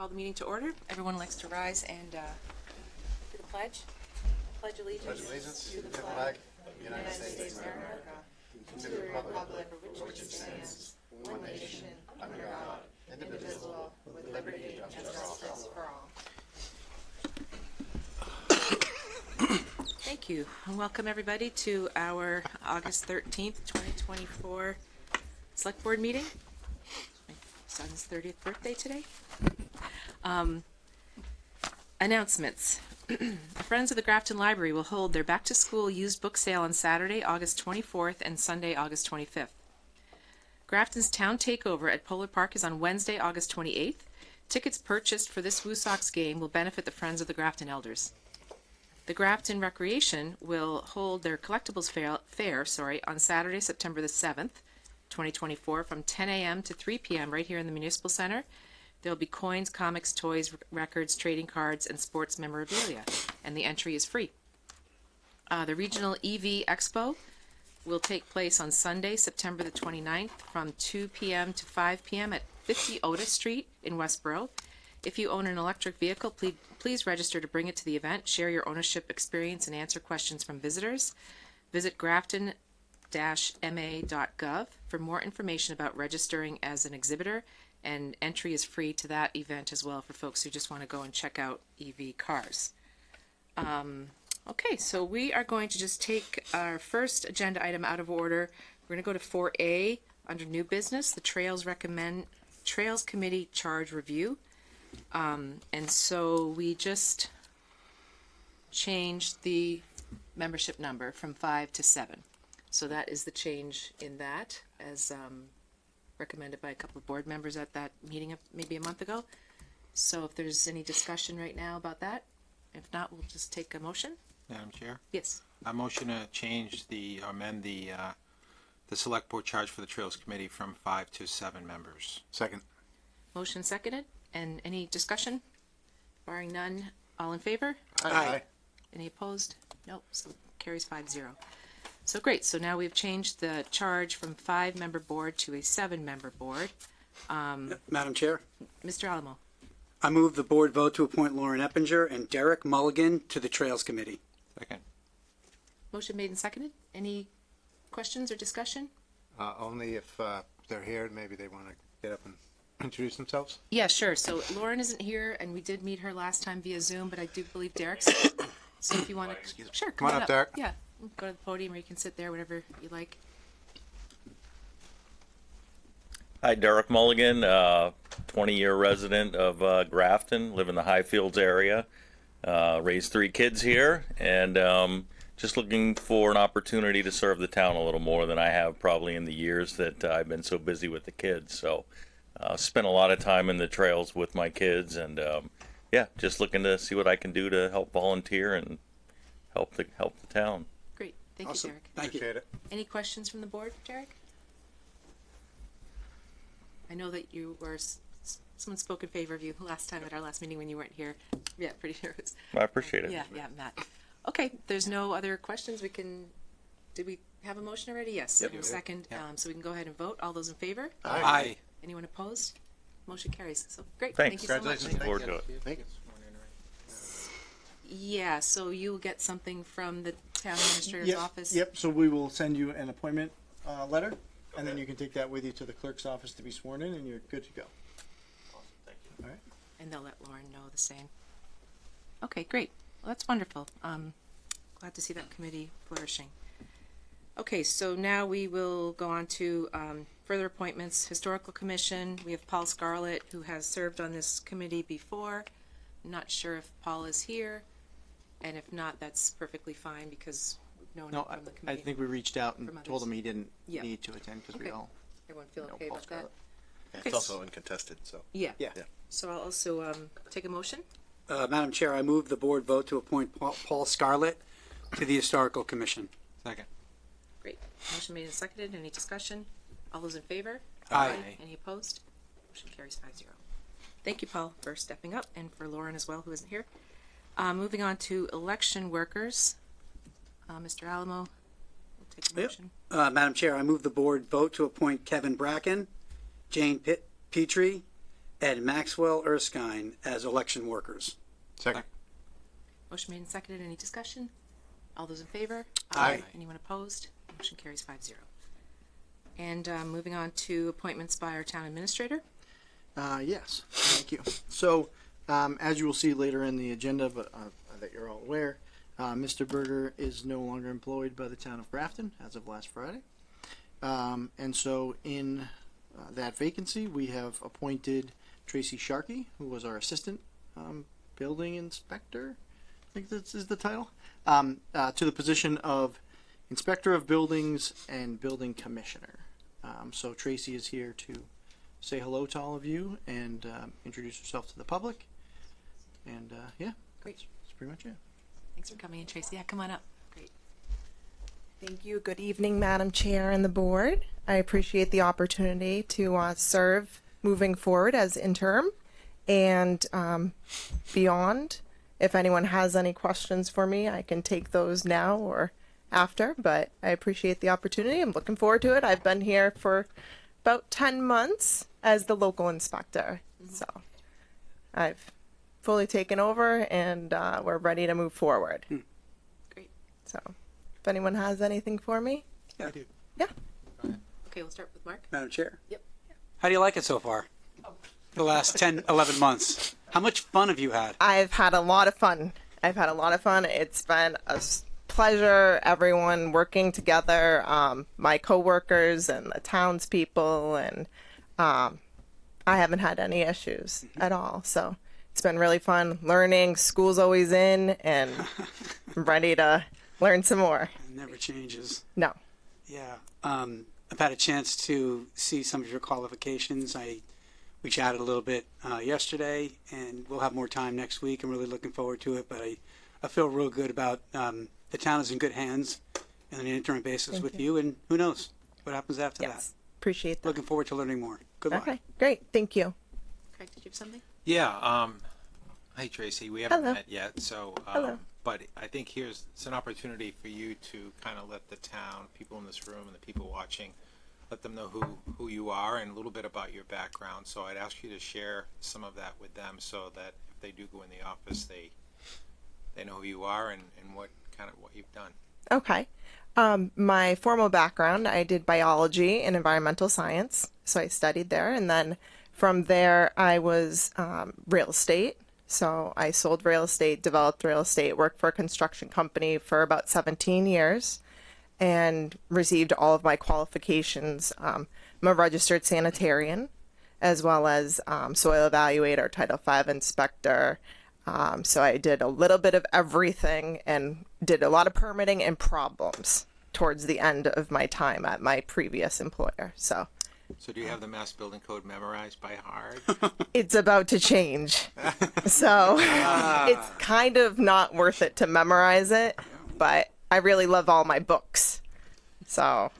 call the meeting to order. Everyone likes to rise and do the pledge. Pledge allegiance to the flag of the United States of America, to the republic for which it stands, one nation, under God, indivisible, with liberty and justice for all. Thank you, and welcome everybody to our August 13th, 2024 Select Board meeting. My son's 30th birthday today. Announcements. The Friends of the Grafton Library will hold their back-to-school used book sale on Saturday, August 24th and Sunday, August 25th. Grafton's Town Takeover at Polar Park is on Wednesday, August 28th. Tickets purchased for this Woo Sox game will benefit the Friends of the Grafton Elders. The Grafton Recreation will hold their collectibles fair on Saturday, September the 7th, 2024, from 10 a.m. to 3 p.m. right here in the Municipal Center. There will be coins, comics, toys, records, trading cards, and sports memorabilia, and the entry is free. The Regional EV Expo will take place on Sunday, September the 29th, from 2 p.m. to 5 p.m. at 50 Otis Street in Westboro. If you own an electric vehicle, please register to bring it to the event, share your ownership experience, and answer questions from visitors. Visit grafton-ma.gov for more information about registering as an exhibitor, and entry is free to that event as well for folks who just want to go and check out EV cars. Okay, so we are going to just take our first agenda item out of order. We're going to go to 4A under new business, the Trails Committee Charge Review. And so we just changed the membership number from 5 to 7. So that is the change in that, as recommended by a couple of board members at that meeting maybe a month ago. So if there's any discussion right now about that, if not, we'll just take a motion. Madam Chair? Yes. I motion to amend the select board charge for the Trails Committee from 5 to 7 members. Second. Motion seconded. And any discussion? Barring none, all in favor? Aye. Any opposed? Nope, so carries 5-0. So great, so now we've changed the charge from 5-member board to a 7-member board. Madam Chair, Mr. Alamo. I move the board vote to appoint Lauren Eppinger and Derek Mulligan to the Trails Committee. Second. Motion made and seconded. Any questions or discussion? Only if they're here, maybe they want to get up and introduce themselves. Yeah, sure. So Lauren isn't here, and we did meet her last time via Zoom, but I do believe Derek's here. So if you want to, sure, Come on up, Derek. Yeah, go to the podium, or you can sit there, whatever you like. Hi, Derek Mulligan, 20-year resident of Grafton, live in the Highfields area, raised 3 kids here, and just looking for an opportunity to serve the town a little more than I have probably in the years that I've been so busy with the kids. So spent a lot of time in the trails with my kids, and yeah, just looking to see what I can do to help volunteer and help the town. Great, thank Awesome. you, Derek. Thank you. Appreciate it. Any questions from the board, Derek? I know that you were, someone spoke in favor of you last time at our last meeting when you weren't here. Yeah, pretty nervous. I appreciate it. Yeah, Matt. Okay, there's no other questions. Did we have a motion already? Yes. Yep. And a second, so we can go ahead and vote. All those in favor? Aye. Anyone opposed? Motion carries. So great. Thanks. Thank you so much. Congratulations. Looking forward to it. Thank you. Yeah, so you'll get something from the town administrator's office? Yep, so we will send you an appointment letter, and then you can take that with you to the clerk's office to be sworn in, and you're good to go. All right. And they'll let Lauren know the same. Okay, great. Well, that's wonderful. Glad to see that committee flourishing. Okay, so now we will go on to further appointments. Historical Commission, we have Paul Scarlett, who has served on this committee before. I'm not sure if Paul is here, and if not, that's perfectly fine because we've known No, him from the I committee. think we reached out and From told others. him he didn't Yeah. need to attend because we Okay. all. Everyone feel No, okay Paul about that? Scarlett. Okay. It's also uncontested, so. Yeah. Yeah. So I'll also take a motion. Madam Chair, I move the board vote to appoint Paul Scarlett to the Historical Commission. Second. Great. Motion made and seconded. Any discussion? All those in favor? Aye. Any opposed? Motion carries 5-0. Thank you, Paul, for stepping up, and for Lauren as well, who isn't here. Moving on to election workers. Mr. Alamo, we'll take a Yep. motion. Madam Chair, I move the board vote to appoint Kevin Bracken, Jane Petrie, and Maxwell Erskine as election workers. Second. Motion made and seconded. Any discussion? All those in favor? Aye. Anyone opposed? Motion carries 5-0. And moving on to appointments by our town administrator. Yes, thank you. So, as you will see later in the agenda, but that you're all aware, Mr. Berger is no longer employed by the town of Grafton as of last Friday. And so in that vacancy, we have appointed Tracy Sharkey, who was our assistant building inspector, I think this is the title, to the position of inspector of buildings and building commissioner. So Tracy is here to say hello to all of you and introduce herself to the public. And yeah, Great. that's pretty much it. Thanks for coming in, Tracy. Yeah, come on up. Great. Thank you. Good evening, Madam Chair and the board. I appreciate the opportunity to serve moving forward as interim and beyond. If anyone has any questions for me, I can take those now or after, but I appreciate the opportunity. I'm looking forward to it. I've been here for about 10 months as the local inspector. So I've fully taken over and we're ready to move forward. Great. So if anyone has anything for me. Yeah. Yeah. Okay, we'll start with Mark. Madam Chair. Yep. How do you like it so far? The last 10, 11 months. How much fun have you had? I've had a lot of fun. It's been a pleasure, everyone working together, my coworkers and the townspeople, and I haven't had any issues at all. So it's been really fun learning. School's always in, and I'm ready to learn some more. It never changes. No. Yeah. I've had a chance to see some of your qualifications. We chatted a little bit yesterday, and we'll have more time next week. I'm really looking forward to it, but I feel real good about the town is in good hands on an interim basis with you, and who knows what happens after Yes. Appreciate that. that. Looking forward to learning more. Good luck. Okay. Great. Thank you. Craig, did you have something? Yeah. Hi, Tracy. We haven't Hello. met yet, so Hello. but I think it's an opportunity for you to kind of let the town, people in this room, and the people watching, let them know who you are and a little bit about your background. So I'd ask you to share some of that with them, so that if they do go in the office, they know who you are and what you've done. Okay. My formal background, I did biology and environmental science, so I studied there, and then from there I was real estate. So I sold real estate, developed real estate, worked for a construction company for about 17 years, and received all of my qualifications. I'm a registered sanitarian, as well as soil evaluator, Title V inspector. So I did a little bit of everything and did a lot of permitting and problems towards the end of my time at my previous employer. So So do you have the Mass Building Code memorized by heart? it's about to change. So it's kind of not worth it to memorize it, but I really love all my books. So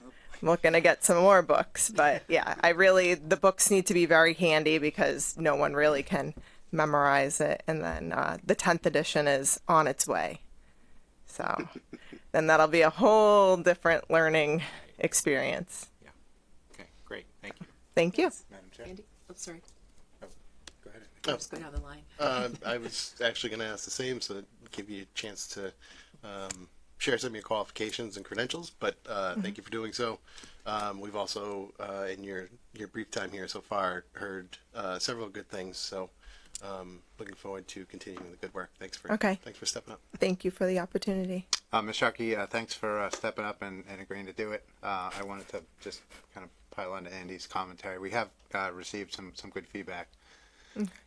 I'm looking to get some more books, but yeah, the books need to be very handy because no one really can memorize it. And then the 10th edition is on its way. So then that'll be a whole different learning experience. Okay, great. Thank you. Thank you. Madam Chair. Andy? Oh, sorry. Go ahead. Just go down the line. I was actually going to ask the same, so that give you a chance to share some of your qualifications and credentials. But thank you for doing so. We've also, in your brief time here so far, heard several good things. So looking forward to continuing the good work. Thanks for stepping up. Thank you for the opportunity. Ms. Sharkey, thanks for stepping up and agreeing to do it. I wanted to just kind of pile on to Andy's commentary. We have received some good feedback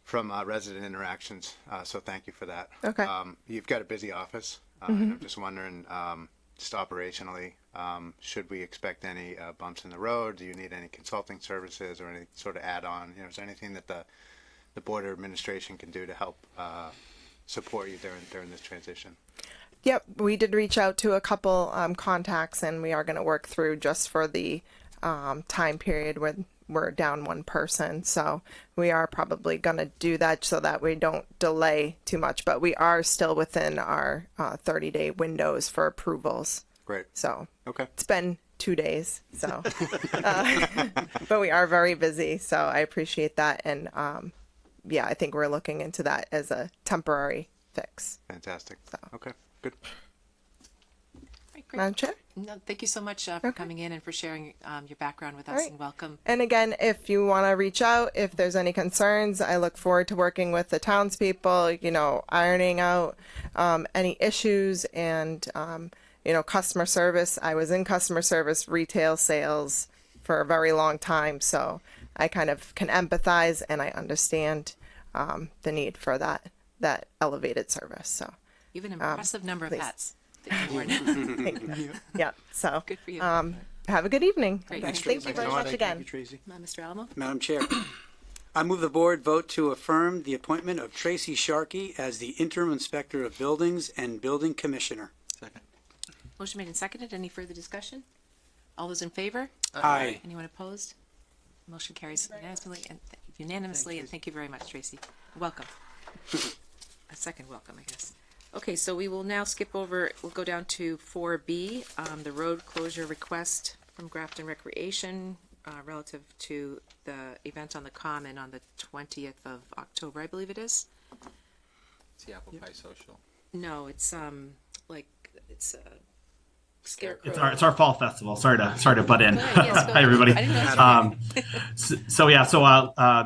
from resident interactions, so thank you for that. Okay. You've got a busy office. And I'm just wondering, just operationally, should we expect any bumps in the road? Do you need any consulting services or any sort of add-on? Is there anything that the board or administration can do to help support you during this transition? Yep, we did reach out to a couple contacts, and we are going to work through just for the time period when we're down one person. So we are probably going to do that so that we don't delay too much, but we are still within our 30-day windows for approvals. Great. So Okay. it's been 2 days, so but we are very busy, so I appreciate that. And yeah, I think we're looking into that as a temporary fix. Fantastic. Okay, good. Right, great. Madam Chair? No, thank you so much for coming in and for sharing your background with us, right. and welcome. And again, if you want to reach out, if there's any concerns, I look forward to working with the townspeople, you know, ironing out any issues and, you know, customer service. I was in customer service, retail sales for a very long time, so I kind of can empathize and I understand the need for that elevated service. So, You have an impressive number of please. hats that you wore. yeah, so Good for you. have a good evening. Great. Thanks, Thank you Tracy. very much again. Tracy. Mr. Alamo? Madam Chair, I move the board vote to affirm the appointment of Tracy Sharkey as the interim inspector of buildings and building commissioner. Second. Motion made and seconded. Any further discussion? All those in favor? Aye. Anyone opposed? Motion carries unanimously, and thank you very much, Tracy. Welcome. A second welcome, I guess. Okay, so we will now skip over, we'll go down to 4B, the road closure request from Grafton Recreation relative to the event on the Common on the 20th of October, I believe it is. It's the Apple Pie Social. No, it's it's a scarecrow. It's our fall festival. Sorry to butt in. Go ahead, yes, go Hi everybody. I didn't know it was So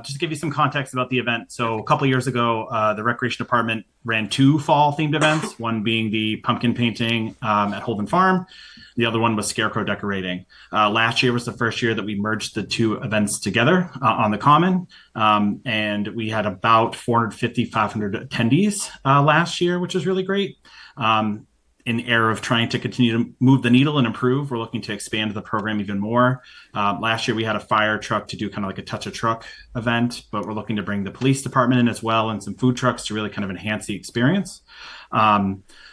just to give you some context about the event. So a couple years ago, the Recreation Department ran 2 fall themed events. One being the pumpkin painting at Holden Farm. The other one was scarecrow decorating. Last year was the first year that we merged the 2 events together on the Common. And we had about 450, 500 attendees last year, which is really great. In the era of trying to continue to move the needle and improve, we're looking to expand the program even more. Last year, we had a fire truck to do kind of like a touch a truck event, but we're looking to bring the police department in as well and some food trucks to really kind of enhance the experience.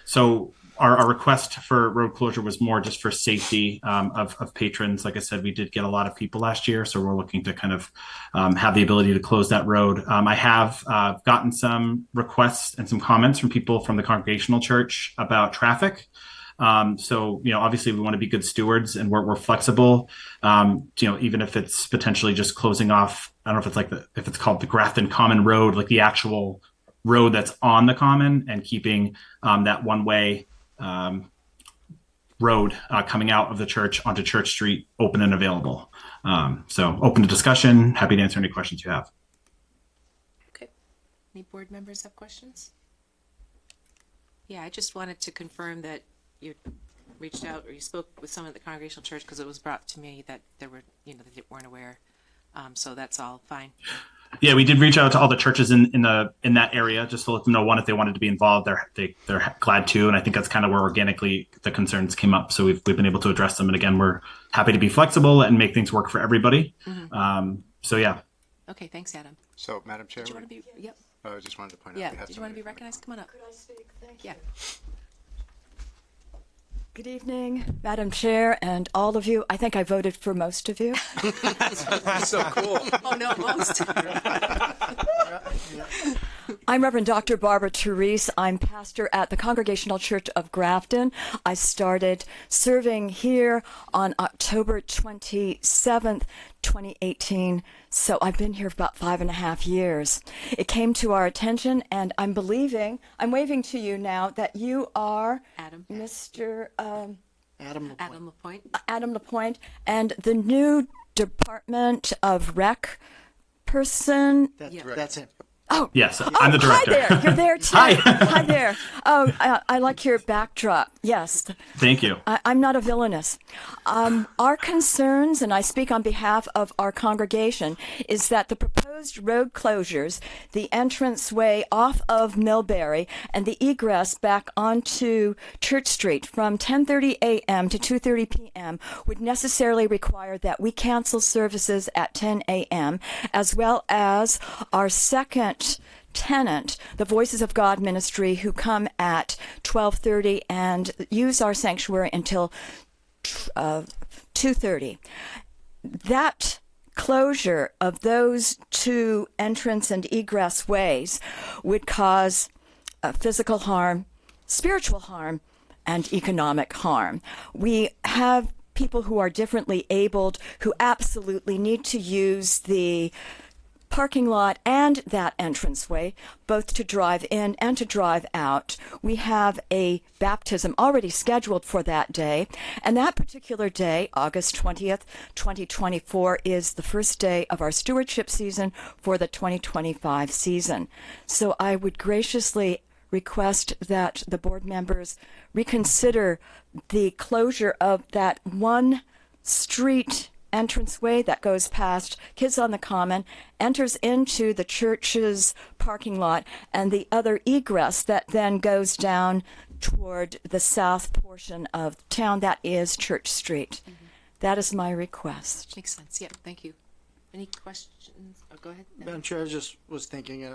So our request for road closure was more just for safety of patrons. Like I said, we did get a lot of people last year, so we're looking to kind of have the ability to close that road. I have gotten some requests and some comments from people from the Congregational Church about traffic. So, you know, obviously we want to be good stewards and we're flexible. You know, even if it's potentially just closing off, I don't know if it's like if it's called the Grafton Common Road, like the actual road that's on the Common, and keeping that one way road coming out of the church onto Church Street open and available. So open to discussion. Happy to answer any questions you have. Okay. Any board members have questions? Yeah, I just wanted to confirm that you reached out or you spoke with someone at the Congregational Church, because it was brought to me that there were, you know, they weren't aware. So that's all fine. Yeah, we did reach out to all the churches in that area just to let them know, one, if they wanted to be involved, they're glad to, and I think that's kind of where organically the concerns came up. So we've been able to address them, and again, we're happy to be flexible and make things work for everybody. So yeah. Okay, thanks, Adam. So, Madam Chair, Did you want to be? Yep. I just wanted to point out Yeah. we have Did you want to be somebody- recognized? Come on up. Could I speak? Thank you. Yeah. Good evening, Madam Chair, and all of you. I think I voted for most of you. So cool. Oh no, most. I'm Reverend Dr. Barbara Therese. I'm pastor at the Congregational Church of Grafton. I started serving here on October 27th, 2018. So I've been here for about 5.5 years. It came to our attention, and I'm waving to you now that you are Adam. Mr. Adam LaPointe. Adam Lapointe. Adam Lapointe, and the new Department of Rec person. That's him. Oh, Yes, I'm the director. Hi there. You're there too. Hi. Hi there. Oh, I like your backdrop. Yes. Thank you. I'm not a villainous. Our concerns, and I speak on behalf of our congregation, is that the proposed road closures, the entranceway off of Millbury, and the egress back onto Church Street from 10:30 a.m. to 2:30 p.m. would necessarily require that we cancel services at 10 a.m., as well as our second tenant, the Voices of God Ministry, who come at 12:30 and use our sanctuary until 2:30. That closure of those 2 entrance and egress ways would cause physical harm, spiritual harm, and economic harm. We have people who are differently abled who absolutely need to use the parking lot and that entranceway, both to drive in and to drive out. We have a baptism already scheduled for that day, and that particular day, August 20th, 2024, is the first day of our stewardship season for the 2025 season. So I would graciously request that the board members reconsider the closure of that one street entranceway that goes past Kids on the Common, enters into the church's parking lot, and the other egress that then goes down toward the south portion of town. That is Church Street. That is my request. Makes sense. Yeah, thank you. Any questions? Oh, go ahead. No. Madam Chair, I just was thinking,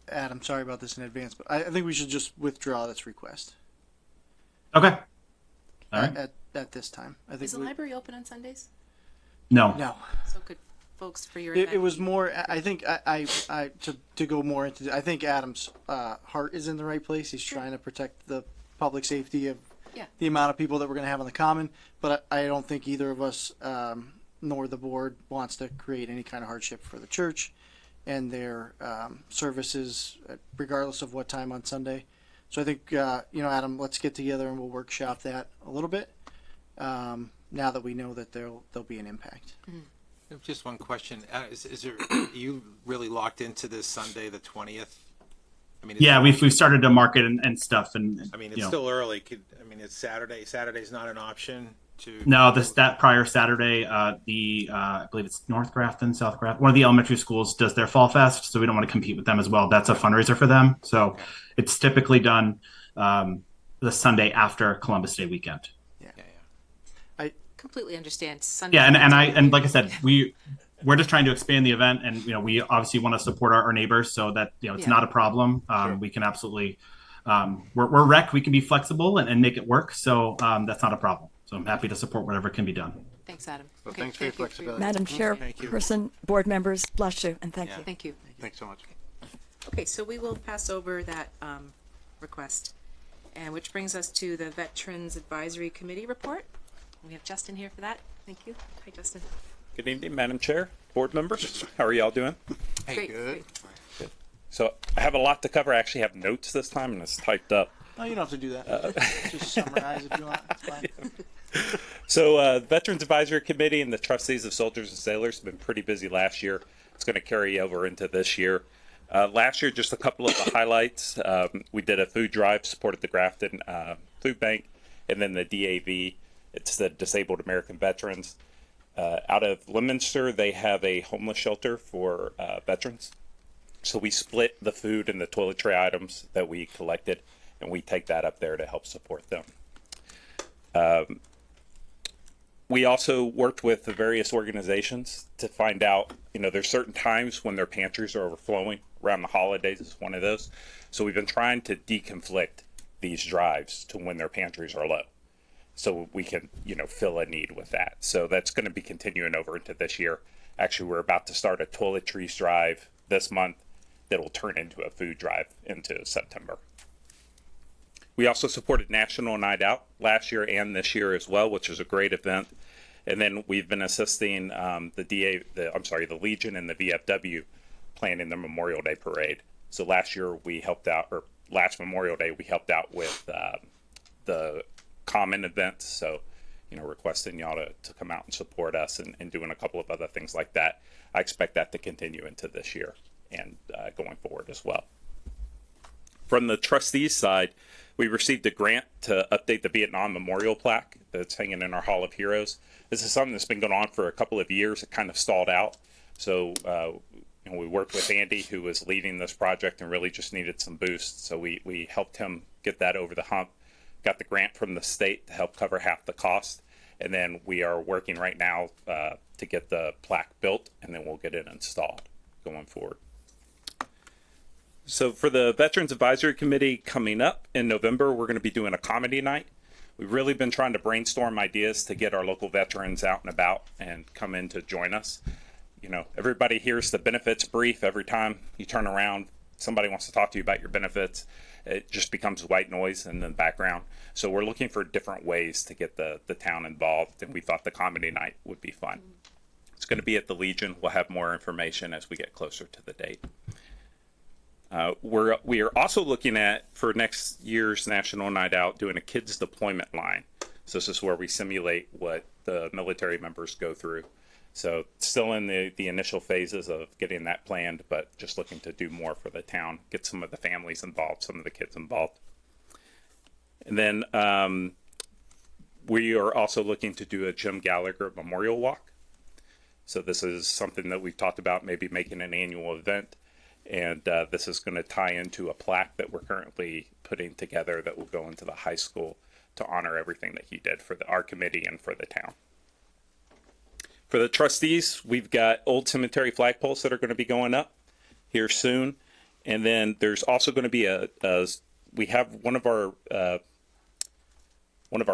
Adam, sorry about this in advance, but I think we should just withdraw this request Okay. All right. at this time. I think Is the library open on Sundays? No. no. So could folks for your It event? was more. I think I to go more into. I think Adam's heart is in the right place. He's trying to protect the public safety of Yeah. the amount of people that we're going to have on the common. But I don't think either of us, nor the board, wants to create any kind of hardship for the church and their services, regardless of what time on Sunday. So I think Adam, let's get together and we'll workshop that a little bit. Now that we know that there'll be an impact. Just one question. Is there, are you really locked into this Sunday, the 20th? I mean, Yeah, we've started to market and stuff, and I mean, you it's know. still early. It's Saturday. Saturday's not an option to. No, that prior Saturday, I believe it's North Grafton, South Grafton, one of the elementary schools does their Fall Fest, so we don't want to compete with them as well. That's a fundraiser for them, so it's typically done the Sunday after Columbus Day weekend. Completely understand. Sunday. Yeah, and like I said, we're just trying to expand the event, and we obviously want to support our neighbors, so that it's Yeah. not a problem. We can absolutely we're rec. We can be flexible and make it work, so that's not a problem. So I'm happy to support whatever can be done. Thanks, Adam. Well, thanks for your thank you flexibility. Madam you. Chairperson, board members, bless you, and thank you. Thank you. Thanks so much. Okay, so we will pass over that request, and which brings us to the Veterans Advisory Committee report. We have Justin here for that. Thank you. Hi, Justin. Good evening, Madam Chair, board members. How are y'all doing? Great. good. Great. So I have a lot to cover. I actually have notes this time, and it's typed up. No, you don't have to do that. Just summarize if you want. It's fine. So Veterans Advisory Committee and the trustees of Soldiers and Sailors have been pretty busy last year. It's going to carry over into this year. Last year, just a couple of the highlights. We did a food drive, supported the Grafton Food Bank, and then the DAV. It's the Disabled American Veterans. Out of Leominster, they have a homeless shelter for veterans. So we split the food and the toiletry items that we collected, and we take that up there to help support them. We also worked with the various organizations to find out, there's certain times when their pantries are overflowing. Around the holidays is one of those. So we've been trying to deconflict these drives to when their pantries are low, so we can, fill a need with that. So that's going to be continuing over into this year. Actually, we're about to start a toiletries drive this month that will turn into a food drive into September. We also supported National Night Out last year and this year as well, which is a great event. And then we've been assisting the Legion and the VFW planning the Memorial Day parade. So last Memorial Day, we helped out with the common events. So, requesting y'all to come out and support us and doing a couple of other things like that. I expect that to continue into this year and going forward as well. From the trustees side, we received a grant to update the Vietnam Memorial plaque that's hanging in our Hall of Heroes. This is something that's been going on for a couple of years. It kind of stalled out. So we worked with Andy, who was leading this project and really just needed some boost. So we helped him get that over the hump. Got the grant from the state to help cover half the cost. And then we are working right now to get the plaque built, and then we'll get it installed going forward. So for the Veterans Advisory Committee coming up in November, we're going to be doing a comedy night. We've really been trying to brainstorm ideas to get our local veterans out and about and come in to join us. Everybody hears the benefits brief every time you turn around. Somebody wants to talk to you about your benefits. It just becomes white noise in the background. So we're looking for different ways to get the town involved, and we thought the comedy night would be fun. It's going to be at the Legion. We'll have more information as we get closer to the date. We are also looking at, for next year's National Night Out, doing a kids deployment line. So this is where we simulate what the military members go through. So still in the initial phases of getting that planned, but just looking to do more for the town, get some of the families involved, some of the kids involved. And then we are also looking to do a Jim Gallagher Memorial Walk. So this is something that we've talked about, maybe making an annual event. And this is going to tie into a plaque that we're currently putting together that will go into the high school to honor everything that he did for our committee and for the town. For the trustees, we've got old cemetery flagpoles that are going to be going up here soon. And then there's also going to be we have one of our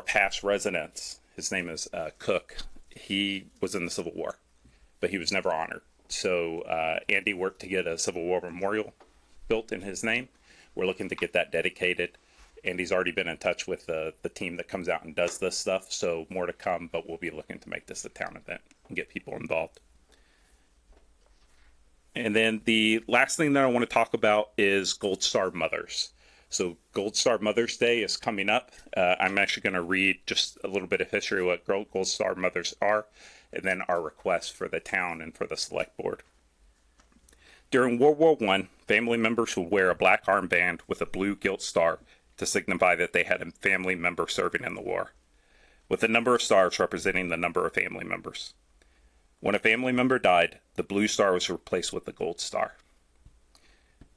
past residents. His name is Cook. He was in the Civil War, but he was never honored. So Andy worked to get a Civil War memorial built in his name. We're looking to get that dedicated. Andy's already been in touch with the team that comes out and does this stuff. So more to come, but we'll be looking to make this a town event and get people involved. And then the last thing that I want to talk about is Gold Star Mothers. So Gold Star Mother's Day is coming up. I'm actually going to read just a little bit of history of what Gold Star Mothers are, and then our request for the town and for the select board. During World War I, family members would wear a black armband with a blue gilt star to signify that they had a family member serving in the war, with a number of stars representing the number of family members. When a family member died, the blue star was replaced with the gold star.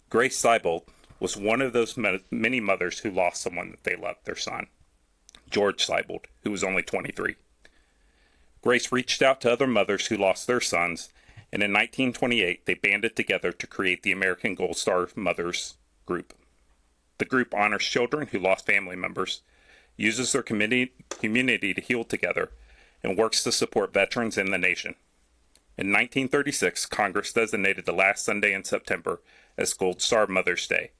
Grace Seibold was one of those many mothers who lost someone that they loved, their son, George Seibold, who was only 23. Grace reached out to other mothers who lost their sons, and in 1928 they banded together to create the American Gold Star Mothers Group. The group honors children who lost family members, uses their community to heal together, and works to support veterans in the nation. In 1936, Congress designated the last Sunday in September as Gold Star Mother's Day,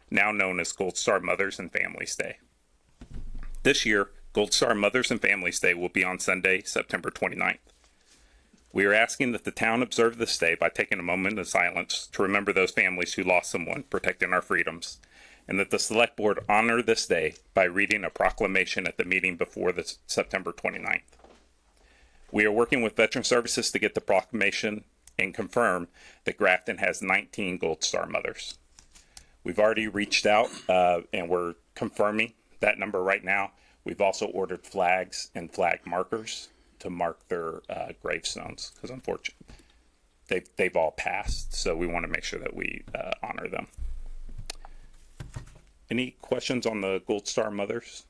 now known as Gold Star Mothers and Families Day. This year, Gold Star Mothers and Families Day will be on Sunday, September 29th. We are asking that the town observe this day by taking a moment of silence to remember those families who lost someone protecting our freedoms, and that the select board honor this day by reading a proclamation at the meeting before the September 29th. We are working with Veteran Services to get the proclamation and confirm that Grafton has 19 Gold Star Mothers. We've already reached out and we're confirming that number right now. We've also ordered flags and flag markers to mark their gravestones because unfortunately they've all passed. So we want to make sure that we honor them. Any questions on the Gold Star Mothers?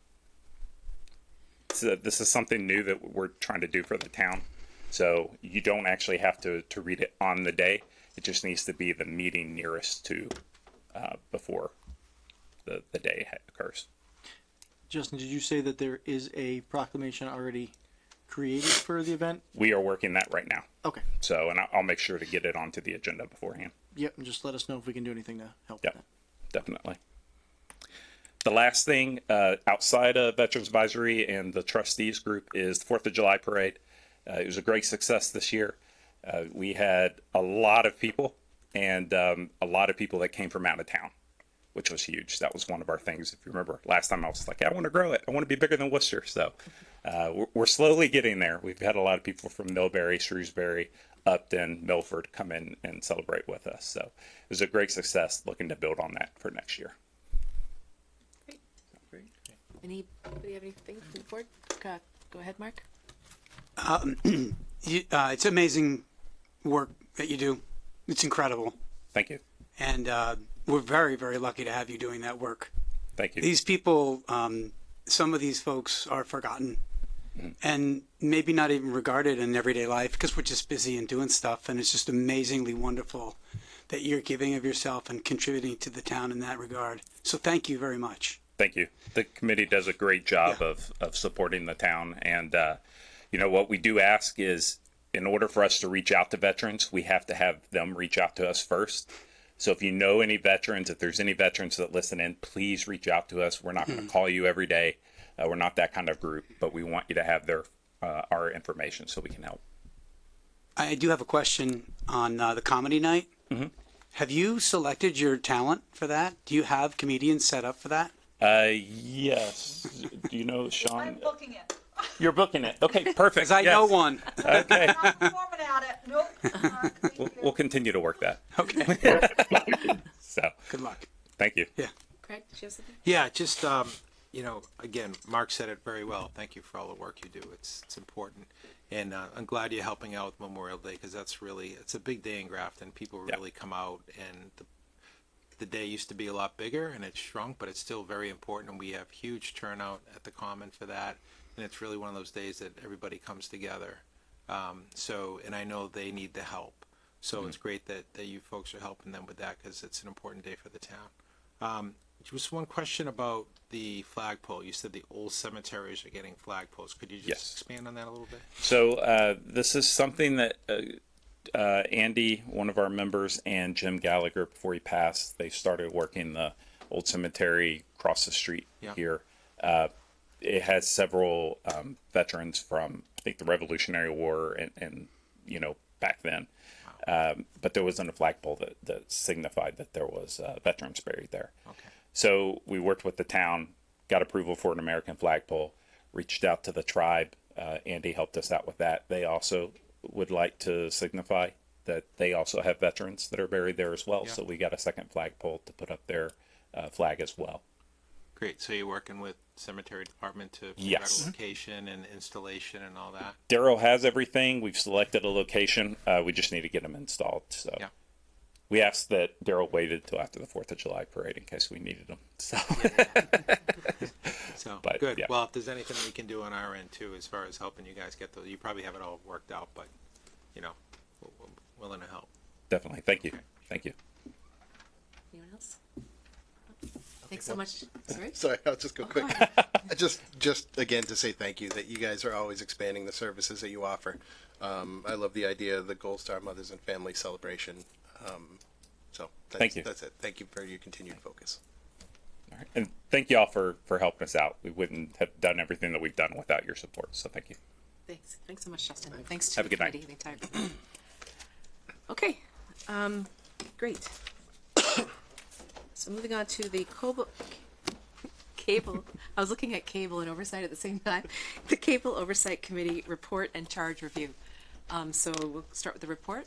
So this is something new that we're trying to do for the town. So you don't actually have to read it on the day. It just needs to be the meeting nearest to before the day occurs. Justin, did you say that there is a proclamation already created for the event? We are working that right now. Okay. So, and I'll make sure to get it onto the agenda beforehand. Yep, and just let us know if we can do anything to help Yep, with definitely. The last thing outside of Veterans Advisory and the trustees group is the 4th of July parade. It was a great success this year. We had a lot of people and a lot of people that came from out of town, which was huge. That was one of our things. If you remember last time I was like, I want to grow it. I want to be bigger than Worcester. So we're slowly getting there. We've had a lot of people from Millbury, Shrewsbury, Upton, Milford come in and celebrate with us. So it was a great success, looking to build on that for next year. Anybody have anything from the board? Go ahead, Mark. It's amazing work that you do. It's incredible. Thank you. And we're very, very lucky to have you doing that work. Thank you. These people, some of these folks are forgotten and maybe not even regarded in everyday life because we're just busy and doing stuff. And it's just amazingly wonderful that you're giving of yourself and contributing to the town in that regard. So thank you very much. Thank you. The committee does a great job of supporting the town. And, you know, what we do ask is in order for us to reach out to veterans, we have to have them reach out to us first. So if you know any veterans, if there's any veterans that listen in, please reach out to us. We're not going to call you every day. We're not that kind of group, but we want you to have our information so we can help. I do have a question on the comedy night. Mhm. Have you selected your talent for that? Do you have comedians set up for that? Yes. Do you know Sean? I'm booking it. You're booking it. Okay, perfect. Because I know one. Okay. Not performing at it. Nope. Thank you. We'll continue to work that. Okay. So, Good luck. thank you. Craig, did you have something? Yeah, just again, Mark said it very well. Thank you for all the work you do. It's important, and I'm glad you're helping out with Memorial Day because it's a big day in Grafton. People really come out, and the day used to be a lot bigger, and it's shrunk, but it's still very important. And we have huge turnout at the Common for that, and it's really one of those days that everybody comes together. And I know they need the help. So it's great that you folks are helping them with that because it's an important day for the town. Just one question about the flagpole. You said the old cemeteries are getting flagpoles. Could you just Yes. expand on that a little bit? So this is something that Andy, one of our members, and Jim Gallagher, before he passed, they started working the old cemetery across the street here. It has several veterans from, I think, the Revolutionary War and back then. But there wasn't a flagpole that signified that there was veterans buried there. Okay. So we worked with the town, got approval for an American flagpole, reached out to the tribe. Andy helped us out with that. They also would like to signify that they also have veterans that are buried there as well. Yeah. So we got a second flagpole to put up their flag as well. Great. So you're working with cemetery department to figure Yes. out a location and installation and all that? Daryl has everything. We've selected a location. We just need to get them installed. So Yeah. we asked that Daryl waited till after the 4th of July parade in case we needed them. So So But, good. yeah. Well, if there's anything we can do on our end too, as far as helping you guys get those, you probably have it all worked out, but we're willing to help. definitely. Thank you. Thank you. Anyone else? Thanks so much. Sorry? Sorry, I'll just go Oh, quick. go ahead. Just again to say thank you that you guys are always expanding the services that you offer. I love the idea of the Gold Star Mothers and Family Celebration. Thank you. That's it. Thank you for your continued focus. All right. And thank you all for helping us out. We wouldn't have done everything that we've done without your support. So thank you. Thanks. Thanks so much, Justin. Thanks to Have a the good night. committee, the entire committee. Okay. Great. So moving on to the cable. I was looking at cable and oversight at the same time. The Cable Oversight Committee report and charge review. So we'll start with the report.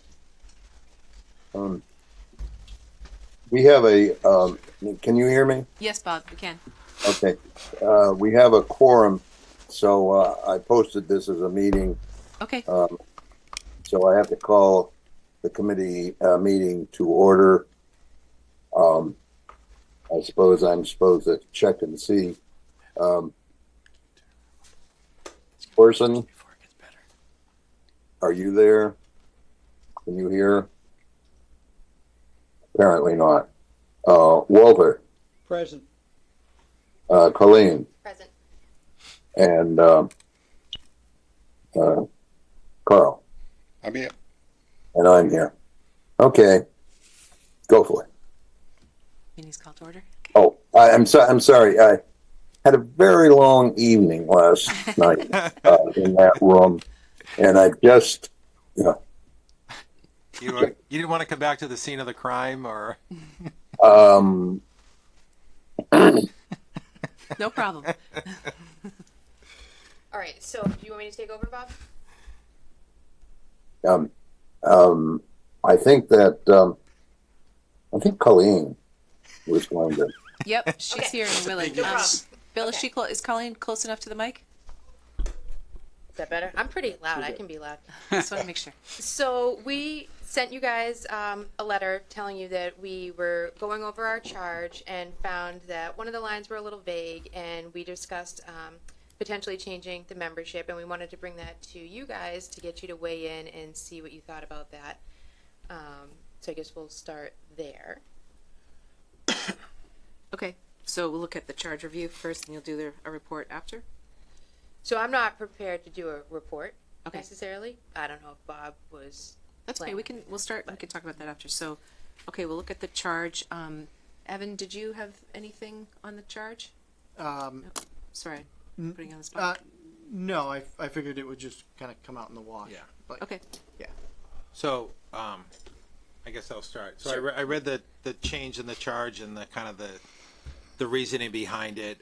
We have can you hear me? Yes, Bob, we can. Okay. We have a quorum, so I posted this as a meeting, Okay. so I have to call the committee meeting to order. I suppose I'm supposed to check and see. Person, are you there? Can you hear? Apparently not. Walter. Present. Colleen. Present. And Carl. I'm here. And I'm here. Okay. Go for it. Meeting's called to order. Oh, I'm sorry. I had a very long evening last night in that room, and I just, You didn't want to come back to the scene of the crime, or No problem. All right. So, do you want me to take over, Bob? I think that I think Colleen was going to. Yep, she's Okay. here and willing. No problem. Bill, Okay. is Colleen close enough to the mic? Is that better? I'm pretty loud. I can be loud. Just want to make sure. So we sent you guys a letter telling you that we were going over our charge and found that one of the lines were a little vague, and we discussed potentially changing the membership, and we wanted to bring that to you guys to get you to weigh in and see what you thought about that. So I guess we'll start there. Okay, so we'll look at the charge review first, and you'll do a report after? So I'm not prepared to do a report Okay. necessarily. I don't know if Bob was. That's okay, we can talk about that after. So, okay, we'll look at the charge. Evan, did you have anything on the charge? Sorry, putting you on the spot. No, I figured it would just kind of come out in the wash. Yeah. But, Okay. So, I guess I'll start. So I read the change in the charge and the kind of the reasoning behind it.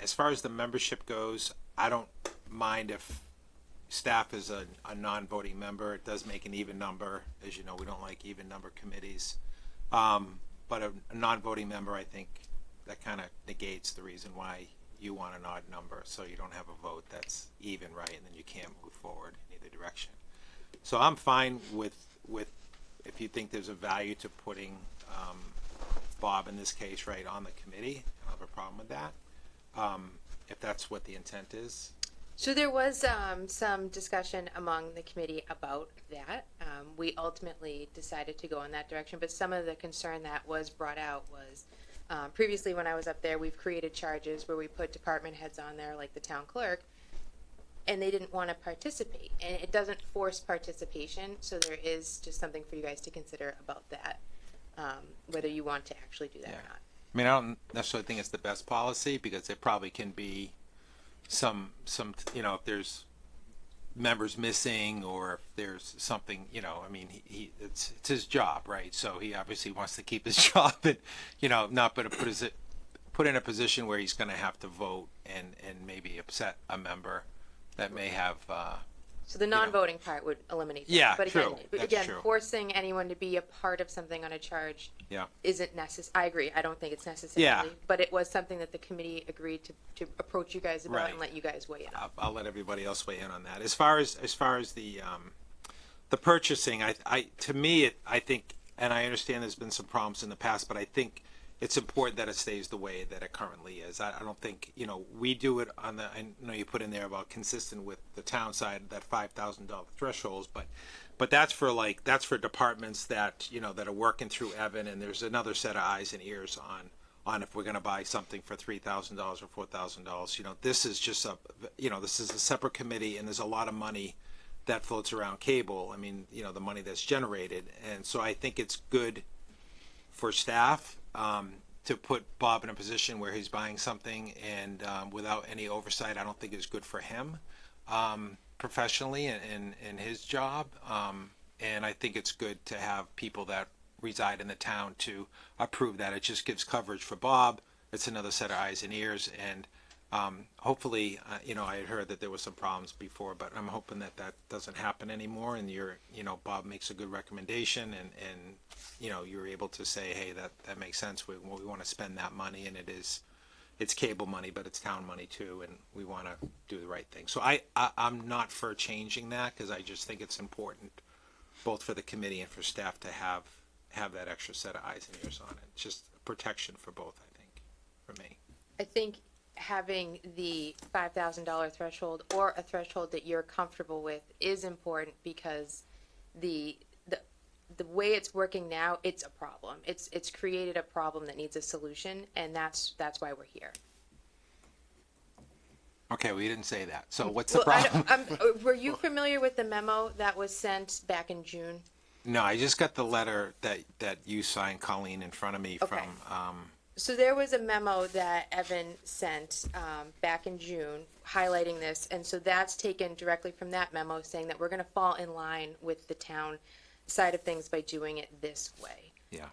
As far as the membership goes, I don't mind if staff is a non-voting member. It does make an even number. As you know, we don't like even number committees. But a non-voting member, I think that kind of negates the reason why you want an odd number. So you don't have a vote that's even, right? And then you can't move forward in either direction. So I'm fine with if you think there's a value to putting Bob in this case right on the committee. I don't have a problem with that. If that's what the intent is. So there was some discussion among the committee about that. We ultimately decided to go in that direction, but some of the concern that was brought out was previously when I was up there, we've created charges where we put department heads on there like the town clerk, and they didn't want to participate. And it doesn't force participation, so there is just something for you guys to consider about that, whether you want to actually do that or not. I mean, I don't necessarily think it's the best policy because there probably can be some if there's members missing or if there's something, I mean, it's his job, right? So he obviously wants to keep his job and, not put in a position where he's going to have to vote and maybe upset a member that may have, So the non-voting part would eliminate that. Yeah, But true. again, That's true. forcing anyone to be a part of something on a charge yeah. isn't necessary. I agree. I don't think it's necessary. Yeah. But it was something that the committee agreed to approach you guys about Right. and let you guys weigh in on. I'll let everybody else weigh in on that. As far as the purchasing, to me, I think, and I understand there's been some problems in the past, but I think it's important that it stays the way that it currently is. I don't think, we do it on I know you put in there about consistent with the town side, that $5,000 thresholds, but that's for departments that, that are working through Evan, and there's another set of eyes and ears on if we're going to buy something for $3,000 or $4,000. This is just this is a separate committee, and there's a lot of money that floats around cable. I mean, the money that's generated. And so I think it's good for staff to put Bob in a position where he's buying something and without any oversight. I don't think is good for him professionally in his job. And I think it's good to have people that reside in the town to approve that. It just gives coverage for Bob. It's another set of eyes and ears. And hopefully, I had heard that there was some problems before, but I'm hoping that doesn't happen anymore. And Bob makes a good recommendation and you're able to say, hey, that makes sense. We want to spend that money, and it's cable money, but it's town money too. And we want to do the right thing. So I'm not for changing that because I just think it's important both for the committee and for staff to have that extra set of eyes and ears on it. It's just protection for both, I think, for me. I think having the $5,000 threshold or a threshold that you're comfortable with is important because the way it's working now, it's a problem. It's created a problem that needs a solution, and that's why we're here. Okay, well, you didn't say that. So what's the problem? Were you familiar with the memo that was sent back in June? No, I just got the letter that you signed, Colleen, in front of me Okay. from. So there was a memo that Evan sent back in June highlighting this, and so that's taken directly from that memo saying that we're going to fall in line with the town side of things by doing it this way. Yeah.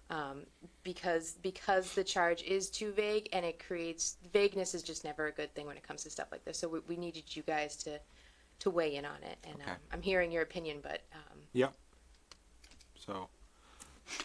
Because the charge is too vague, and it creates vagueness is just never a good thing when it comes to stuff like this. So we needed you guys to weigh in on it, and Okay. I'm hearing your opinion, but Yep. So.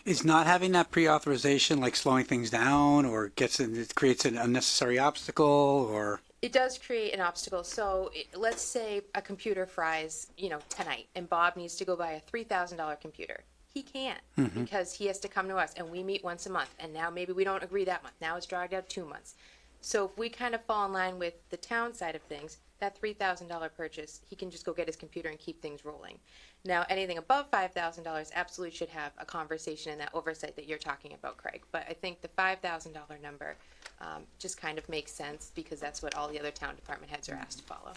Is not having that pre-authorization like slowing things down, or it creates an unnecessary obstacle, or? it does create an obstacle. So let's say a computer fries, tonight, and Bob needs to go buy a $3,000 computer. He can't because he has to come to us, and we meet once a month. And now maybe we don't agree that month. Now it's dragged out 2 months. So if we kind of fall in line with the town side of things, that $3,000 purchase, he can just go get his computer and keep things rolling. Now, anything above $5,000 absolutely should have a conversation and that oversight that you're talking about, Craig. But I think the $5,000 number just kind of makes sense because that's what all the other town department heads are asked to follow.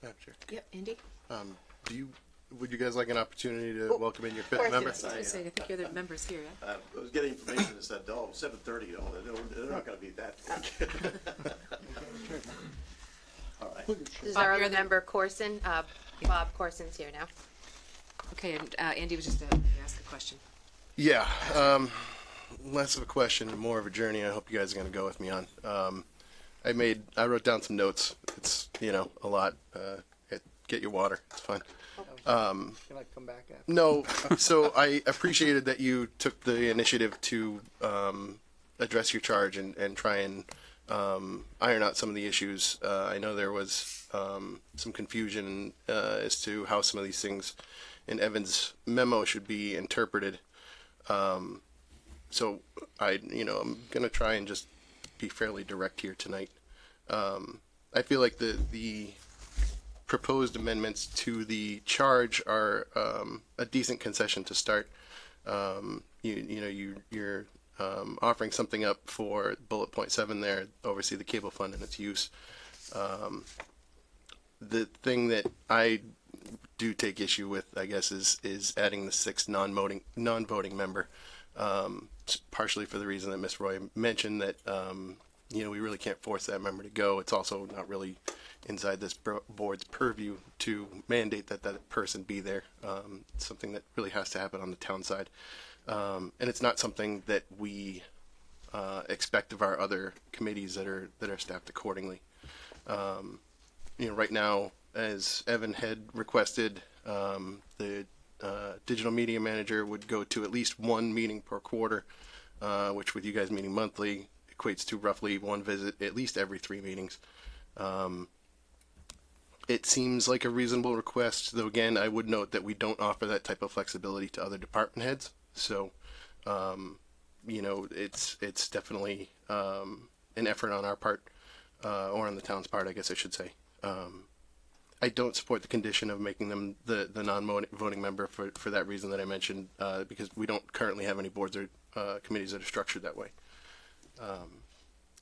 Madam Chair. Yep, Andy? Would you guys like an opportunity to welcome in your fifth member? I think you're the members here, yeah? I was getting information that said, 7:30, they're not gonna be that quick. This is our other member, Corson. Bob Corson's here now. Okay, and Andy was just to ask a question. Yeah, less of a question, more of a journey. I hope you guys are going to go with me on. I wrote down some notes. It's a lot. Get your water. It's fine. Can I come back after? No, so I appreciated that you took the initiative to address your charge and try and iron out some of the issues. I know there was some confusion as to how some of these things in Evan's memo should be interpreted. So I'm gonna try and just be fairly direct here tonight. I feel like the proposed amendments to the charge are a decent concession to start. You're offering something up for bullet point 7 there, oversee the cable fund and its use. The thing that I do take issue with, I guess, is adding the 6th non-voting member, partially for the reason that Ms. Roy mentioned that we really can't force that member to go. It's also not really inside this board's purview to mandate that person be there. It's something that really has to happen on the town side. And it's not something that we expect of our other committees that are staffed accordingly. Right now, as Evan had requested, the digital media manager would go to at least one meeting per quarter, which with you guys meeting monthly equates to roughly one visit at least every 3 meetings. It seems like a reasonable request, though again, I would note that we don't offer that type of flexibility to other department heads. So, it's definitely an effort on our part, or on the town's part, I guess I should say. I don't support the condition of making them the non-voting member for that reason that I mentioned, because we don't currently have any boards or committees that are structured that way.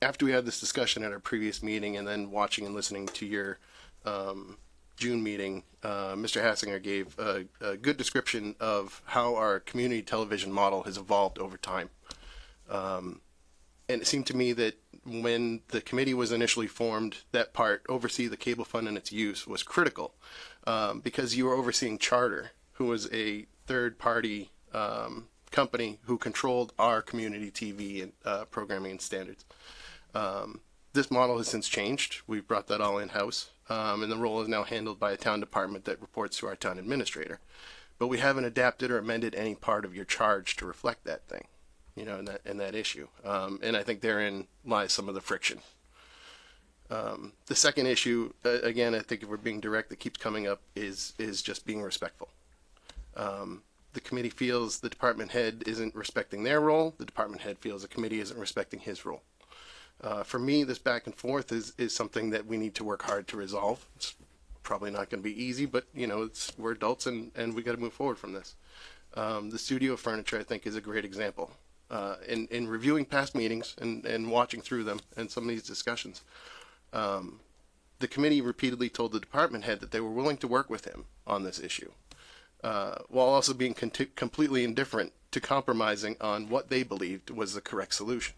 After we had this discussion at our previous meeting and then watching and listening to your June meeting, Mr. Hassinger gave a good description of how our community television model has evolved over time. And it seemed to me that when the committee was initially formed, that part, oversee the cable fund and its use, was critical, because you were overseeing Charter, who was a third-party company who controlled our community TV and programming and standards. This model has since changed. We've brought that all in-house, and the role is now handled by a town department that reports to our town administrator. But we haven't adapted or amended any part of your charge to reflect that thing, in that issue. And I think therein lies some of the friction. The second issue, again, I think if we're being direct, that keeps coming up is just being respectful. The committee feels the department head isn't respecting their role. The department head feels the committee isn't respecting his role. For me, this back and forth is something that we need to work hard to resolve. It's probably not going to be easy, but we're adults and we got to move forward from this. The studio furniture, I think, is a great example. In reviewing past meetings and watching through them and some of these discussions, the committee repeatedly told the department head that they were willing to work with him on this issue, while also being completely indifferent to compromising on what they believed was the correct solution.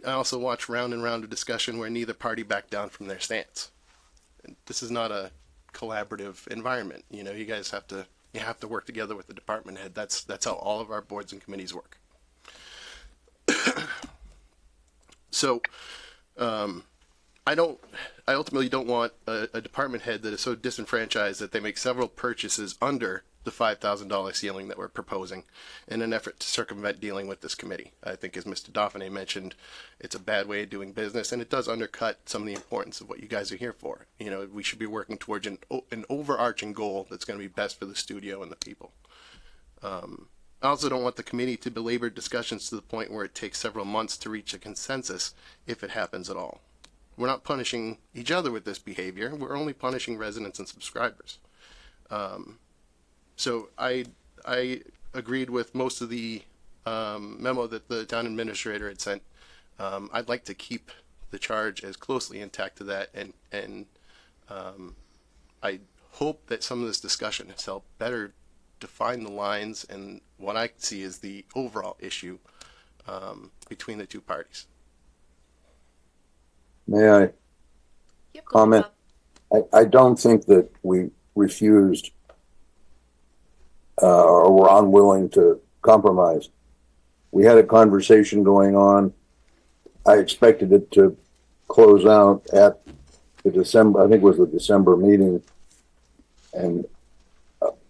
I also watched round and round of discussion where neither party backed down from their stance. And this is not a collaborative environment. You guys have to work together with the department head. That's how all of our boards and committees work. So, I ultimately don't want a department head that is so disenfranchised that they make several purchases under the $5,000 ceiling that we're proposing in an effort to circumvent dealing with this committee. I think, as Mr. Dauphiné mentioned, it's a bad way of doing business, and it does undercut some of the importance of what you guys are here for. We should be working towards an overarching goal that's going to be best for the studio and the people. I also don't want the committee to belabor discussions to the point where it takes several months to reach a consensus, if it happens at all. We're not punishing each other with this behavior. We're only punishing residents and subscribers. So I agreed with most of the memo that the town administrator had sent. I'd like to keep the charge as closely intact to that, and I hope that some of this discussion has helped better define the lines and what I see as the overall issue between the two parties. May I? Yep, go ahead, comment? Bob. I don't think that we refused or were unwilling to compromise. We had a conversation going on. I expected it to close out at the December, I think it was the December meeting. And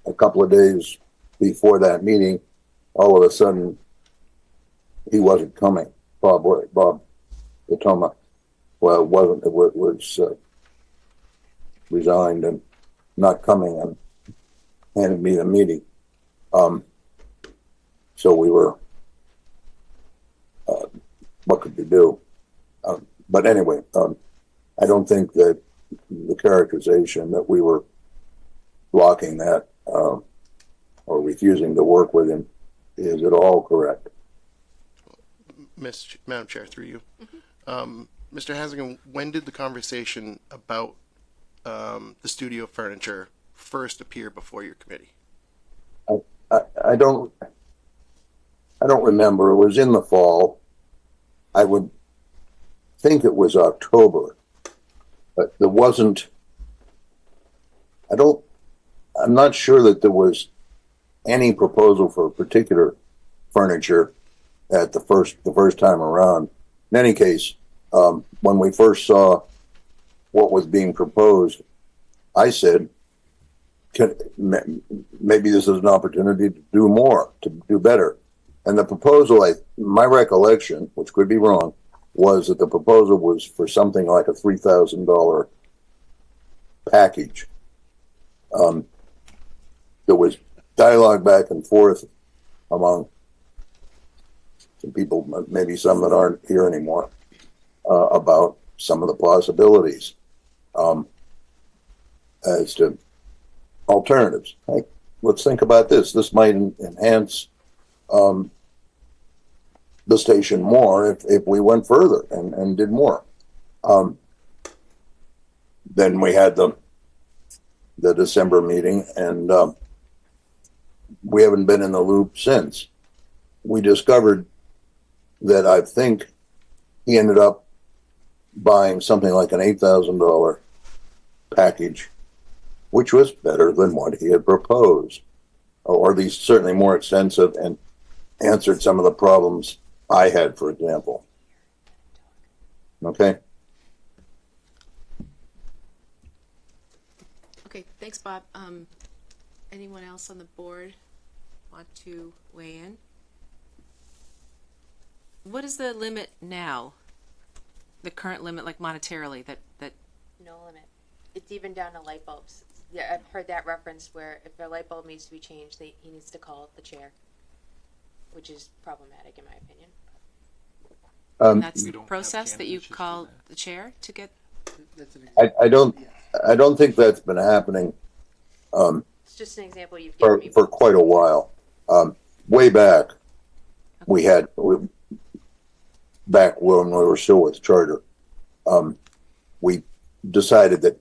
a couple of days before that meeting, all of a sudden, he wasn't coming. Bob Patoma, well, it was resigned and not coming and handed me the meeting. So we were, what could we do? But anyway, I don't think that the characterization that we were blocking that or refusing to work with him is at all correct. Madam Chair, through you. Mr. Hasingham, when did the conversation about the studio furniture first appear before your committee? I don't remember. It was in the fall. I would think it was October, but there wasn't. I'm not sure that there was any proposal for particular furniture at the first time around. In any case, when we first saw what was being proposed, I said, maybe this is an opportunity to do more, to do better. And the proposal, my recollection, which could be wrong, was that the proposal was for something like a $3,000 package. There was dialogue back and forth among some people, maybe some that aren't here anymore, about some of the possibilities as to alternatives. Hey, let's think about this. This might enhance the station more if we went further and did more. Then we had the December meeting, and we haven't been in the loop since. We discovered that I think he ended up buying something like an $8,000 package, which was better than what he had proposed, or at least certainly more extensive and answered some of the problems I had, for example. Okay. Okay, thanks, Bob. Anyone else on the board want to weigh in? What is the limit now? The current limit, like monetarily, that No limit. It's even down to light bulbs. Yeah, I've heard that referenced where if a light bulb needs to be changed, he needs to call the chair, which is problematic in my opinion. that's the process that you call the chair to get. I don't think that's been happening It's just an example you've given me. for quite a while. Way back, back when we were still with Charter, we decided that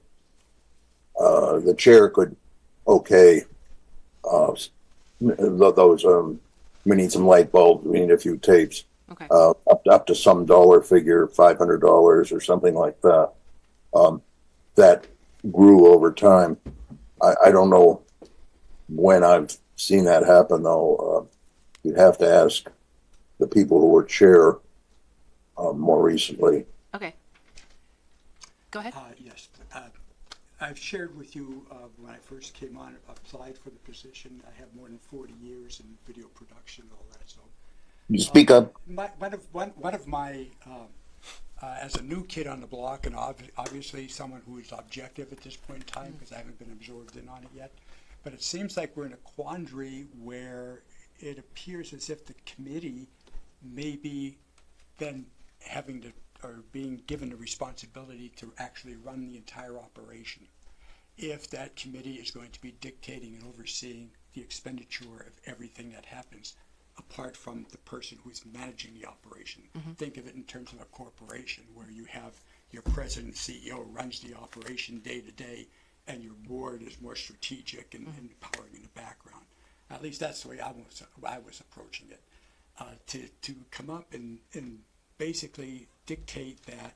the chair could those. We need some light bulbs. We need a few tapes. Okay. Up to some dollar figure, $500 or something like that. That grew over time. I don't know when I've seen that happen, though. You'd have to ask the people who were chair more recently. Okay. Go ahead. Yes. I've shared with you when I first came on, applied for the position. I have more than 40 years in video production and all that. So You speak up. One of my as a new kid on the block, and obviously someone who is objective at this point in time because I haven't been absorbed in on it yet, but it seems like we're in a quandary where it appears as if the committee may be then having to or being given the responsibility to actually run the entire operation. If that committee is going to be dictating and overseeing the expenditure of everything that happens, apart from the person who's managing the operation. Think of it in terms of a corporation where you have your president and CEO runs the operation day to day, and your board is more strategic and empowering in the background. At least that's the way I was approaching it. To come up and basically dictate that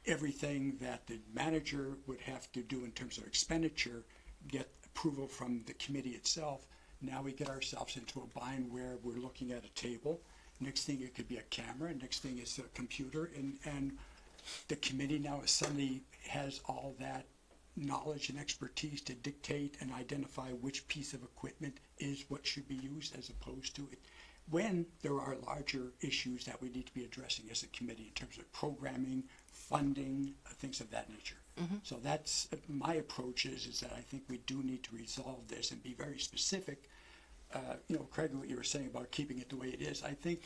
everything that the manager would have to do in terms of expenditure, get approval from the committee itself. Now we get ourselves into a bind where we're looking at a table. Next thing it could be a camera, next thing is a computer, and the committee now suddenly has all that knowledge and expertise to dictate and identify which piece of equipment is what should be used as opposed to it. When there are larger issues that we need to be addressing as a committee in terms of programming, funding, things of that nature. So that's my approach is that I think we do need to resolve this and be very specific. Craig, what you were saying about keeping it the way it is, I think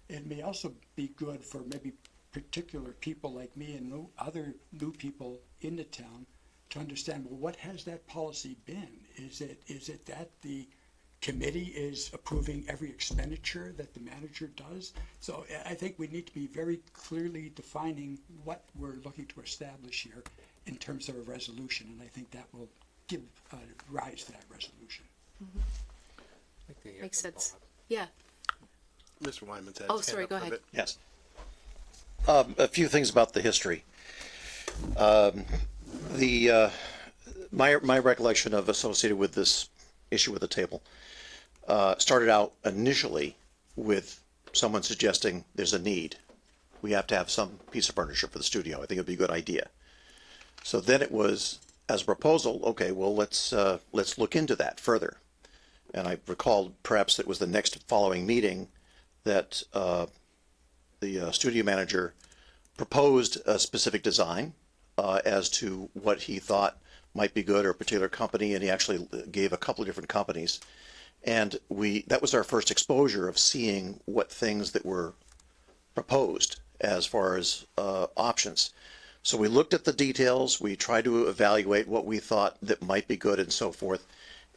it may also be good for maybe particular people like me and other new people in the town to understand, well, what has that policy been? Is it that the committee is approving every expenditure that the manager does? So I think we need to be very clearly defining what we're looking to establish here in terms of a resolution, and I think that will give rise to that resolution. Makes sense. Yeah. Mr. Wyman's had Oh, his hand sorry, up go for a ahead. bit. Yes. A few things about the history. My recollection of associated with this issue with the table started out initially with someone suggesting there's a need. We have to have some piece of furniture for the studio. I think it'd be a good idea. So then it was as a proposal. Okay, well let's look into that further. And I recalled perhaps it was the next following meeting that the studio manager proposed a specific design as to what he thought might be good or a particular company, and he actually gave a couple of different companies. And that was our first exposure of seeing what things that were proposed as far as options. So we looked at the details, we tried to evaluate what we thought that might be good and so forth.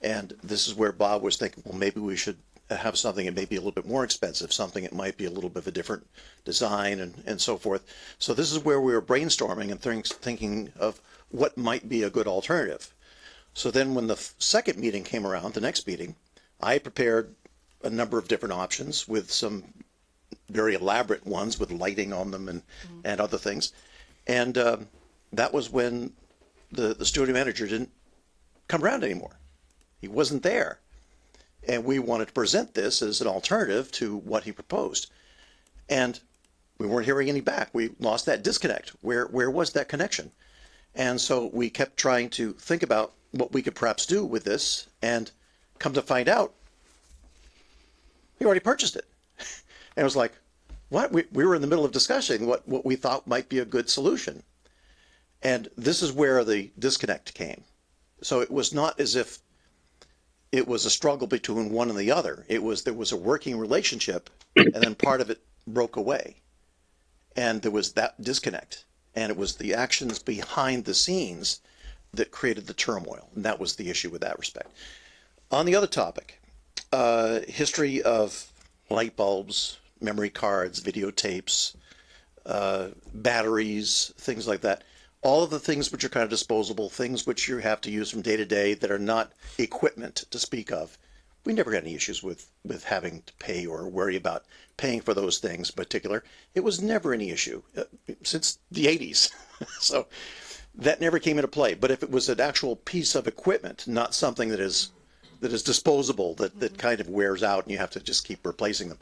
And this is where Bob was thinking, well, maybe we should have something that may be a little bit more expensive, something that might be a little bit of a different design and so forth. So this is where we were brainstorming and thinking of what might be a good alternative. So then when the second meeting came around, the next meeting, I prepared a number of different options with some very elaborate ones with lighting on them and other things. And that was when the studio manager didn't come around anymore. He wasn't there. And we wanted to present this as an alternative to what he proposed. And we weren't hearing any back. We lost that disconnect. Where was that connection? And so we kept trying to think about what we could perhaps do with this, and come to find out, he already purchased it. And it was like, what? We were in the middle of discussing what we thought might be a good solution. And this is where the disconnect came. So it was not as if it was a struggle between one and the other. There was a working relationship, and then part of it broke away. And there was that disconnect. And it was the actions behind the scenes that created the turmoil. And that was the issue with that respect. On the other topic, history of light bulbs, memory cards, videotapes, batteries, things like that. All of the things which are kind of disposable, things which you have to use from day to day that are not equipment to speak of. We never had any issues with having to pay or worry about paying for those things in particular. It was never any issue since the 80s. So that never came into play. But if it was an actual piece of equipment, not something that is disposable, that kind of wears out and you have to just keep replacing them,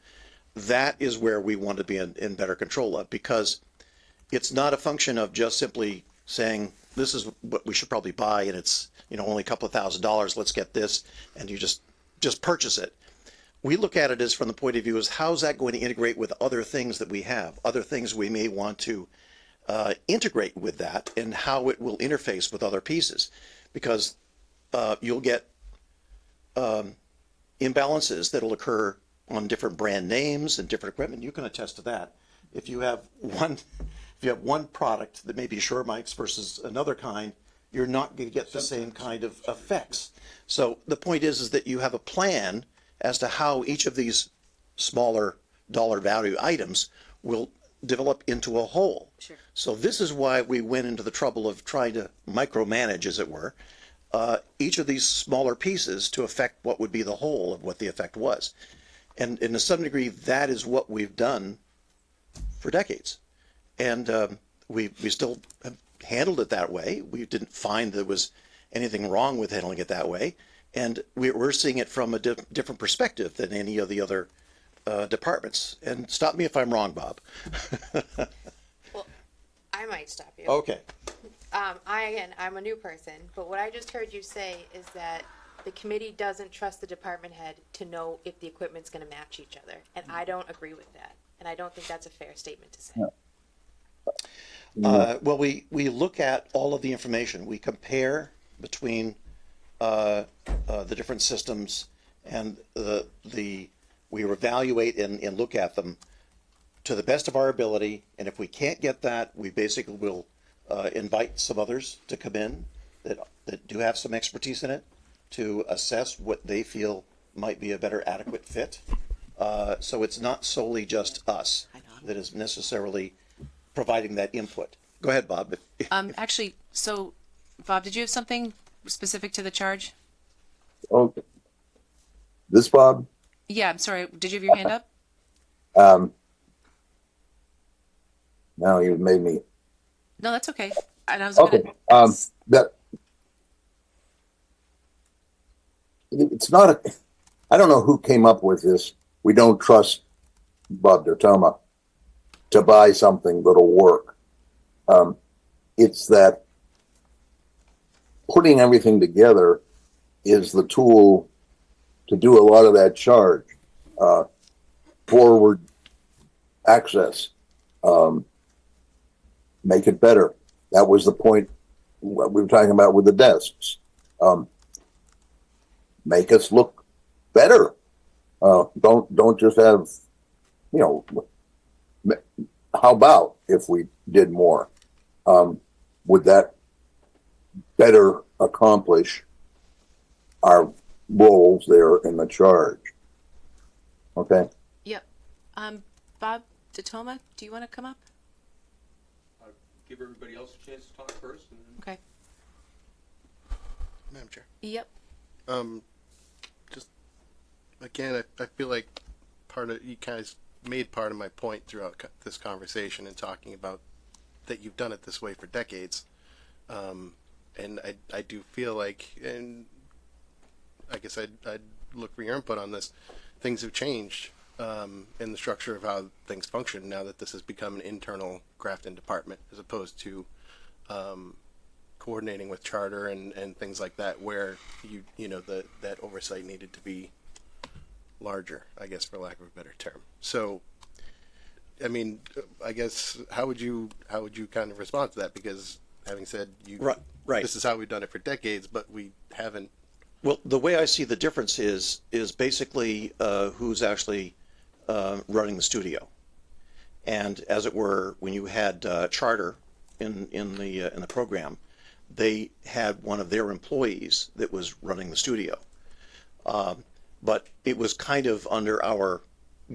that is where we want to be in better control of, because it's not a function of just simply saying, this is what we should probably buy, and it's only a couple of $1,000s, let's get this, and you just purchase it. We look at it as from the point of view as how's that going to integrate with other things that we have, other things we may want to integrate with that, and how it will interface with other pieces, because you'll get imbalances that'll occur on different brand names and different equipment. You can attest to that. If you have one product that may be Shure mics versus another kind, you're not going to get the same kind of effects. So the point is that you have a plan as to how each of these smaller dollar value items will develop into a whole. Sure. So this is why we went into the trouble of trying to micromanage, as it were, each of these smaller pieces to affect what would be the whole of what the effect was. And to some degree, that is what we've done for decades. And we still have handled it that way. We didn't find there was anything wrong with handling it that way. And we're seeing it from a different perspective than any of the other departments. And stop me if I'm wrong, Bob. Well, I might stop you. Okay. I'm a new person, but what I just heard you say is that the committee doesn't trust the department head to know if the equipment's going to match each other, and I don't agree with that, and I don't think that's a fair statement to say. Well, we look at all of the information. We compare between the different systems, and we evaluate and look at them to the best of our ability. And if we can't get that, we basically will invite some others to come in that do have some expertise in it to assess what they feel might be a better adequate fit. So it's not solely just us that is necessarily providing that input. Go ahead, Bob. Actually, so Bob, did you have something specific to the charge? Okay. This Bob? Yeah, I'm sorry. Did you have your hand up? Now you've made me. No, that's okay. And I was Okay. That it's not a. I don't know who came up with this. We don't trust Bob Dertoma to buy something that'll work. It's that putting everything together is the tool to do a lot of that charge. Forward access. Make it better. That was the point what we were talking about with the desks. Make us look better. Don't just have, how about if we did more? Would that better accomplish our roles there in the charge? Okay. Yep. Bob Detoma, do you want to come up? Give everybody else a chance to talk first. And then... Okay. Madam Chair. Yep. Just again, I feel like part of you guys made part of my point throughout this conversation and talking about that you've done it this way for decades, and I do feel like, and I guess I'd look for your input on this. Things have changed in the structure of how things function now that this has become an internal Grafton department, as opposed to coordinating with charter and things like that, where that oversight needed to be larger, I guess, for lack of a better term. So, I mean, I guess how would you kind of respond to that? Because having said right, this is how we've done it for decades, but we haven't. Well, the way I see the difference is basically who's actually running the studio, and as it were, when you had charter in the program, they had one of their employees that was running the studio, but it was kind of under our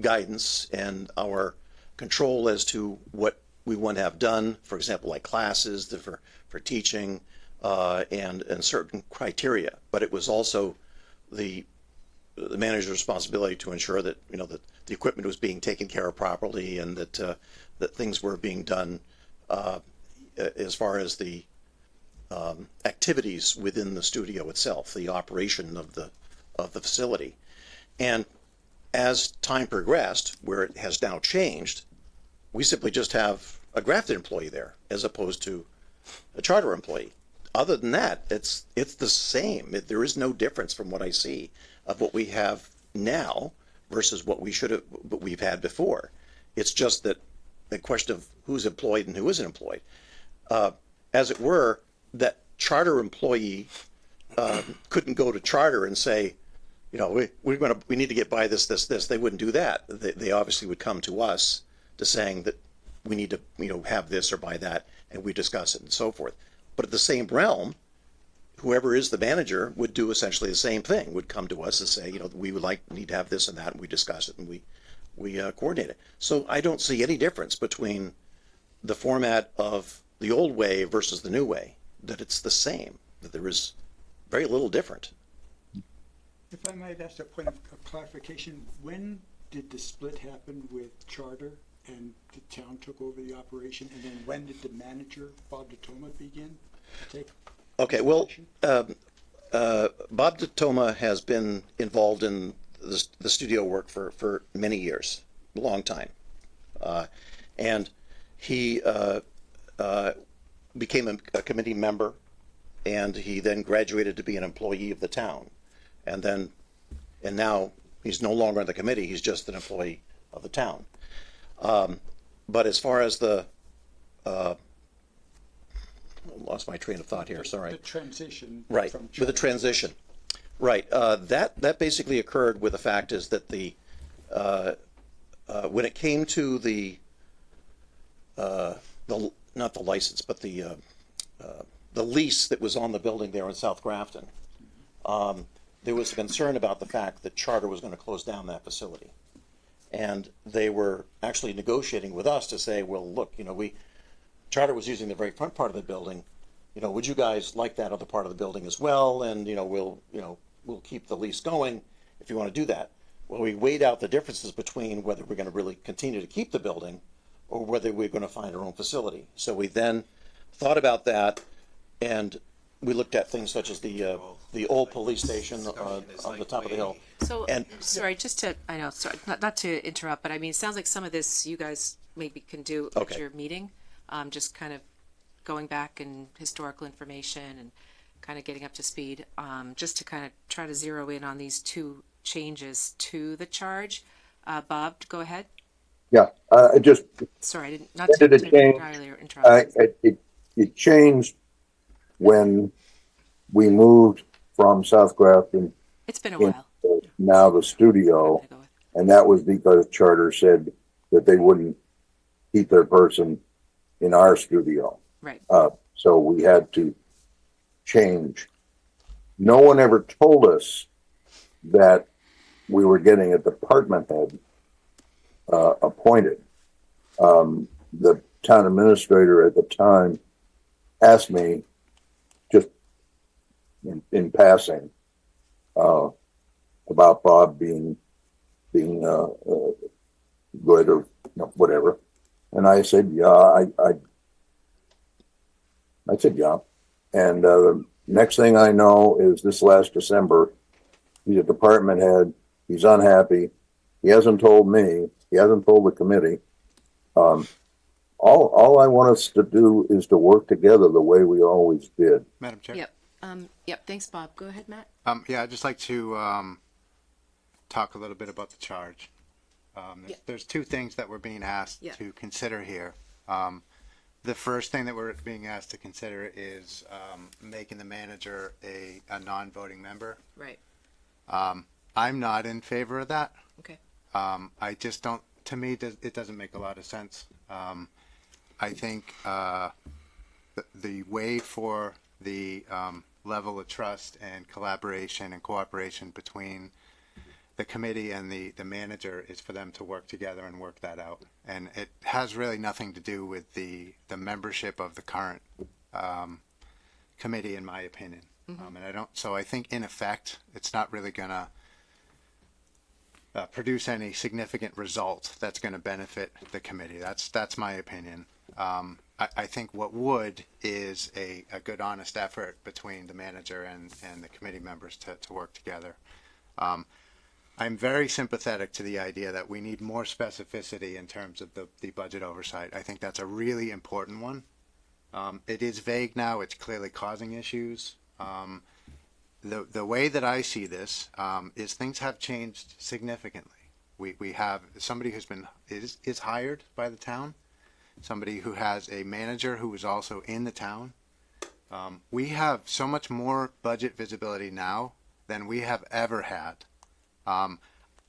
guidance and our control as to what we want to have done. For example, like classes for teaching and certain criteria. But it was also the manager's responsibility to ensure that that the equipment was being taken care of properly, and that that things were being done as far as the activities within the studio itself, the operation of the facility. And as time progressed, where it has now changed, we simply just have a Grafton employee there as opposed to a charter employee. Other than that, it's the same. There is no difference from what I see of what we have now versus what we've had before. It's just that the question of who's employed and who isn't employed. As it were, that charter employee couldn't go to charter and say, we need to get by this. They wouldn't do that. They obviously would come to us to saying that we need to have this or buy that, and we discuss it and so forth. But at the same realm, whoever is the manager would do essentially the same thing, would come to us and say, we would need to have this and that, and we discuss it and we coordinate it. So I don't see any difference between the format of the old way versus the new way, that it's the same, that there is very little different. If I might ask a point of clarification, when did the split happen with charter and the town took over the operation? And then when did the manager, Bob DeToma, begin to take? Okay, well, Bob DeToma has been involved in the studio work for many years, a long time. And he became a committee member, and he then graduated to be an employee of the town. And now he's no longer on the committee, he's just an employee of the town. But as far as I lost my train of thought here, sorry. The transition. Right, with the transition. Right, that basically occurred with the fact is that when it came to not the license, but the lease that was on the building there in South Grafton, there was a concern about the fact that Charter was going to close down that facility. And they were actually negotiating with us to say, well, look, Charter was using the very front part of the building. Would you guys like that other part of the building as well? And, we'll keep the lease going if you want to do that. Well, we weighed out the differences between whether we're going to really continue to keep the building or whether we're going to find our own facility. So we then thought about that, and we looked at things such as the old police station on the top of the hill. So, And sorry, not to interrupt, but I mean, it sounds like some of this you guys maybe can do at Okay. your meeting, just kind of going back and historical information and kind of getting up to speed, just to kind of try to zero in on these two changes to the charge. Bob, go ahead. Yeah, I just Sorry, I didn't, not When to did it change? entirely interrupt. it changed when we moved from South Grafton It's been a while. into now the studio, and that was because Charter said that they wouldn't keep their person in our studio. Right. So we had to change. No one ever told us that we were getting a department head appointed. The town administrator at the time asked me, just in passing, about Bob being good or whatever, and I said, yeah, I said, yeah. And the next thing I know is this last December, he's a department head. He's unhappy. He hasn't told me. He hasn't told the committee. All I want us to do is to work together the way we always did. Madam Chair? Yep. Yep. Thanks, Bob. Go ahead, Matt. Yeah, I'd just like to talk a little bit about the charge. There's two things that we're being asked to consider here. The first thing that we're being asked to consider is making the manager a non-voting member. Right. I'm not in favor of that. Okay. I just don't, to me, it doesn't make a lot of sense. I think the way for the level of trust and collaboration and cooperation between the committee and the manager is for them to work together and work that out. And it has really nothing to do with the membership of the current committee, in my opinion. And I think in effect, it's not really gonna produce any significant result that's gonna benefit the committee. That's my opinion. I think what would is a good honest effort between the manager and the committee members to work together. I'm very sympathetic to the idea that we need more specificity in terms of the budget oversight. I think that's a really important one. It is vague now. It's clearly causing issues. The way that I see this is things have changed significantly. We have somebody who's is hired by the town, somebody who has a manager who is also in the town. We have so much more budget visibility now than we have ever had.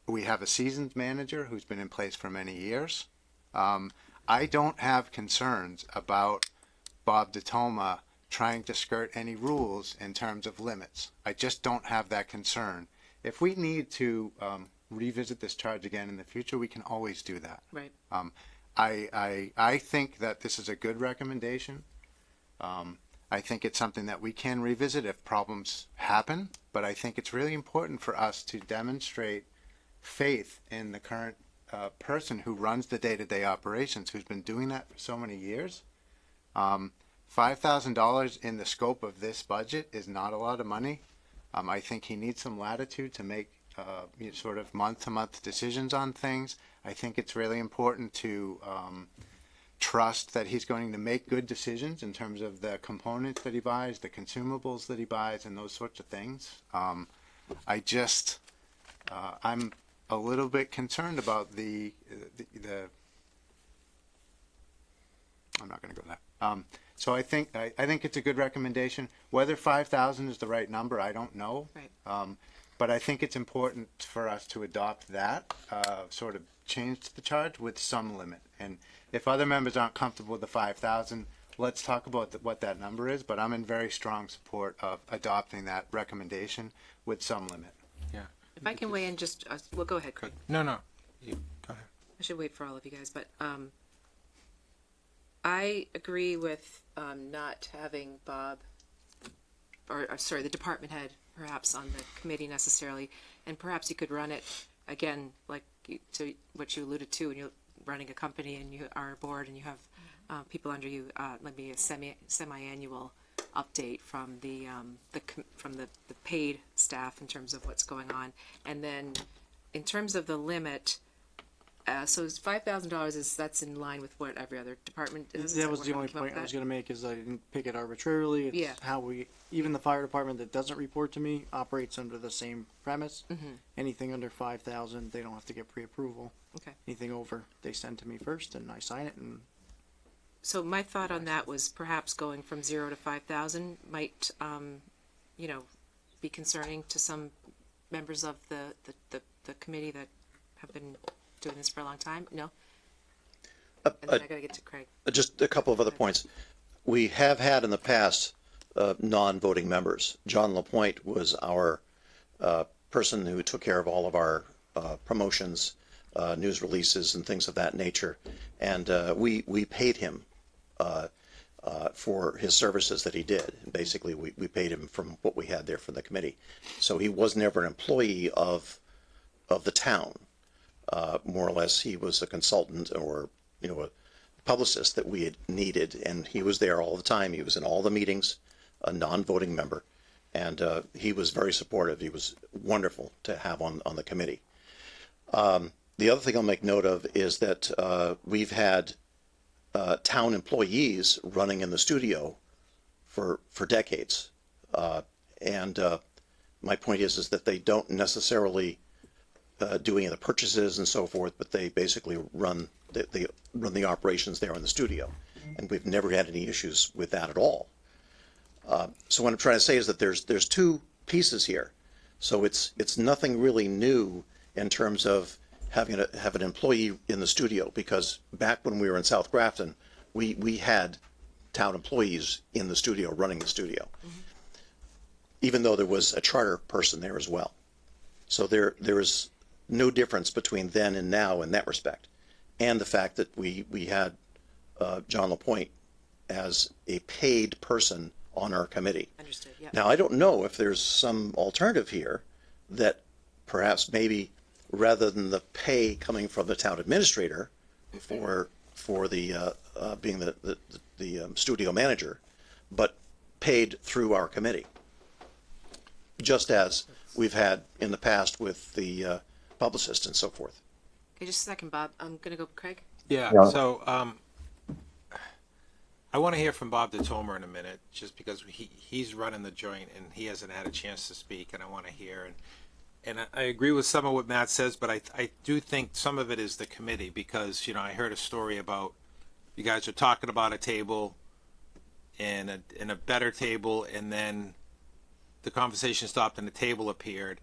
We have a seasoned manager who's been in place for many years. I don't have concerns about Bob DeToma trying to skirt any rules in terms of limits. I just don't have that concern. If we need to revisit this charge again in the future, we can always do that. Right. I think that this is a good recommendation. I think it's something that we can revisit if problems happen, but I think it's really important for us to demonstrate faith in the current person who runs the day-to-day operations, who's been doing that for so many years. $5,000 in the scope of this budget is not a lot of money. I think he needs some latitude to make sort of month-to-month decisions on things. I think it's really important to trust that he's going to make good decisions in terms of the components that he buys, the consumables that he buys, and those sorts of things. I'm a little bit concerned about the I'm not going to go there. So I think it's a good recommendation. Whether 5,000 is the right number, I don't know. Right. But I think it's important for us to adopt that sort of change to the charge with some limit. And if other members aren't comfortable with the 5,000, let's talk about what that number is. But I'm in very strong support of adopting that recommendation with some limit. Yeah. If I can weigh in just, well, go ahead, Craig. No, you go ahead. I should wait for all of you guys, but I agree with not having Bob, or sorry, the department head perhaps on the committee necessarily, and perhaps you could run it again, like to what you alluded to, when you're running a company and you are a board and you have people under you, maybe a semi-annual update from the paid staff in terms of what's going on, and then in terms of the limit. So it's $5,000 that's in line with what every other department is. That was the only point I was going to make, is I didn't pick it arbitrarily. It's Yeah. how even the fire department that doesn't report to me operates under the same premise. Mm-hmm. Anything under 5,000, they don't have to get pre-approval. Okay. Anything over, they send to me first and I sign it. And So my thought on that was perhaps going from 0 to 5,000 might, be concerning to some members of the committee that have been doing this for a long time. No. And then I gotta get to Craig. Just a couple of other points. We have had in the past non-voting members. John LaPointe was our person who took care of all of our promotions, news releases, and things of that nature. And we paid him for his services that he did. Basically, we paid him from what we had there from the committee. So he was never an employee of the town. More or less, he was a consultant or a publicist that we had needed, and he was there all the time. He was in all the meetings, a non-voting member, and he was very supportive. He was wonderful to have on the committee. The other thing I'll make note of is that we've had town employees running in the studio for decades, and my point is that they don't necessarily do any of the purchases and so forth, but they basically run the operations there in the studio, and we've never had any issues with that at all. So what I'm trying to say is that there's two pieces here. So it's nothing really new in terms of have an employee in the studio, because back when we were in South Grafton, we had town employees in the studio running the studio, even though there was a charter person there as well. So there is no difference between then and now in that respect. And the fact that we had John LaPointe as a paid person on our committee. Understood, yeah. Now, I don't know if there's some alternative here that perhaps maybe rather than the pay coming from the town administrator for the being the studio manager, but paid through our committee, just as we've had in the past with the publicist and so forth. Okay, just a second, Bob. I'm gonna go Craig. Yeah. Yeah. So I want to hear from Bob DeTomer in a minute, just because he's running the joint and he hasn't had a chance to speak, and I want to hear. And I agree with some of what Matt says, but I do think some of it is the committee, because I heard a story about you guys are talking about a table and a better table, and then the conversation stopped and the table appeared,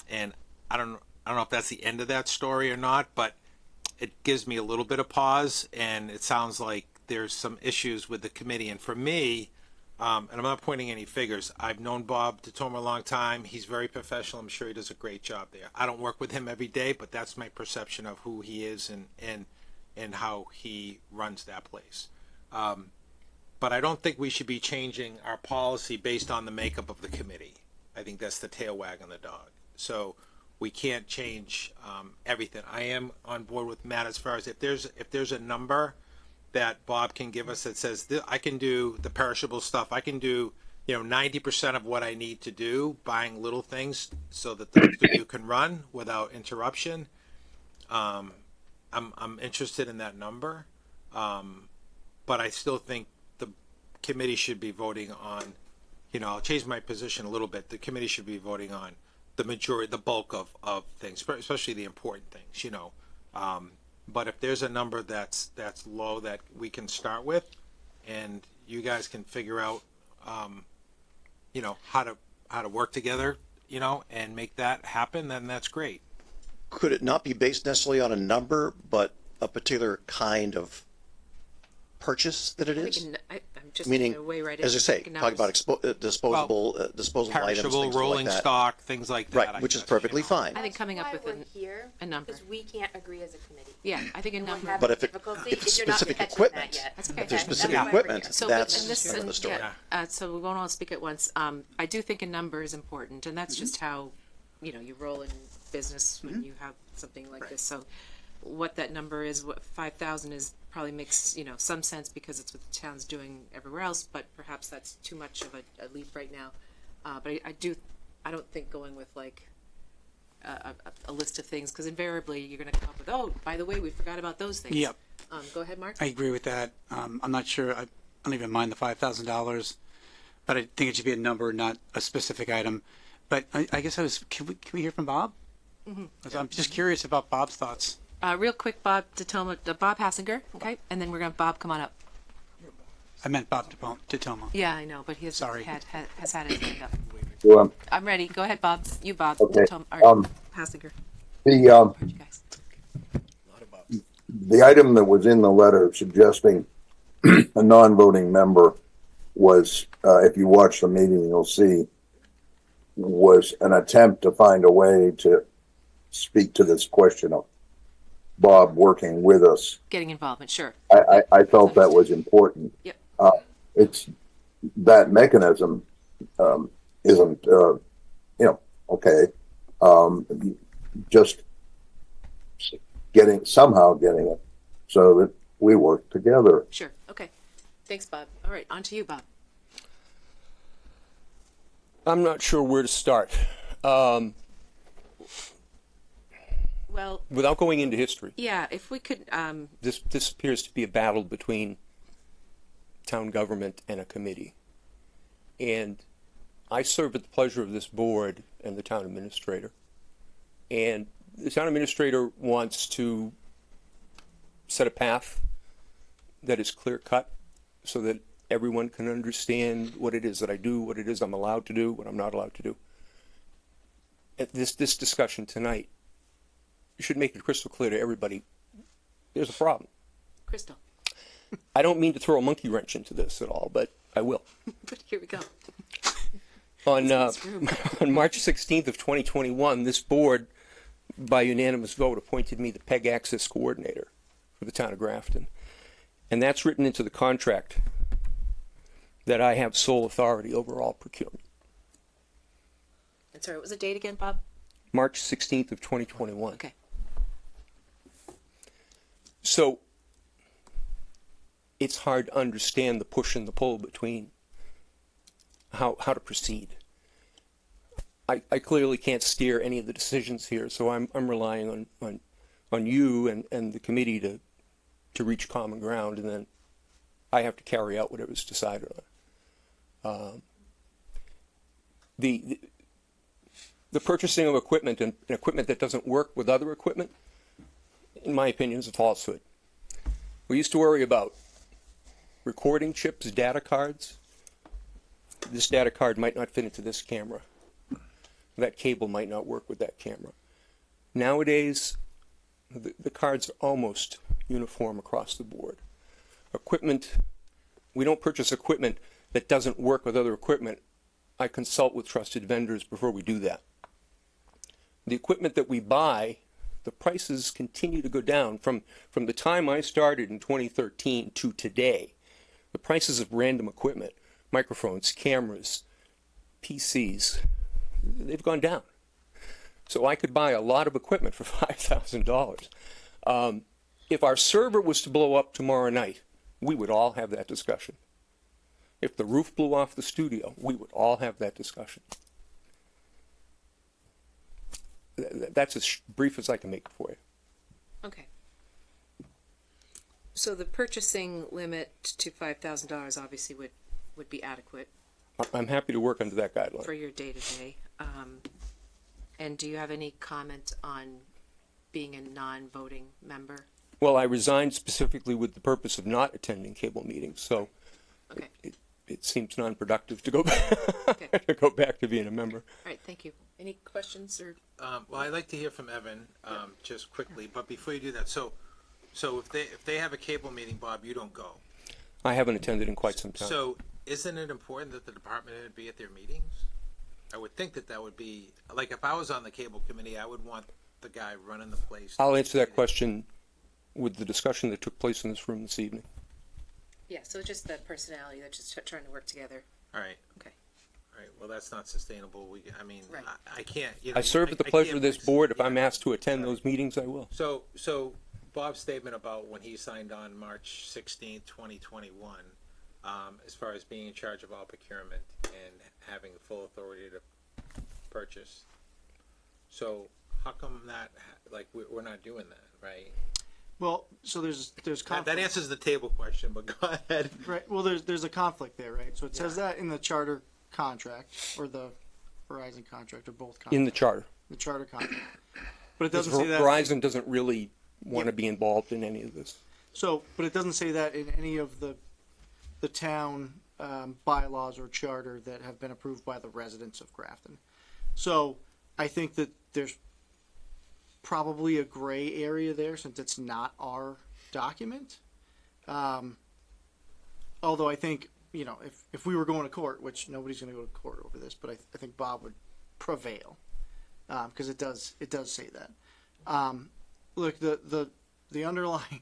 and I don't know if that's the end of that story or not, but it gives me a little bit of pause, and it sounds like there's some issues with the committee. And for me, and I'm not pointing any figures, I've known Bob DeTomer a long time. He's very professional. I'm sure he does a great job there. I don't work with him every day, but that's my perception of who he is and how he runs that place. But I don't think we should be changing our policy based on the makeup of the committee. I think that's the tail wagging the dog. So we can't change everything. I am on board with Matt as far as if there's a number that Bob can give us that says I can do the perishable stuff. I can do 90% of what I need to do, buying little things so that the studio can run without interruption. I'm interested in that number, but I still think the committee should be voting on. I'll change my position a little bit. The committee should be voting on the majority, the bulk of things, especially the important things. But if there's a number that's low that we can start with, and you guys can figure out, how to work together, and make that happen, then that's great. Could it not be based necessarily on a number, but a particular kind of purchase that it is? I'm just Meaning, gonna weigh right as I in, say, picking talking numbers. about disposable items, Perishable, things rolling like that. stock, things like that. Right, which is perfectly fine. I think coming up with That's why we're here, a number. because we can't agree as a committee. Yeah, I think a And we're number. having But if difficulty it's you're not specific catching equipment, that yet. That's okay. if there's Okay. specific That's why we're equipment, here. So, that's and this, another story. so we won't all speak at once. I do think a number is important, and that's just how, you roll in business when you have something like this. So what that number is, what 5,000 is, probably makes, some sense because it's what the town's doing everywhere else, but perhaps that's too much of a leap right now. But I don't think going with like a list of things, because invariably you're going to come up with, oh, by the way, we forgot about those things. Yep. Go ahead, Mark. I agree with that. I'm not sure. I don't even mind the $5,000, but I think it should be a number, not a specific item. But I guess can we hear from Bob? Mm-hmm. I'm just curious about Bob's thoughts. Real quick, Bob Hassinger, okay? And then we're going to, Bob, come on up. I meant Bob DeTomo. Yeah, I know, but he has Sorry. has had his hand up. Well, I'm ready. Go ahead, Bob. You, Bob. Okay. Hassinger. the You guys. the item that was in the letter suggesting a non-voting member was, if you watch the meeting, you'll see, was an attempt to find a way to speak to this question of Bob working with us. Getting involvement, sure. I felt that was important. Yep. It's that mechanism isn't okay. Just somehow getting it so that we work together. Sure. Okay. Thanks, Bob. All right, on to you, Bob. I'm not sure where to start. Well, Without going into history, yeah, if we could, this appears to be a battle between town government and a committee. And I serve at the pleasure of this board and the town administrator. And the town administrator wants to set a path that is clear cut so that everyone can understand what it is that I do, what it is I'm allowed to do, what I'm not allowed to do. At this discussion tonight, you should make it crystal clear to everybody, there's a problem. Crystal. I don't mean to throw a monkey wrench into this at all, but I will. But here we go. On March 16th of 2021, this board, by unanimous vote, appointed me the PEG Access Coordinator for the town of Grafton. And that's written into the contract that I have sole authority over all procurement. And sorry, what was the date again, Bob? March 16th of 2021. Okay. So it's hard to understand the push and the pull between how to proceed. I clearly can't steer any of the decisions here, so I'm relying on you and the committee to reach common ground, and then I have to carry out whatever's decided on. The purchasing of equipment and equipment that doesn't work with other equipment, in my opinion, is a falsehood. We used to worry about recording chips, data cards. This data card might not fit into this camera. That cable might not work with that camera. Nowadays, the cards are almost uniform across the board. Equipment, we don't purchase equipment that doesn't work with other equipment. I consult with trusted vendors before we do that. The equipment that we buy, the prices continue to go down. From the time I started in 2013 to today, the prices of random equipment, microphones, cameras, PCs, they've gone down. So I could buy a lot of equipment for $5,000. If our server was to blow up tomorrow night, we would all have that discussion. If the roof blew off the studio, we would all have that discussion. That's as brief as I can make it for you. Okay. So the purchasing limit to $5,000 obviously would be adequate I'm happy to work under that guideline. for your day-to-day. And do you have any comment on being a non-voting member? Well, I resigned specifically with the purpose of not attending cable meetings, so Okay. it seems non-productive to go back, to go back to being a member. All right, thank you. Any questions or? Well, I'd like to hear from Evan, just quickly, but before you do that, so if they have a cable meeting, Bob, you don't go. I haven't attended in quite some time. So isn't it important that the department head be at their meetings? I would think that would be, like, if I was on the cable committee, I would want the guy running the place. I'll answer that question with the discussion that took place in this room this evening. Yeah, so it's just the personality, that's just trying to work together. All right. Okay. All right, well, that's not sustainable. I mean, Right. I can't, you know. I serve at the I pleasure can't of this fix- board. If yeah. I'm asked to attend those meetings, I will. So Bob's statement about when he signed on March 16th, 2021, as far as being in charge of all procurement and having the full authority to purchase. So how come that, like, we're not doing that, right? Well, so there's conflict. That answers the table question, but go ahead. Right. Well, there's a conflict there, right? So it says that in the charter contract or the Verizon contract or both contracts. In the charter. The charter contract. But it Because doesn't say that. Verizon doesn't really want to be involved in any of this. So, but it doesn't say that in any of the town bylaws or charter that have been approved by the residents of Grafton. So I think that there's probably a gray area there since it's not our document. Although I think, you know, if we were going to court, which nobody's going to go to court over this, but I think Bob would prevail because it does say that. Look, the underlying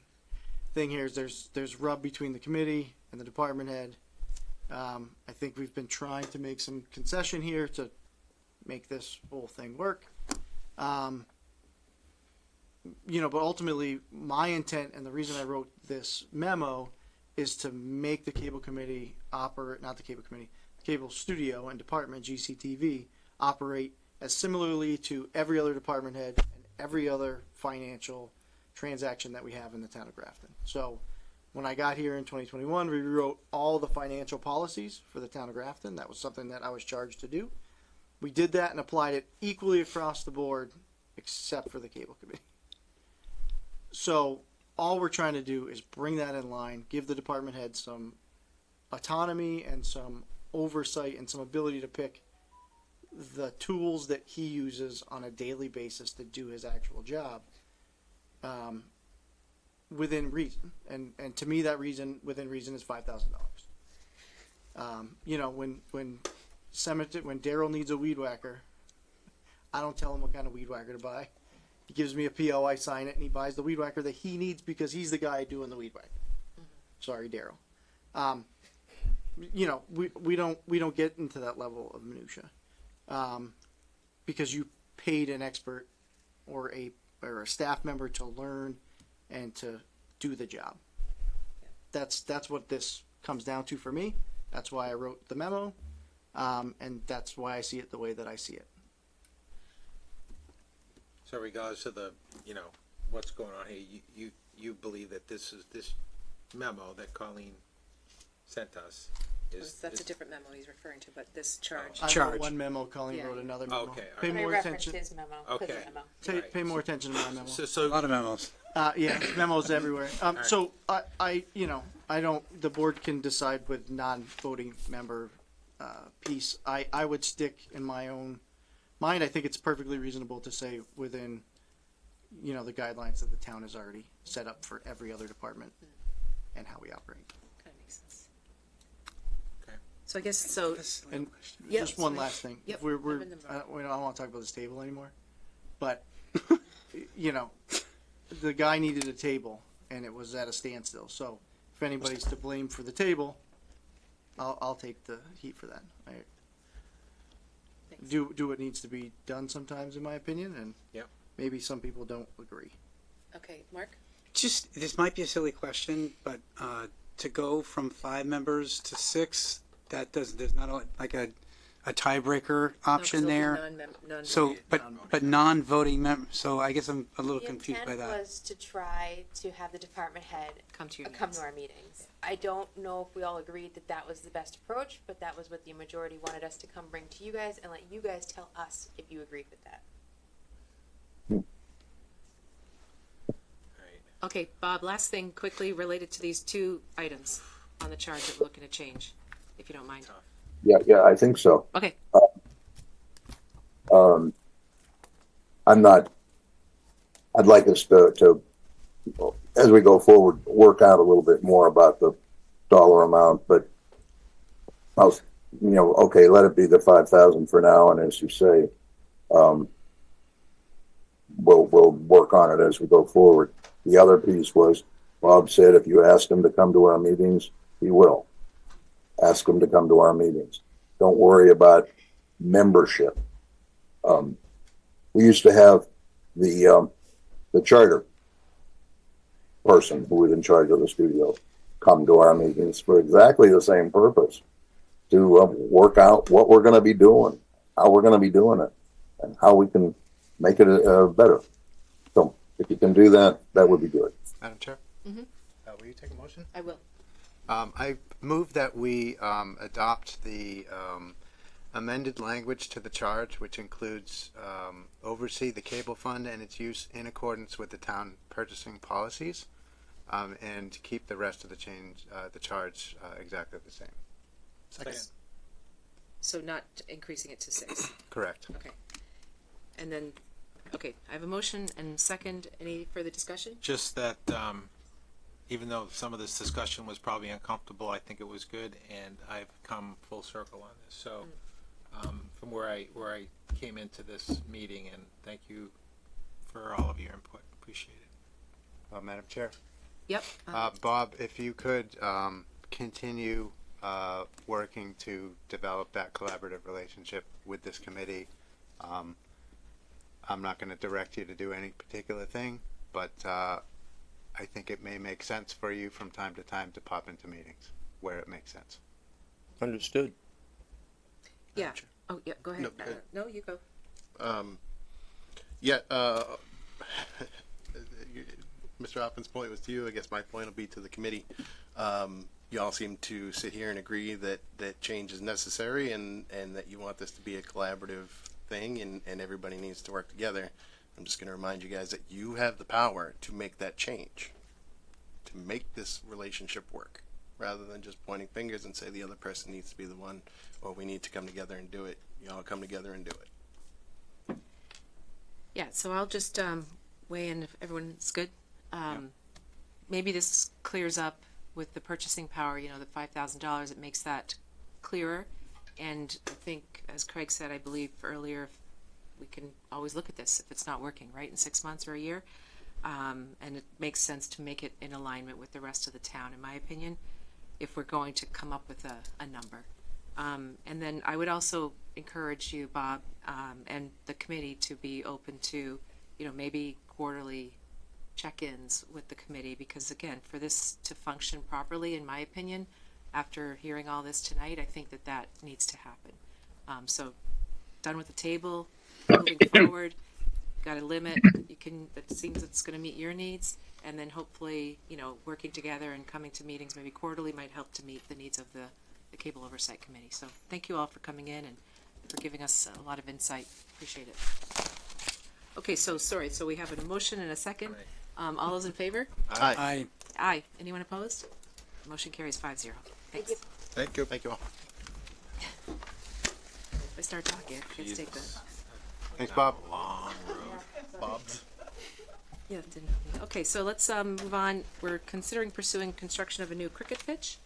thing here is there's rub between the committee and the department head. I think we've been trying to make some concession here to make this whole thing work. You know, but ultimately my intent and the reason I wrote this memo is to make the cable committee operate, not the cable committee, the cable studio and department, GCTV, operate as similarly to every other department head and every other financial transaction that we have in the town of Grafton. So when I got here in 2021, we rewrote all the financial policies for the town of Grafton. That was something that I was charged to do. We did that and applied it equally across the board, except for the cable committee. So all we're trying to do is bring that in line, give the department head some autonomy and some oversight and some ability to pick the tools that he uses on a daily basis to do his actual job, within reason. And to me, that reason within reason is $5,000. You know, when Daryl needs a weed whacker, I don't tell him what kind of weed whacker to buy. He gives me a PO, I sign it, and he buys the weed whacker that he needs because he's the guy doing the weed whacker. Sorry, Daryl. You know, we don't get into that level of minutia, because you paid an expert or a staff member to learn and to do the job. That's what this comes down to for me. That's why I wrote the memo, and that's why I see it the way that I see it. So regardless of the, you know, what's going on here, you believe that this memo that Colleen sent us That's a different memo he's referring to, but this charge. I wrote one memo, Colleen wrote another memo. Okay, Pay And I more referenced attention. his memo. Okay. his memo. Pay more attention to my memo. So A lot of memos. Yeah, memos everywhere. So I, you know, I don't. The board can decide with non-voting member piece. I would stick in my own mind. I think it's perfectly reasonable to say within, you know, the guidelines that the town has already set up for every other department and how we operate. Kind of makes sense. Okay. So I guess, so, And Yep, just one sorry. last thing. Yep, If we don't want to talk about this table anymore, but you know, the guy needed a table and it was at a standstill. So if anybody's to blame for the table, I'll take the heat for that. do what needs to be done sometimes, in my opinion, and Yep. maybe some people don't agree. Okay, Mark? Just, this might be a silly question, but to go from 5 members to 6, there's not a tiebreaker option there. So, but non-voting members, so I guess I'm a little The confused by intent that. was to try to have the department head Come to your come to our meetings. I don't know if we all agreed that that was the best approach, but that was what the majority wanted us to come bring to you guys and let you guys tell us if you agreed with that. Okay, Bob, last thing quickly related to these 2 items on the chart that we're looking to change, if you don't mind. Yeah, I think so. Okay, I'd like us to, as we go forward, work out a little bit more about the dollar amount, but okay, let it be the 5,000 for now, and as you say, we'll work on it as we go forward. The other piece was, Bob said if you ask him to come to our meetings, he will. Ask him to come to our meetings. Don't worry about membership. We used to have the charter person who was in charge of the studio come to our meetings for exactly the same purpose, to work out what we're going to be doing, how we're going to be doing it, and how we can make it better. So if you can do that, that would be good. Madam Chair, Mhm. Will you take a motion? I will. I move that we adopt the amended language to the charge, which includes oversee the cable fund and its use in accordance with the town purchasing policies, and keep the rest of the charge exactly the same. Second. So not increasing it to 6. Correct. Okay. And then, okay, I have a motion and second. Any further discussion? Just that, even though some of this discussion was probably uncomfortable, I think it was good, and I've come full circle on this. So, from where I came into this meeting, and thank you for all of your input. Appreciate it. Madam Chair. Yep. Bob, if you could continue working to develop that collaborative relationship with this committee. I'm not going to direct you to do any particular thing, but I think it may make sense for you from time to time to pop into meetings where it makes sense. Understood. Yeah. Oh, yeah, go ahead. No, go ahead. No, you go. Mr. Hoffman's point was to you. I guess my point will be to the committee. You all seem to sit here and agree that change is necessary and that you want this to be a collaborative thing and everybody needs to work together. I'm just going to remind you guys that you have the power to make that change, to make this relationship work, rather than just pointing fingers and say the other person needs to be the one, or we need to come together and do it. You all come together and do it. Yeah, so I'll just weigh in if everyone's good. Maybe this clears up with the purchasing power, the $5,000, it makes that clearer. And I think, as Craig said, I believe earlier, we can always look at this if it's not working, right, in 6 months or a year. And it makes sense to make it in alignment with the rest of the town, in my opinion, if we're going to come up with a number. And then I would also encourage you, Bob, and the committee to be open to, maybe quarterly check-ins with the committee, because again, for this to function properly, in my opinion, after hearing all this tonight, I think that needs to happen. So done with the table, moving forward, got a limit, that seems it's gonna meet your needs, and then hopefully, working together and coming to meetings maybe quarterly might help to meet the needs of the Cable Oversight Committee. So thank you all for coming in and for giving us a lot of insight. Appreciate it. Okay, so we have a motion and a second. All those in favor? Aye. Aye. Anyone opposed? Motion carries 5-0. Thanks. Thank you. Thank you all. If I start talking, I can't take that. Thanks, Bob. Long road. Bob's. Yeah, it didn't help me. Okay, so let's move on. We're considering pursuing construction of a new cricket pitch.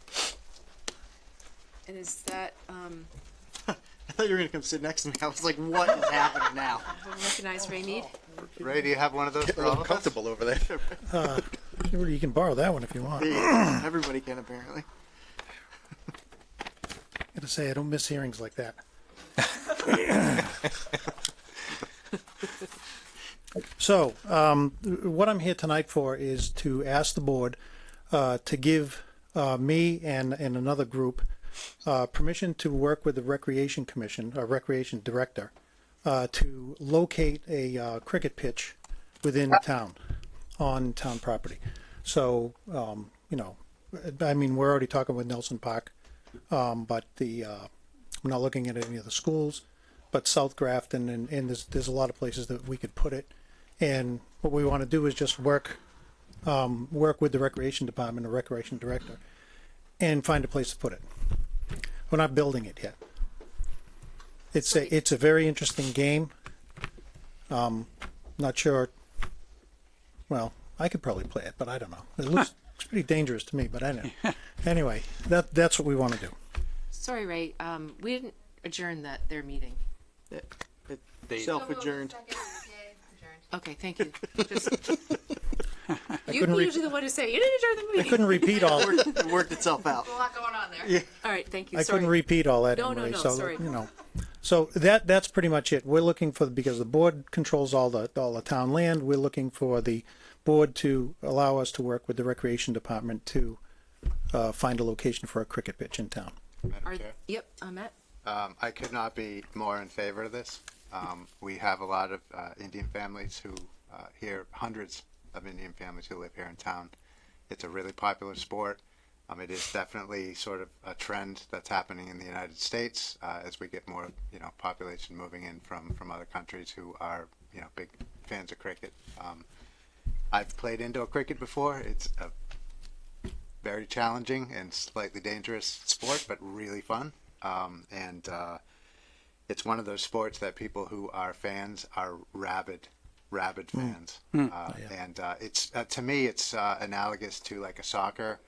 And is that, I thought you were going to come sit next to me. I was like, what is happening now? recognize Ray Mead? Ray, do you have one of those Getting for a all little of us? comfortable over there. You can borrow that one if you want. Everybody can, apparently. Gotta say, I don't miss hearings like that. So, what I'm here tonight for is to ask the board to give me and another group permission to work with the Recreation Commission, or Recreation Director, to locate a cricket pitch within town, on town property. So, you know, I mean, we're already talking with Nelson Park, but we're not looking at any of the schools, but South Grafton, and there's a lot of places that we could put it. And what we want to do is just work with the Recreation Department, the Recreation Director, and find a place to put it. We're not building it yet. It's a very interesting game. Not sure. Well, I could probably play it, but I don't know. It looks pretty dangerous to me, but I know. Anyway, that's what we want to do. Sorry, Ray. We didn't adjourn their meeting. Self-adjourned. Okay, thank you. Just, you're couldn't usually the one to say you didn't adjourn the meeting. I couldn't repeat all. It worked itself out. There's a lot going on there. Yeah. All right, thank you. I Sorry. couldn't repeat all that. No, anyway, no, so sorry. you know. So that's pretty much it. We're looking for, because the board controls all the town land. We're looking for the board to allow us to work with the Recreation Department to find a location for a cricket pitch in town. Are, yep, Matt. I could not be more in favor of this. We have a lot of Indian families who here, hundreds of Indian families who live here in town. It's a really popular sport. It is definitely sort of a trend that's happening in the United States as we get more, population moving in from other countries who are, big fans of cricket. I've played indoor cricket before. It's a very challenging and slightly dangerous sport, but really fun. And it's one of those sports that people who are fans are rabid fans. And it's to me, it's analogous to like a soccer.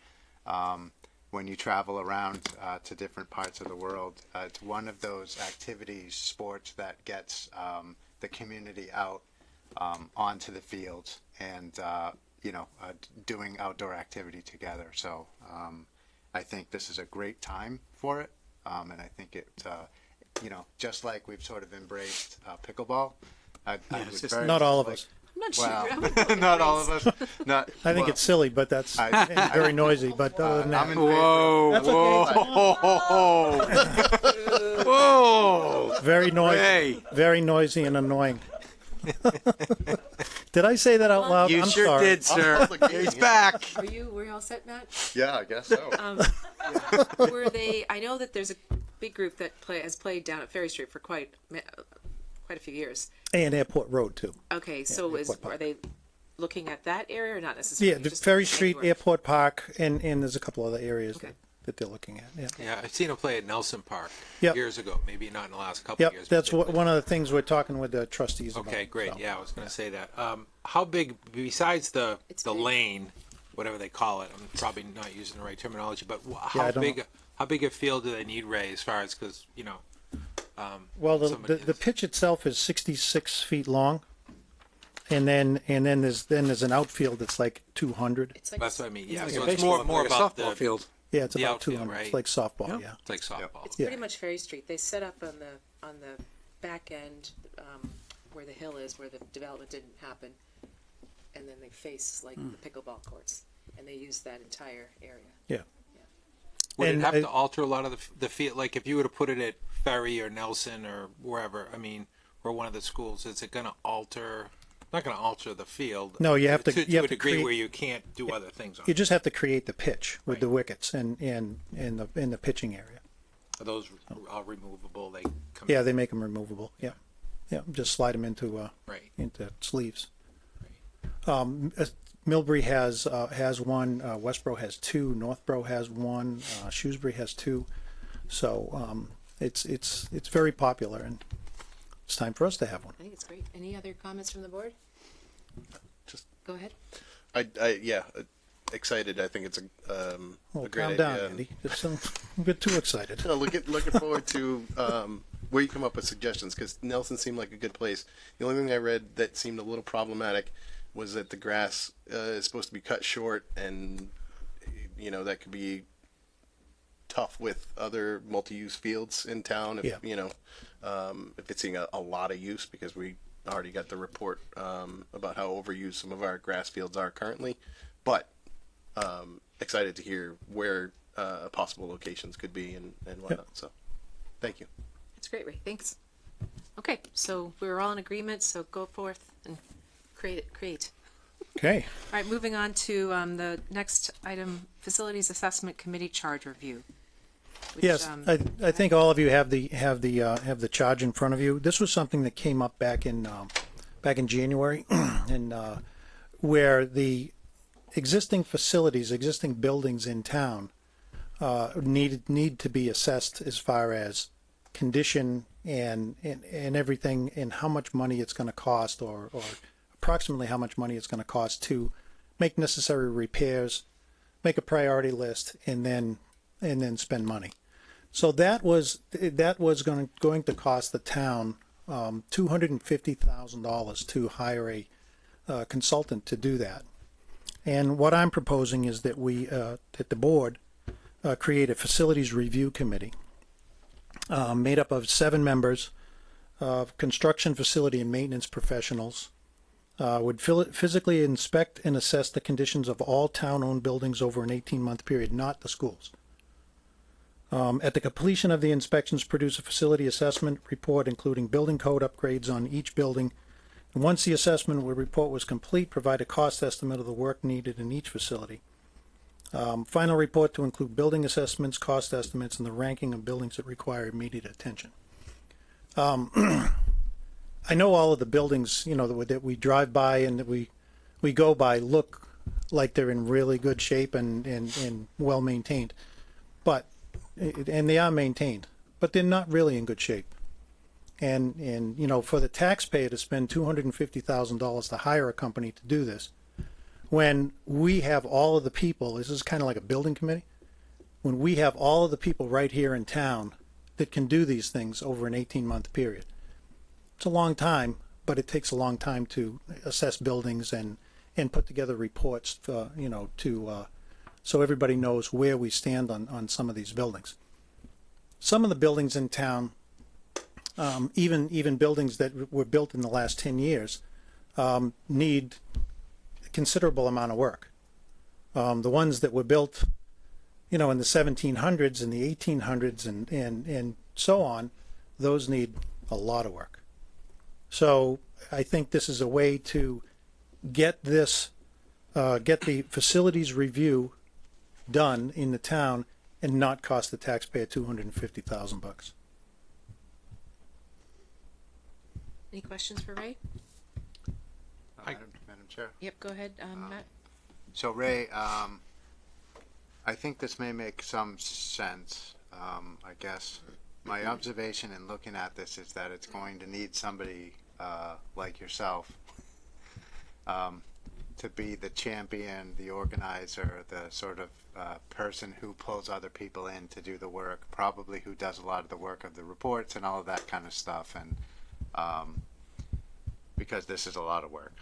When you travel around to different parts of the world, it's one of those activities, sports that gets the community out onto the fields and doing outdoor activity together. So I think this is a great time for it, and I think it, just like we've sort of embraced pickleball. Not all of us. I'm not sure. Well, not all of us. I think it's silly, but that's very noisy. But other than that, That's okay. Whoa! Very noisy. Very noisy and annoying. Did I say that out loud? You I'm sure sorry. did, sir. He's back. Were you all set, Matt? Yeah, I guess so. Were they? I know that there's a big group that has played down at Ferry Street for quite a few years. And Airport Road too. Okay, so Airport Park. are they looking at that area or not necessarily? Yeah, the Just Ferry Street, anywhere? Airport Park, and there's a couple other areas Okay. that they're looking at. Yeah. Yeah, I've seen him play at Nelson Park Yep. years ago. Maybe not in the last couple Yep, of years. that's but they one of the things we're talking with the trustees about. Okay, great. so. Yeah, I was going to say that. How big, besides the It's the big. lane, whatever they call it? I'm probably not using the right terminology, but I how don't big? know. How big a field do they need, Ray? As far as because Well, somebody the pitch itself is 66 feet long, and then there's an outfield that's like 200. It's like that's what I mean. Yeah, like so a it's baseball, more like a about softball the field. Yeah, it's the about outfield, 200. right? It's like softball. Yeah. It's like softball. It's Yeah. pretty much Ferry Street. They set up on the back end where the hill is, where the development didn't happen, and then they face like the pickleball courts, and they use that entire area. Yeah. Would And it have I- to alter a lot of the field? Like if you were to put it at Ferry or Nelson or wherever, I mean, or one of the schools, is it going to alter? Not going to alter the field. No, you have to- to you have a to degree create- where you can't do other things on You it. just have to create the pitch with the wickets and in the pitching area. Are those all removable? They come Yeah, they make them removable. Yeah, yeah. Just slide them into Right. sleeves. Millbury has one. Westboro has two. Northborough has one. Shrewsbury has two. So it's very popular, and it's time for us to have one. I think it's great. Any other comments from the board? Just Go ahead. excited. I think it's a Well, great calm down, idea. Andy. Just don't get too excited. No, looking forward to where you come up with suggestions, because Nelson seemed like a good place. The only thing I read that seemed a little problematic was that the grass is supposed to be cut short, and that could be tough with other multi-use fields in town. If, Yeah. if it's seeing a lot of use, because we already got the report about how overused some of our grass fields are currently, but excited to hear where possible locations could be and whatnot. So, thank you. That's great, Ray. Thanks. Okay, so we were all in agreement, so go forth and create. Okay. All right, moving on to the next item, Facilities Assessment Committee Charge Review. Which, Yes, I think all of you have the charge in front of you. This was something that came up back in January, and where the existing facilities, existing buildings in town, need to be assessed as far as condition and everything, and how much money it's going to cost, or approximately how much money it's going to cost to make necessary repairs, make a priority list, and then spend money. So that was going to cost the town $250,000 to hire a consultant to do that. And what I'm proposing is that that the board create a facilities review committee made up of 7 members of construction, facility, and maintenance professionals. Would physically inspect and assess the conditions of all town-owned buildings over an 18-month period, not the schools. At the completion of the inspections, produce a facility assessment report, including building code upgrades on each building. And once the assessment report was complete, provide a cost estimate of the work needed in each facility. Final report to include building assessments, cost estimates, and the ranking of buildings that require immediate attention. I know all of the buildings, that we drive by and that we go by look like they're in really good shape and well maintained, and they are maintained, but they're not really in good shape. And for the taxpayer to spend $250,000 to hire a company to do this, when we have all of the people, this is kind of like a building committee, when we have all of the people right here in town that can do these things over an 18-month period. It's a long time, but it takes a long time to assess buildings and put together reports, so everybody knows where we stand on some of these buildings. Some of the buildings in town, even buildings that were built in the last 10 years, need a considerable amount of work. The ones that were built, in the 1700s and the 1800s and so on, those need a lot of work. So I think this is a way to get the facilities review done in the town and not cost the taxpayer $250,000. Any questions for Ray? Madam Chair. Yep, go ahead, Matt. So Ray, I think this may make some sense. I guess my observation in looking at this is that it's going to need somebody like yourself to be the champion, the organizer, the sort of person who pulls other people in to do the work, probably who does a lot of the work of the reports and all of that kind of stuff. And because this is a lot of work.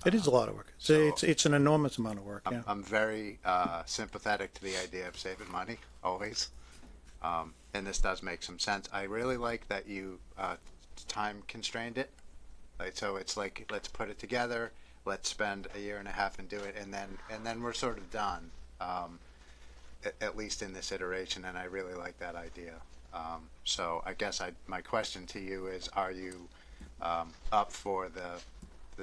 It is a lot of work. It's an enormous amount of work. I'm very sympathetic to the idea of saving money, always. And this does make some sense. I really like that you time constrained it. So it's like, let's put it together, let's spend a year and a half and do it, and then we're sort of done, at least in this iteration, and I really like that idea. So I guess my question to you is, are you up for the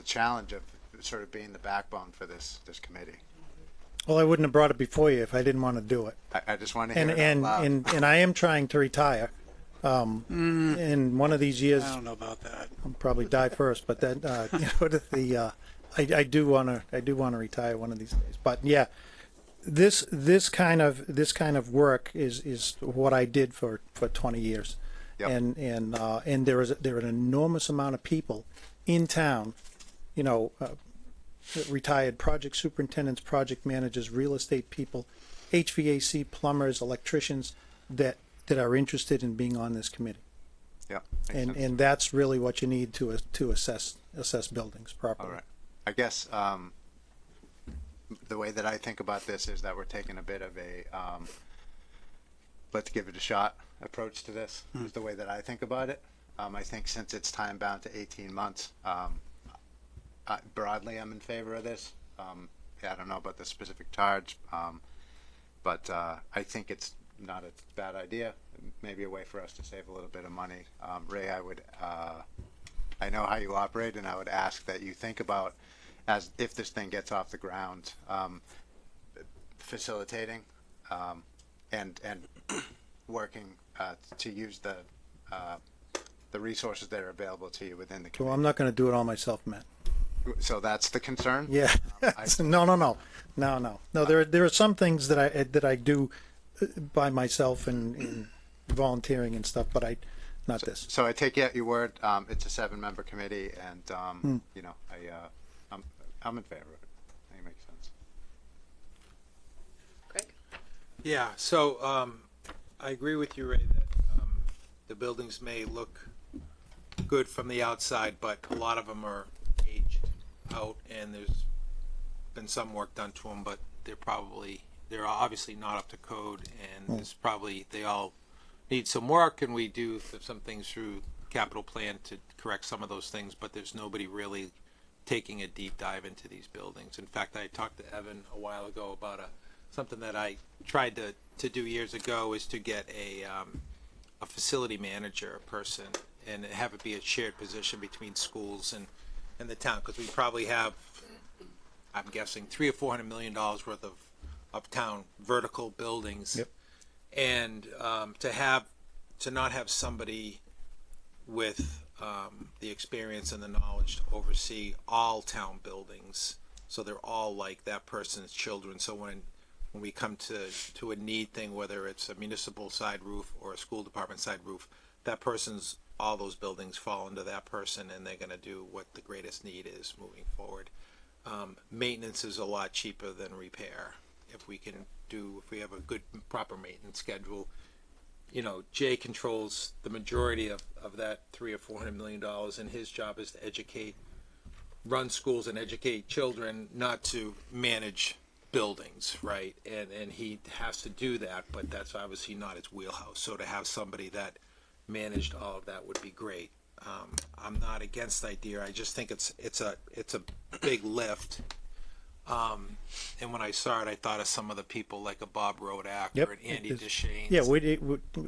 challenge of sort of being the backbone for this committee? Well, I wouldn't have brought it before you if I didn't want to do it. I just want to hear it out loud. And I am trying to retire. In one of these years, I don't know about that. I'll probably die first, but then I do want to retire one of these days. But yeah, this kind of work is what I did for 20 years. Yep. And there are an enormous amount of people in town, retired project superintendents, project managers, real estate people, HVAC plumbers, electricians that are interested in being on this committee. Yeah. And that's really what you need to assess buildings properly. All right. I guess the way that I think about this is that we're taking a bit of a let's give it a shot approach to this, is the way that I think about it. I think since it's time bound to 18 months, broadly I'm in favor of this. Yeah, I don't know about the specific charge, but I think it's not a bad idea. Maybe a way for us to save a little bit of money. Ray, I know how you operate, and I would ask that you think about, as if this thing gets off the ground, facilitating and working to use the resources that are available to you within the So community. I'm not going to do it all myself, Matt. So that's the concern? Yeah. No. There are some things that I do by myself and volunteering and stuff, but not this. So I take you at your word. It's a 7-member committee, and you know, I'm in favor of it. I think it makes sense. Yeah, so I agree with you, Ray, that the buildings may look good from the outside, but a lot of them are aged out, and there's been some work done to them, but they're obviously not up to code, and there's probably, they all need some work, and we do some things through capital plan to correct some of those things, but there's nobody really taking a deep dive into these buildings. In fact, I talked to Evan a while ago about something that I tried to do years ago, is to get a facility manager, a person, and have it be a shared position between schools and the town, because we probably have, I'm guessing, $300 or $400 million worth of uptown vertical buildings. Yep. And to not have somebody with the experience and the knowledge to oversee all town buildings, so they're all like that person's children. So when we come to a need thing, whether it's a municipal side roof or a school department side roof, all those buildings fall into that person, and they're going to do what the greatest need is moving forward. Maintenance is a lot cheaper than repair. If we have a good, proper maintenance schedule, you know, Jay controls the majority of that $300 or $400 million, and his job is to run schools and educate children, not to manage buildings, right? And he has to do that, but that's obviously not his wheelhouse. So to have somebody that managed all of that would be great. I'm not against the idea. I just think it's a big lift. And when I saw it, I thought of some of the people like a Bob Rodak or an Andy Deshane. Yeah, we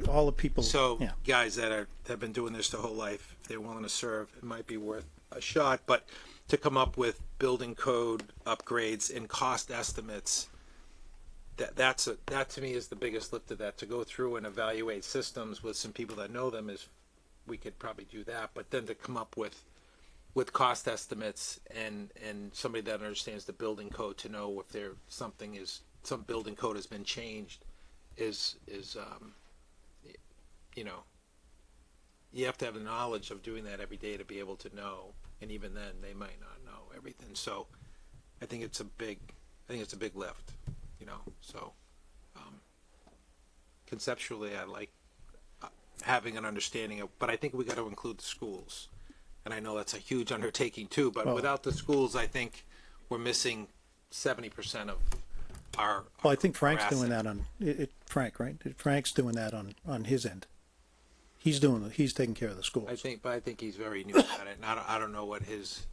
all the people. So yeah. guys that have been doing this their whole life, if they're willing to serve, it might be worth a shot. But to come up with building code upgrades and cost estimates, that to me is the biggest lift of that. To go through and evaluate systems with some people that know them, we could probably do that. But then to come up with cost estimates and somebody that understands the building code to know if some building code has been changed is you know, you have to have the knowledge of doing that every day to be able to know, and even then they might not know everything. So I think it's a big lift, you know. So conceptually I like having an understanding of, but I think we got to include the schools. And I know that's a huge undertaking too, but without the schools, I think we're missing 70% of our. Well, I think Frank's assets. doing that on Frank, right? Frank's doing that on his end. He's taking care of the schools. I think he's very new at it, and I don't know what his.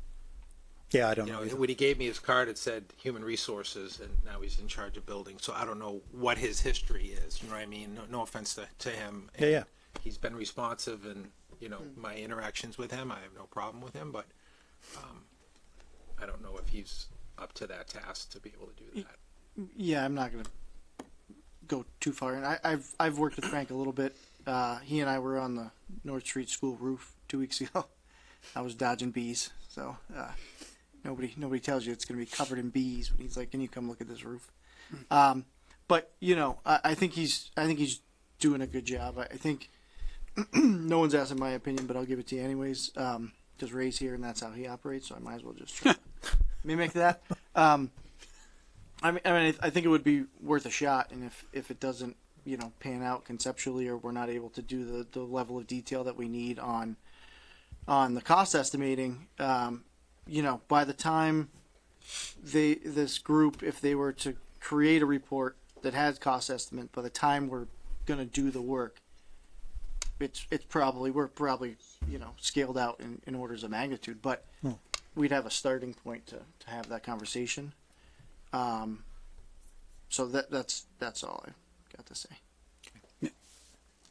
Yeah, I don't know. either. When he gave me his card, it said human resources, and now he's in charge of buildings. So I don't know what his history is. You know what I mean? No offense to him. And Yeah. He's been responsive, and you know, my interactions with him, I have no problem with him, but I don't know if he's up to that task to be able to do that. Yeah, I'm not going to go too far. And I've worked with Frank a little bit. He and I were on the North Street School roof 2 weeks ago. I was dodging bees, so nobody tells you it's going to be covered in bees. But he's like, "Can you come look at this roof?" But you know, I think he's doing a good job. I think. No one's asking my opinion, but I'll give it to you anyways. Because Ray's here and that's how he operates, so I might as well just try to mimic that. I think it would be worth a shot, and if it doesn't, you know, pan out conceptually, or we're not able to do the level of detail that we need on the cost estimating, you know, by the time this group, if they were to create a report that has cost estimate, by the time we're going to do the work, it's probably, we're probably, scaled out in orders of magnitude, but we'd have a starting point to have that conversation. So that's all I've got to say.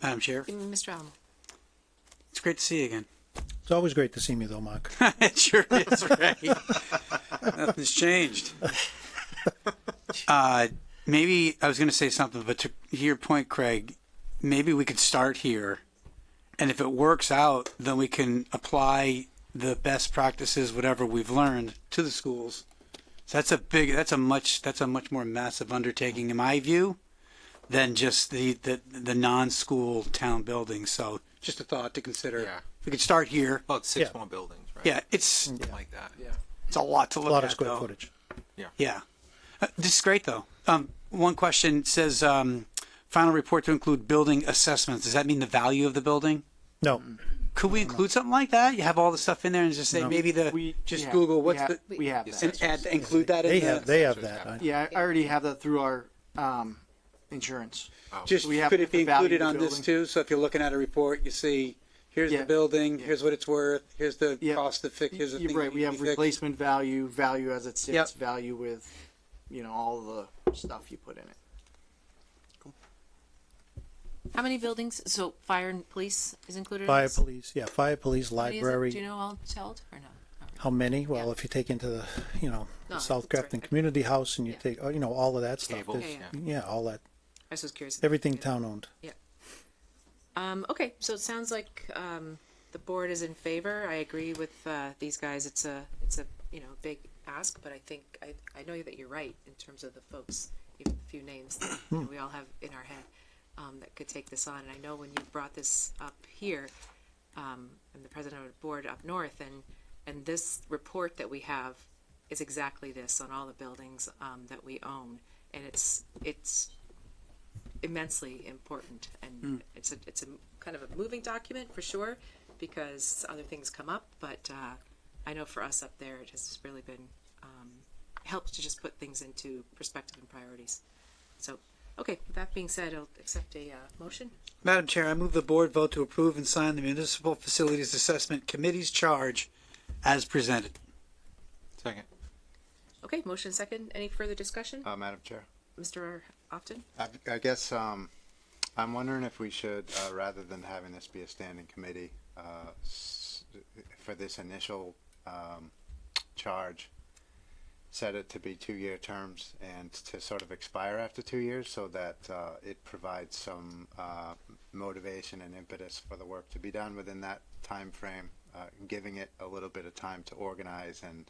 Madam Chair, Mr. Alamo. it's great to see you again. It's always great to see me, though, Mark. It sure is, right? Nothing's changed. Maybe I was going to say something, but to your point, Craig, maybe we could start here, and if it works out, then we can apply the best practices, whatever we've learned, to the schools. So that's a much more massive undertaking in my view than just the non-school town buildings. So just a thought to consider. Yeah. If we could start here. About six more buildings, right? Yeah, it's Something like that. Yeah. it's a lot to look at. A lot of square though. footage. Yeah. This is great, though. One question says, final report to include building assessments. Does that mean the value of the building? No. Could we include something like that? You have all the stuff in there and just say, maybe Google what's we have that. and add, include that in They have that. Yeah, I already have that through our insurance. Just we have could it be the value included of the on this building. too? So if you're looking at a report, you see, here's the building, here's what it's worth, here's the cost to fix, here's the thing. You're right. We have replacement value, value as it sits, Yep. value with, all the stuff you put in it. How many buildings? So fire and police is included? in Fire, this? police, fire, police, How many is it? library. Do you know all told or no? How many? Well, if you take into the, No, South that's Grafton right. Community House and you take, all of that stuff. Cable. There's- Yeah. all that, I was just curious. everything town owned. Okay, so it sounds like the board is in favor. I agree with these guys. It's a big ask, but I think I know that you're right in terms of the folks, even a few names that we all have in our head that could take this on. And I know when you brought this up here, and the president of the board up north, and this report that we have is exactly this on all the buildings that we own, and it's immensely important, and it's a kind of a moving document for sure, because other things come up, but I know for us up there it has really been helps to just put things into perspective and priorities. So okay, with that being said, I'll accept a motion. Madam Chair, I move the board vote to approve and sign the Municipal Facilities Assessment Committee's charge as presented. Second. Okay, motion second. Any further discussion? Madam Chair. Mr. Often? I guess I'm wondering if we should, rather than having this be a standing committee, for this initial charge, set it to be 2-year terms and to sort of expire after 2 years, so that it provides some motivation and impetus for the work to be done within that time frame, giving it a little bit of time to organize and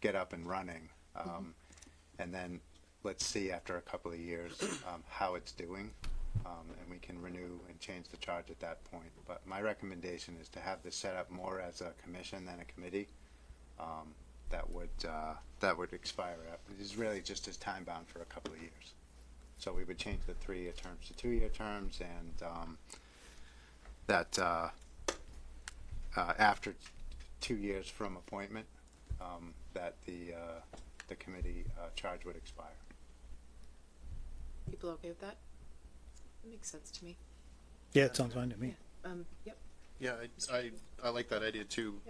get up and running, and then let's see after a couple of years how it's doing, and we can renew and change the charge at that point. But my recommendation is to have this set up more as a commission than a committee. That would expire. It is really just as time bound for a couple of years. So we would change the 3-year terms to 2-year terms, and that after 2 years from appointment, that the committee charge would expire. People okay with that? That makes sense to me. Yeah, it sounds fine to me. Yep. Yeah, I like that idea too,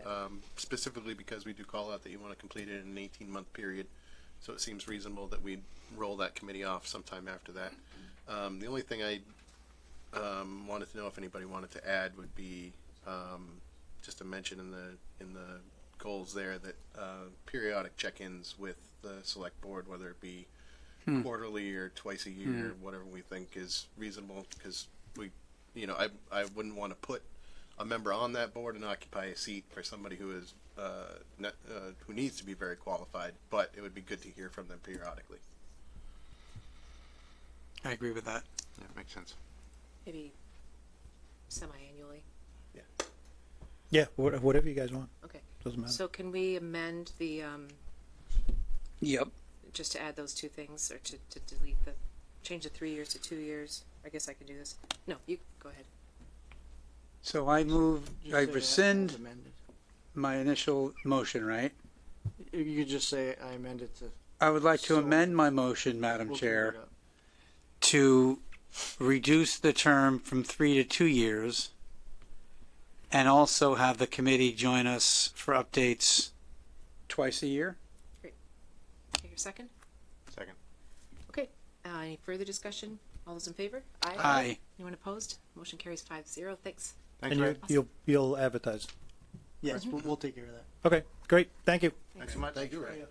specifically because we do call out that you want to complete it in an 18-month period. So it seems reasonable that we roll that committee off sometime after that. The only thing I wanted to know if anybody wanted to add would be just a mention in the goals there that periodic check-ins with the select board, whether it be quarterly or twice a year, whatever we think is reasonable, because I wouldn't want to put a member on that board and occupy a seat for somebody who is who needs to be very qualified, but it would be good to hear from them periodically. I agree with that. Yeah, makes sense. Maybe semi-annually. Yeah, whatever you guys want. Okay. Doesn't matter. So can we amend the Yep. just to add those two things, or to delete change the 3 years to 2 years? I guess I can do this. No, you go ahead. So I move, Just I say that as rescind amended. my initial motion, right? You could just say I amended to. I would like to So- amend my motion, Madam We'll clear Chair, it up. to reduce the term from 3 to 2 years, and also have the committee join us for updates twice a year. Okay, your second? Second. Okay, any further discussion? All those in favor? Aye. Anyone opposed? Motion carries 5-0. Thanks. Thanks, And Ray. you'll advertise. Yes, we'll take care of that. Okay, great. Thank you. Thanks so much. Thank you, Ray.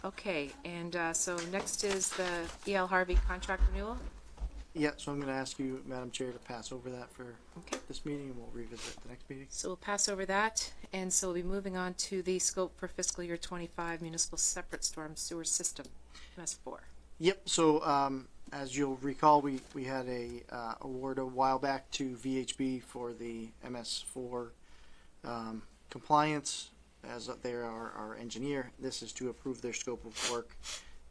Okay, and so next is the E.L. Harvey contract renewal. Yeah, so I'm going to ask you, Madam Chair, to pass over that for Okay. this meeting, and we'll revisit it at the next meeting. So we'll pass over that, and so we'll be moving on to the scope for fiscal year 25 municipal separate storm sewer system, MS4. Yep. So as you'll recall, we had a award a while back to VHB for the MS4 compliance, as they are our engineer. This is to approve their scope of work,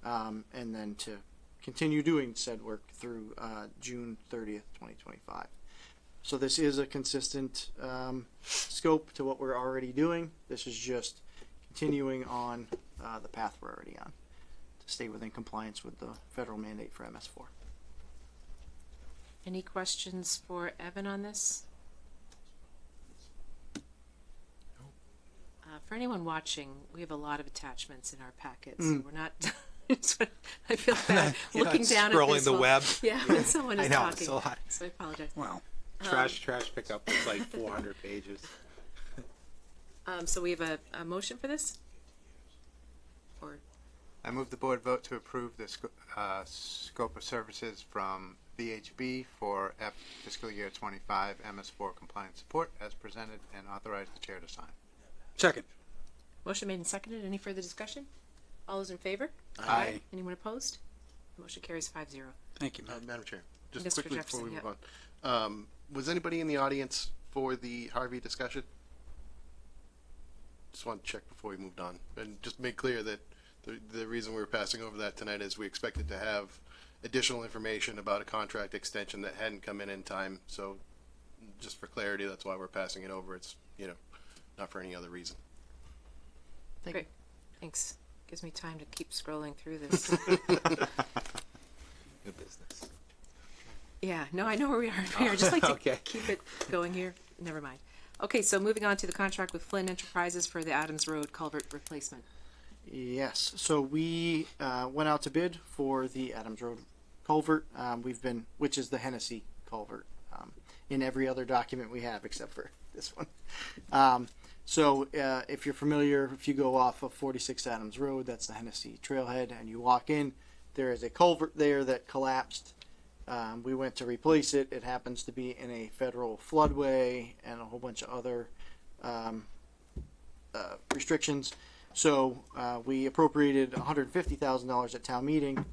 and then to continue doing said work through June 30th, 2025. So this is a consistent scope to what we're already doing. This is just continuing on the path we're already on to stay within compliance with the federal mandate for MS4. Any questions for Evan on this? For anyone watching, we have a lot of attachments in our packet, so we're not. I feel bad looking down at scrolling this the while- web. Yeah, when someone is I know, talking. it's a lot. So I apologize. Wow. Trash pickup is like 400 pages. So we have a motion for this? Or I move the board vote to approve the scope of services from VHB for fiscal year 25 MS4 compliance support as presented and authorize the chair to sign. Second. motion made and seconded. Any further discussion? All those in favor? Aye. Anyone opposed? Motion carries 5-0. Thank you, Matt. Madam Chair, just Mr. quickly Jefferson, before we yep. move on. Was anybody in the audience for the Harvey discussion? Just want to check before we moved on and just make clear that the reason we were passing over that tonight is we expected to have additional information about a contract extension that hadn't come in time. So just for clarity, that's why we're passing it over. It's, not for any other reason. Great. Thanks. Gives me time to keep scrolling through this. New business. Yeah, no, I know where we are. I just like to Okay. keep it going here. Never mind. Okay, so moving on to the contract with Flynn Enterprises for the Adams Road culvert replacement. Yes, so we went out to bid for the Adams Road culvert. Which is the Hennessy culvert, in every other document we have except for this one. So if you're familiar, if you go off of 46 Adams Road, that's the Hennessy trailhead, and you walk in, there is a culvert there that collapsed. We went to replace it. It happens to be in a federal floodway and a whole bunch of other restrictions. So we appropriated $150,000 at town meeting.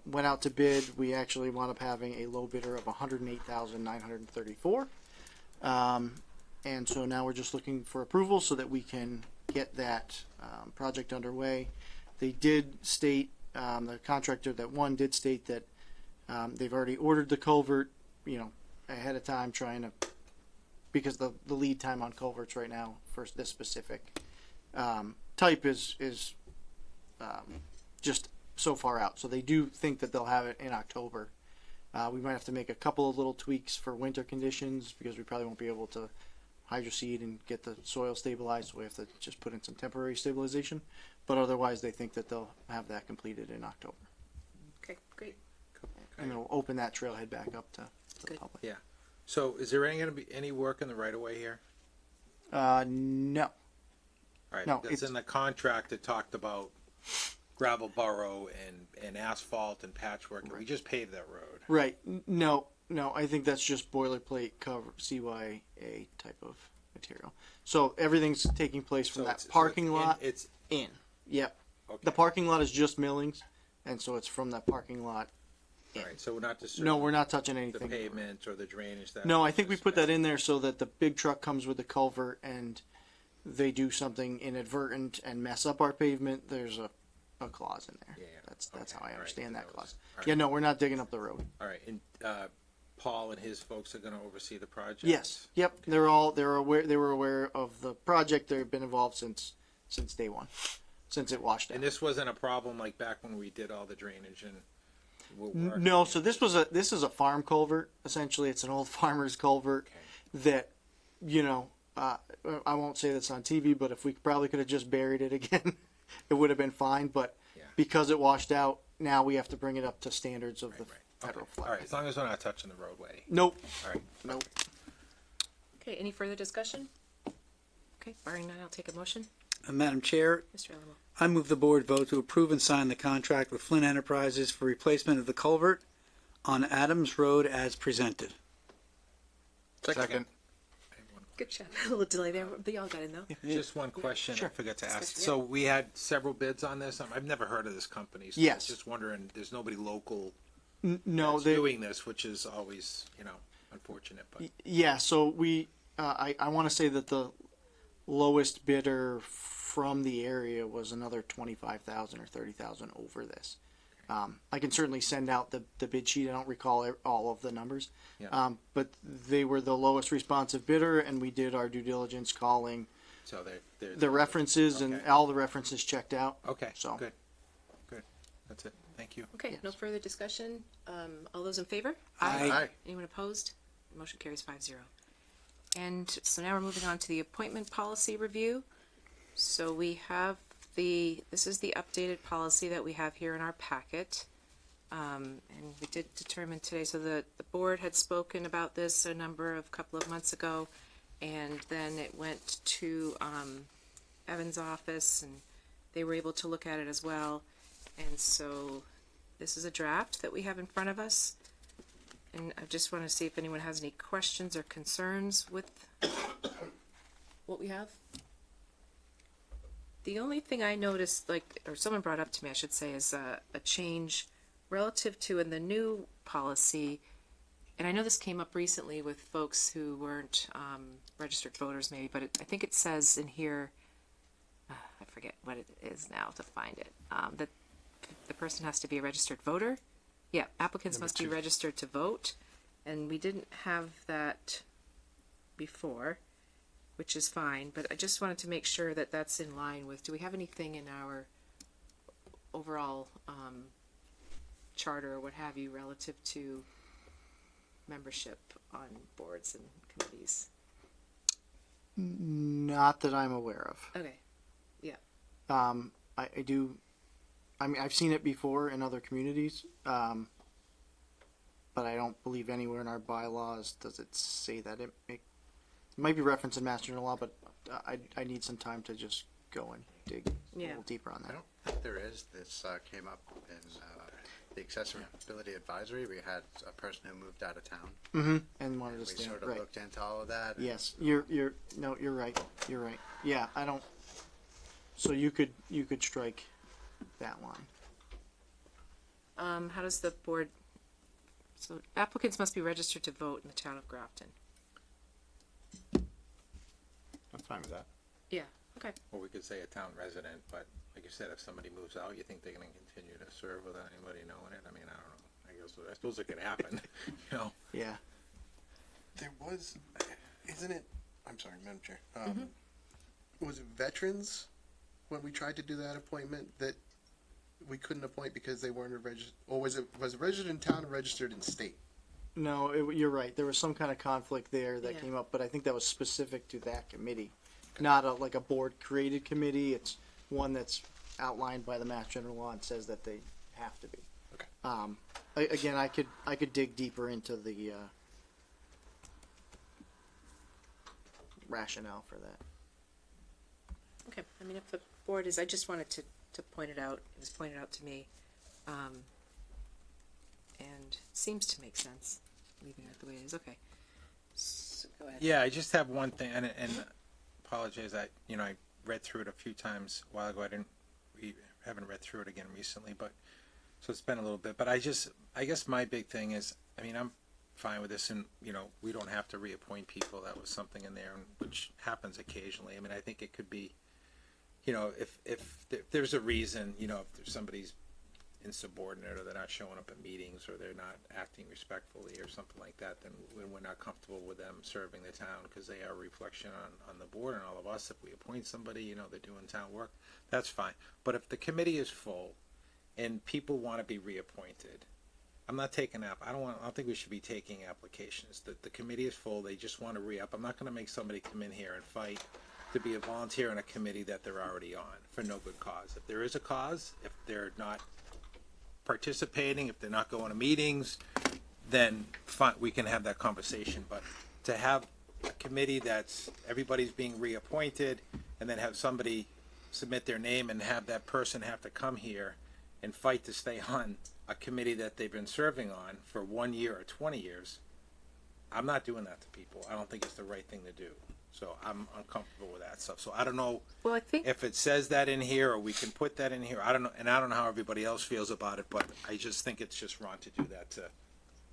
Went out to bid. We actually wound up having a low bidder of $108,934. And so now we're just looking for approval so that we can get that project underway. They did state, the contractor that won did state that they've already ordered the culvert, ahead of time, because the lead time on culverts right now for this specific type is just so far out. So they do think that they'll have it in October. We might have to make a couple of little tweaks for winter conditions because we probably won't be able to hydroseed and get the soil stabilized. So we have to just put in some temporary stabilization. But otherwise, they think that they'll have that completed in October. Okay, great. And it'll open that trailhead back up to the Good. public. Yeah. So is there going to be any work in the right of way here? No. All right. No, That's it's- in the contract that talked about gravel burrow and asphalt and patchwork. And we just paved that road. Right. No, I think that's just boilerplate cover CYA type of material. So everything's taking place from So that it's- so parking lot It's in. Yep. okay. The parking lot is just millings, and so it's from that parking lot. All right. So we're not disturbing No, we're not touching the anything. pavement or the drainage. No, I think we put that in there so that the big truck comes with the culvert and they do something inadvertent and mess up our pavement. There's a clause in there. Yeah. That's Okay, how I all right, understand that that clause. was- all Yeah, right. no, we're not digging up the road. All right. And Paul and his folks are going to oversee the project. Yes. Yep. They were aware of the project. They've been involved since day one, since it washed out. And this wasn't a problem like back when we did all the drainage and No, so this is a farm culvert. Essentially, it's an old farmer's culvert that, you know, I won't say this on TV, but if we probably could have just buried it again, it would have been fine. But because it washed out, now we have to bring it up to standards of the federal flood. All right, as long as we're not touching the roadway. Nope. All right. Nope. Okay, any further discussion? Okay, barring none, I'll take a motion. Madam Chair, Mr. Alamo. I move the board vote to approve and sign the contract with Flynn Enterprises for replacement of the culvert on Adams Road as presented. Second. Good job. A little delay there, but y'all got in though. Just one question I forgot to ask. Discussion, So we had several bids on this. I've never heard of this company. So Yes. I was just wondering, there's nobody local No, that's they, doing this, which is always, you know, unfortunate. But yeah. So we, I want to say that the lowest bidder from the area was another 25,000 or 30,000 over this. I can certainly send out the bid sheet. I don't recall all of the numbers. Yeah. But they were the lowest responsive bidder, and we did our due diligence calling so they're the references, and all the references checked out. Okay. So Good. That's it. Thank you. Okay, no further discussion. All those in favor? Aye. Anyone opposed? Motion carries 5-0. And so now we're moving on to the appointment policy review. So we have this is the updated policy that we have here in our packet. And we did determine today, so the board had spoken about this couple of months ago, and then it went to Evan's office, and they were able to look at it as well. And so this is a draft that we have in front of us. And I just want to see if anyone has any questions or concerns with what we have. The only thing I noticed, or someone brought up to me, I should say, is a change relative to in the new policy. And I know this came up recently with folks who weren't registered voters maybe, but I think it says in here, I forget what it is now to find it, that the person has to be a registered voter. Yeah, applicants must be registered to vote, and we didn't have that before, which is fine, but I just wanted to make sure that that's in line with, do we have anything in our overall charter or what have you relative to membership on boards and committees? not that I'm aware of. Okay, yeah. I do. I mean, I've seen it before in other communities, but I don't believe anywhere in our bylaws does it say that. It might be referenced in Mass General Law, but I need some time to just go and dig a little deeper on that. I don't think there is. This came up in the accessibility advisory. We had a person who moved out of town. Mm-hmm. And wanted to We stay sort of right. looked into all of that. Yes, you're right. You're right. Yeah, I don't. So you could strike that line. How does the board, so applicants must be registered to vote in the town of Grafton. I'm fine with that. Yeah, okay. Or we could say a town resident, but like you said, if somebody moves out, you think they're gonna continue to serve without anybody knowing it? I mean, I don't know. I suppose it could happen, you know? Yeah. There was, isn't it? I'm sorry, Madam Chair. Was it veterans when we tried to do that appointment that we couldn't appoint because they weren't a registered, or was it registered in town or registered in state? No, you're right. There was some kind of conflict there that Yeah. came up, but I think that was specific to that committee, not like a board created committee. It's one that's outlined by the Mass General Law and says that they have to be. Okay. Again, I could dig deeper into the rationale for that. Okay, I mean, if the board is, I just wanted to point it out, it was pointed out to me, and it seems to make sense, leaving it the way it is, okay. So, go ahead. Yeah, I just have one thing, and apologize, I read through it a few times a while ago. We haven't read through it again recently, but so it's been a little bit. But I guess my big thing is, I mean, I'm fine with this, and we don't have to reappoint people. That was something in there, which happens occasionally. I mean, I think it could be, if there's a reason, if there's somebody's insubordinate or they're not showing up at meetings or they're not acting respectfully or something like that, then we're not comfortable with them serving the town because they are a reflection on the board and all of us. If we appoint somebody, they're doing town work, that's fine. But if the committee is full and people want to be reappointed, I'm not taking I don't think we should be taking applications. The committee is full. They just want to re-up. I'm not going to make somebody come in here and fight to be a volunteer on a committee that they're already on for no good cause. If there is a cause, if they're not participating, if they're not going to meetings, then fine, we can have that conversation. But to have a committee that's everybody's being reappointed and then have somebody submit their name and have that person have to come here and fight to stay on a committee that they've been serving on for 1 year or 20 years, I'm not doing that to people. I don't think it's the right thing to do. So I'm uncomfortable with that stuff. So I don't know Well, I think if it says that in here or we can put that in here. I don't know, and I don't know how everybody else feels about it, but I just think it's just wrong to do that to,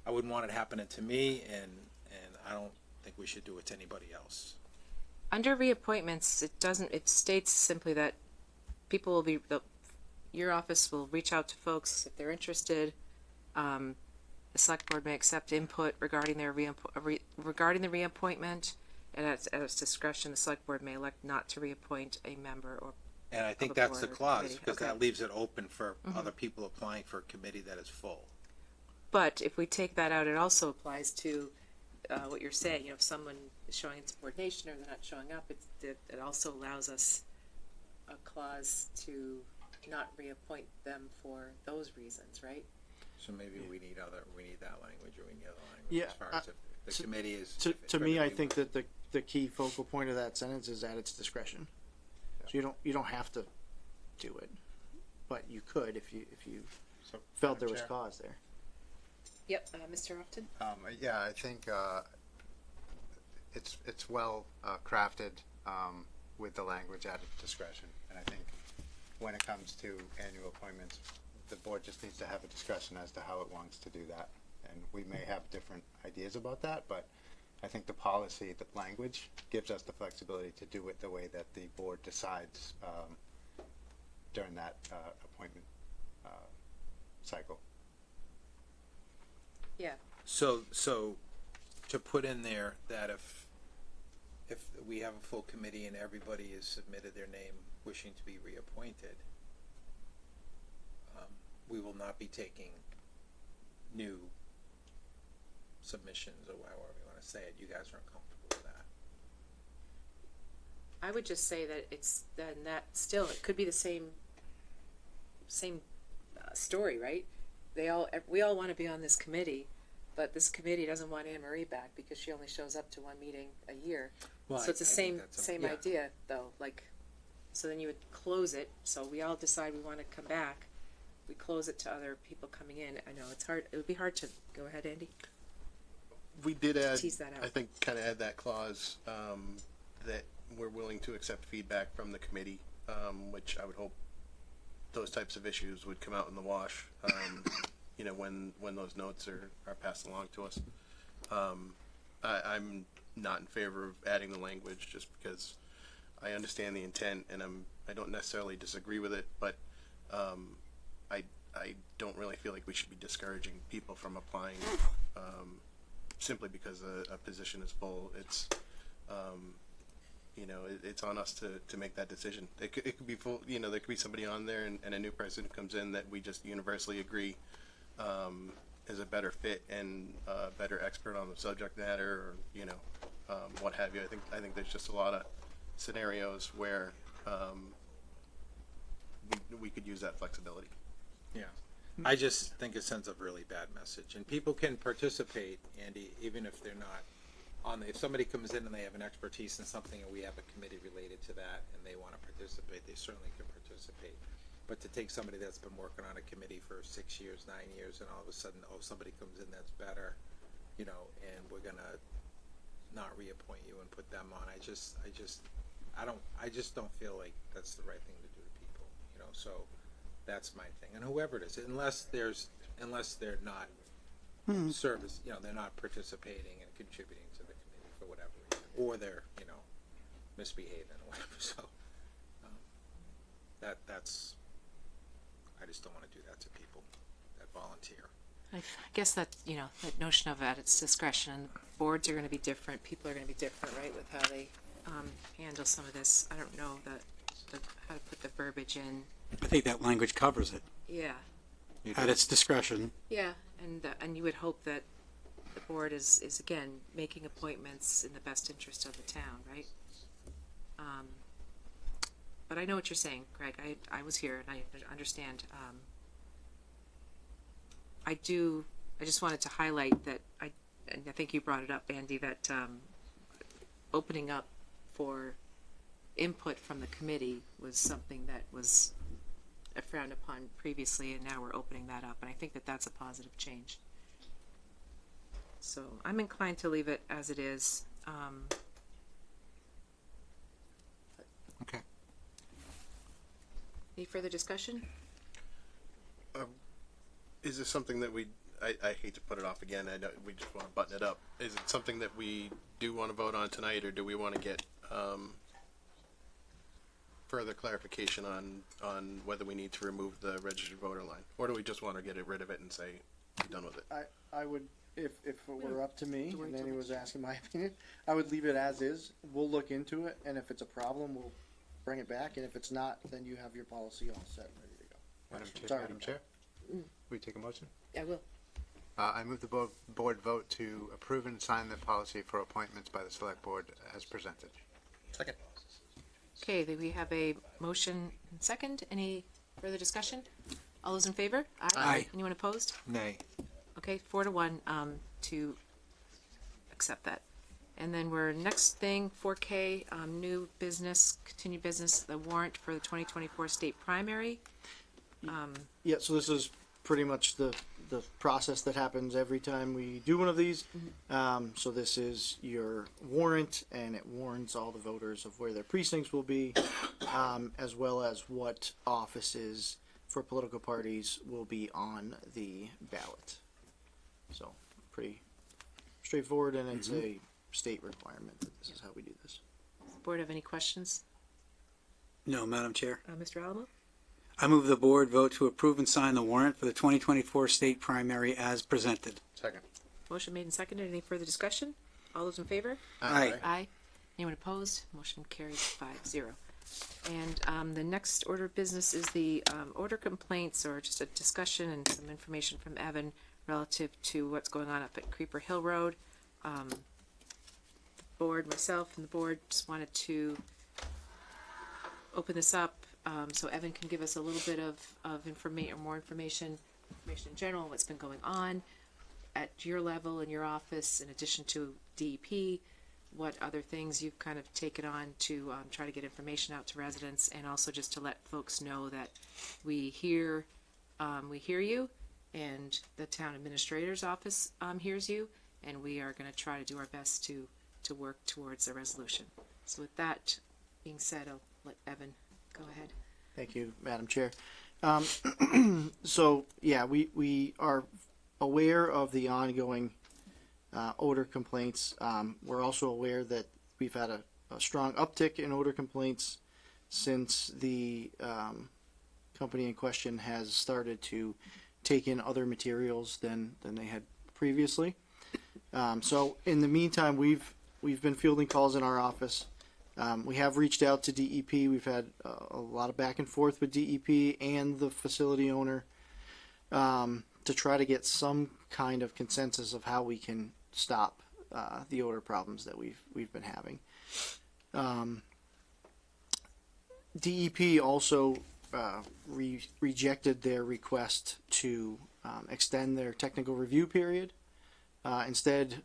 I wouldn't want it happening to me, and I don't think we should do it to anybody else. under reappointments, it states simply that people will be, your office will reach out to folks if they're interested. The select board may accept input regarding their regarding the reappointment, and at its discretion, the select board may elect not to reappoint a member or. And I think of a that's the board or clause, committee. because Okay. that leaves it open for other people applying for a committee that is full. But if we take that out, it also applies to what you're saying. You know, if someone is showing insubordination or they're not showing up, it also allows us a clause to not reappoint them for those reasons, right? So maybe we need that language, or we need other language Yeah, as far as if the committee is. To if it's me, gonna I be think one. that the key focal point of that sentence is at its discretion. So you don't have to do it, but you could if you So, felt there Madam was Chair? cause there. Yep, Mr. Upton? Yeah, I think it's well crafted with the language at its discretion, and I think when it comes to annual appointments, the board just needs to have a discussion as to how it wants to do that. And we may have different ideas about that, but I think the policy, the language, gives us the flexibility to do it the way that the board decides during that appointment cycle. Yeah. So to put in there that if we have a full committee and everybody has submitted their name wishing to be reappointed, we will not be taking new submissions, or however you want to say it. You guys are uncomfortable with that. I would just say that it's then that still it could be the same story, right? We all want to be on this committee, but this committee doesn't want Anne Marie back because she only shows up to one meeting a year. Well, So it's the I think same yeah. idea though. Like, so then you would close it. So we all decide we want to come back. We close it to other people coming in. I know it's hard. It would be hard to go ahead, Andy. We did add, Tease that out. I think, kind of add that clause that we're willing to accept feedback from the committee, which I would hope those types of issues would come out in the wash, you know, when those notes are passed along to us. I'm not in favor of adding the language just because I understand the intent and I don't necessarily disagree with it, but I don't really feel like we should be discouraging people from applying simply because a position is full. It's you know, it's on us to make that decision. It could be full, you know, there could be somebody on there and a new person who comes in that we just universally agree is a better fit and a better expert on the subject matter, or, you know, what have you. I think there's just a lot of scenarios where we could use that flexibility. Yeah. I just think it sends a really bad message, and people can participate, Andy, even if they're not on the, if somebody comes in and they have an expertise in something and we have a committee related to that and they want to participate, they certainly can participate. But to take somebody that's been working on a committee for 6 years, 9 years, and all of a sudden, oh, somebody comes in that's better, you know, and we're gonna not reappoint you and put them on. I just don't feel like that's the right thing to do to people, you know. So that's my thing. And whoever it is, unless they're not service, you know, they're not participating and contributing to the committee for whatever reason, or they're, you know, misbehaving or whatever. So that's. I just don't want to do that to people that volunteer. I guess that, you know, that notion of at its discretion, boards are going to be different, people are going to be different, right, with how they handle some of this. I don't know how to put the verbiage in. I think that language covers it. Yeah. at its discretion. Yeah, and you would hope that the board is again making appointments in the best interest of the town, right? But I know what you're saying, Craig. I was here and I understand. I just wanted to highlight that and I think you brought it up, Andy, that opening up for input from the committee was something that was frowned upon previously, and now we're opening that up, and I think that that's a positive change. So I'm inclined to leave it as it is. Okay. Any further discussion? Is this something that I hate to put it off again, I know we just want to button it up. Is it something that we do want to vote on tonight, or do we want to get further clarification on whether we need to remove the registered voter line? Or do we just want to get rid of it and say, be done with it? I would, if it were up to me, and Andy was asking my opinion, I would leave it as is. We'll look into it, and if it's a problem, we'll bring it back, and if it's not, then you have your policy all set and ready to go. Madam Chair, will you take a motion? I will. I move the board vote to approve and sign the policy for appointments by the select board as presented. Second. Okay, then we have a motion and second. Any further discussion? All those in favor? Aye. Anyone opposed? Nay. Okay, 4-1 to accept that. And then we're next thing, 4K, new business, continued business, the warrant for the 2024 state primary. Yeah, so this is pretty much the process that happens every time we do one of these. So this is your warrant, and it warns all the voters of where their precincts will be, as well as what offices for political parties will be on the ballot. So pretty straightforward, and it's a state requirement that this is how we do this. Does the board have any questions? No, Madam Chair. Mr. Alamo? I move the board vote to approve and sign the warrant for the 2024 state primary as presented. Second. Motion made and seconded. Any further discussion? All those in favor? Aye. Aye. Anyone opposed? Motion carries 5-0. And the next order of business is the order complaints, or just a discussion and some information from Evan relative to what's going on up at Creeper Hill Road. The board, myself and the board just wanted to open this up so Evan can give us a little bit of information, or more information in general, what's been going on at your level in your office, in addition to DEP, what other things you've kind of taken on to try to get information out to residents, and also just to let folks know that we hear you, and the town administrator's office hears you, and we are going to try to do our best to work towards a resolution. So with that being said, I'll let Evan go ahead. Thank you, Madam Chair. So yeah, we are aware of the ongoing odor complaints. We're also aware that we've had a strong uptick in odor complaints since the company in question has started to take in other materials than they had previously. So in the meantime, we've been fielding calls in our office. We have reached out to DEP. We've had a lot of back and forth with DEP and the facility owner to try to get some kind of consensus of how we can stop the odor problems that we've been having. DEP also rejected their request to extend their technical review period. Instead,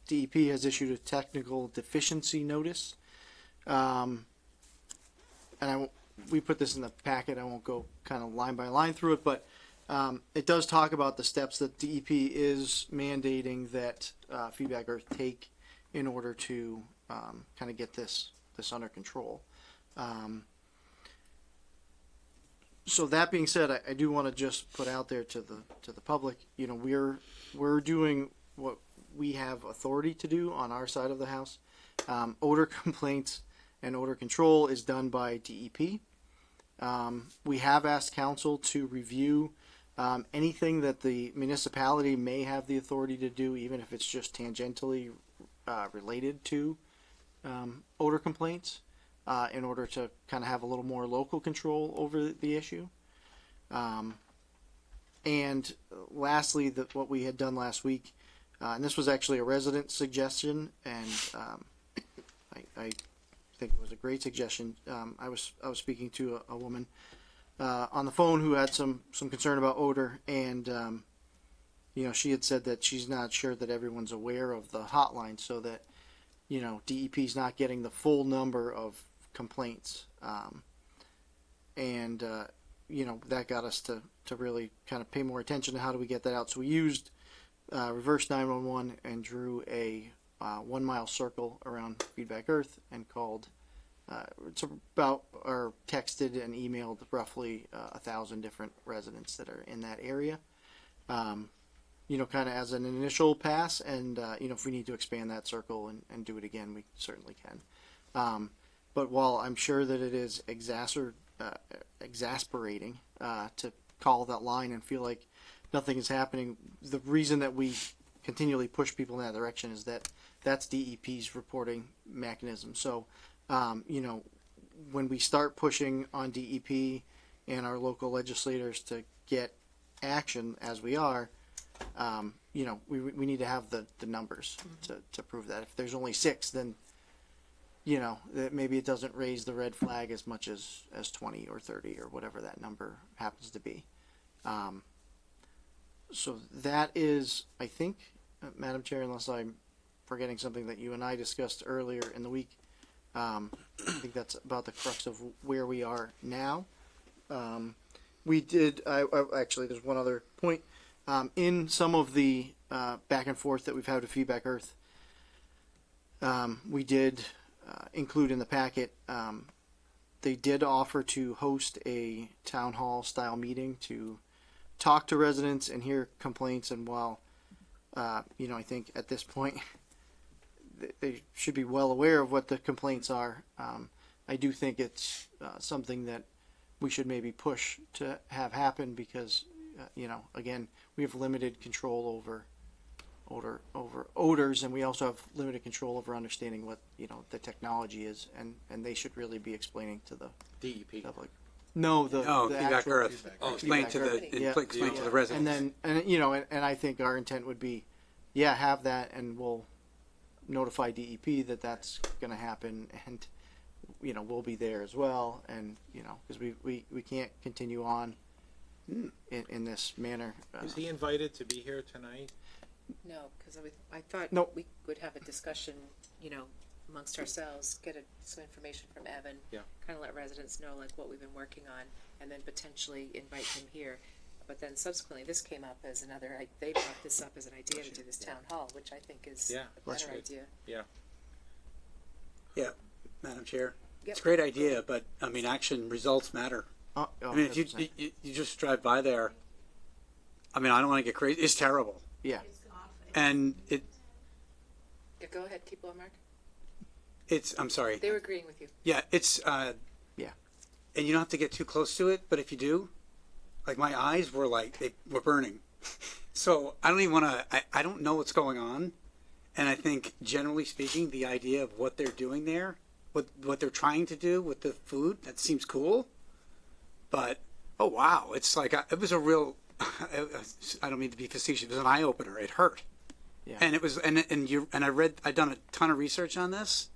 DEP has issued a technical deficiency notice. And we put this in the packet. I won't go kind of line by line through it, but it does talk about the steps that DEP is mandating that Feedback Earth take in order to kind of get this under control. So that being said, I do want to just put out there to the public, you know, we're doing what we have authority to do on our side of the house. Odor complaints and odor control is done by DEP. We have asked council to review anything that the municipality may have the authority to do, even if it's just tangentially related to odor complaints, in order to kind of have a little more local control over the issue. And lastly, what we had done last week, and this was actually a resident suggestion, and I think it was a great suggestion. I was speaking to a woman on the phone who had some concern about odor, and she had said that she's not sure that everyone's aware of the hotline, so that DEP is not getting the full number of complaints, and that got us to really kind of pay more attention to how do we get that out. So we used reverse 911 and drew a 1 mile circle around Feedback Earth and called. It's about or texted and emailed roughly 1,000 different residents that are in that area. Kind of as an initial pass, and if we need to expand that circle and do it again, we certainly can. But while I'm sure that it is exasperating to call that line and feel like nothing is happening, the reason that we continually push people in that direction is that that's DEP's reporting mechanism. So, when we start pushing on DEP and our local legislators to get action, as we are, we need to have the numbers to prove that. If there's only 6, then that maybe it doesn't raise the red flag as much as 20 or 30 or whatever that number happens to be. So that is, I think, Madam Chair, unless I'm forgetting something that you and I discussed earlier in the week, I think that's about the crux of where we are now. We did, actually, there's one other point. In some of the back and forth that we've had with Feedback Earth, we did include in the packet, they did offer to host a town hall style meeting to talk to residents and hear complaints. And while, I think at this point they should be well aware of what the complaints are, I do think it's something that we should maybe push to have happen because, again, we have limited control over odors, and we also have limited control over understanding what the technology is, and they should really be explaining to the DEP public. No, the Feedback actual Earth. Explain to the residents. And I think our intent would be, have that, and we'll notify DEP that that's going to happen, and we'll be there as well, and because we can't continue on in this manner. Is he invited to be here tonight? No, because I thought No. we would have a discussion, amongst ourselves, get some information from Evan. Yeah. Kind of let residents know like what we've been working on, and then potentially invite him here. But then subsequently, this came up as they brought this up as an idea to do this town hall, which I think is a better idea. Yeah. Yeah, Madam Chair. Yep. It's a great idea, but action results matter. Oh, I mean, if you just drive by there, I don't want to get crazy. It's terrible. Yeah. And Yeah, go ahead, keep going, Mark. I'm sorry. They were agreeing with you. Yeah, it's, Yeah. and you don't have to get too close to it, but if you do, like my eyes were they were burning. So I don't even want to, I don't know what's going on. And I think generally speaking, the idea of what they're doing there, what they're trying to do with the food, that seems cool. But, oh wow, it's like, it was a real, I don't mean to be facetious, it was an eye opener. It hurt. Yeah. And it was, I'd done a ton of research on this.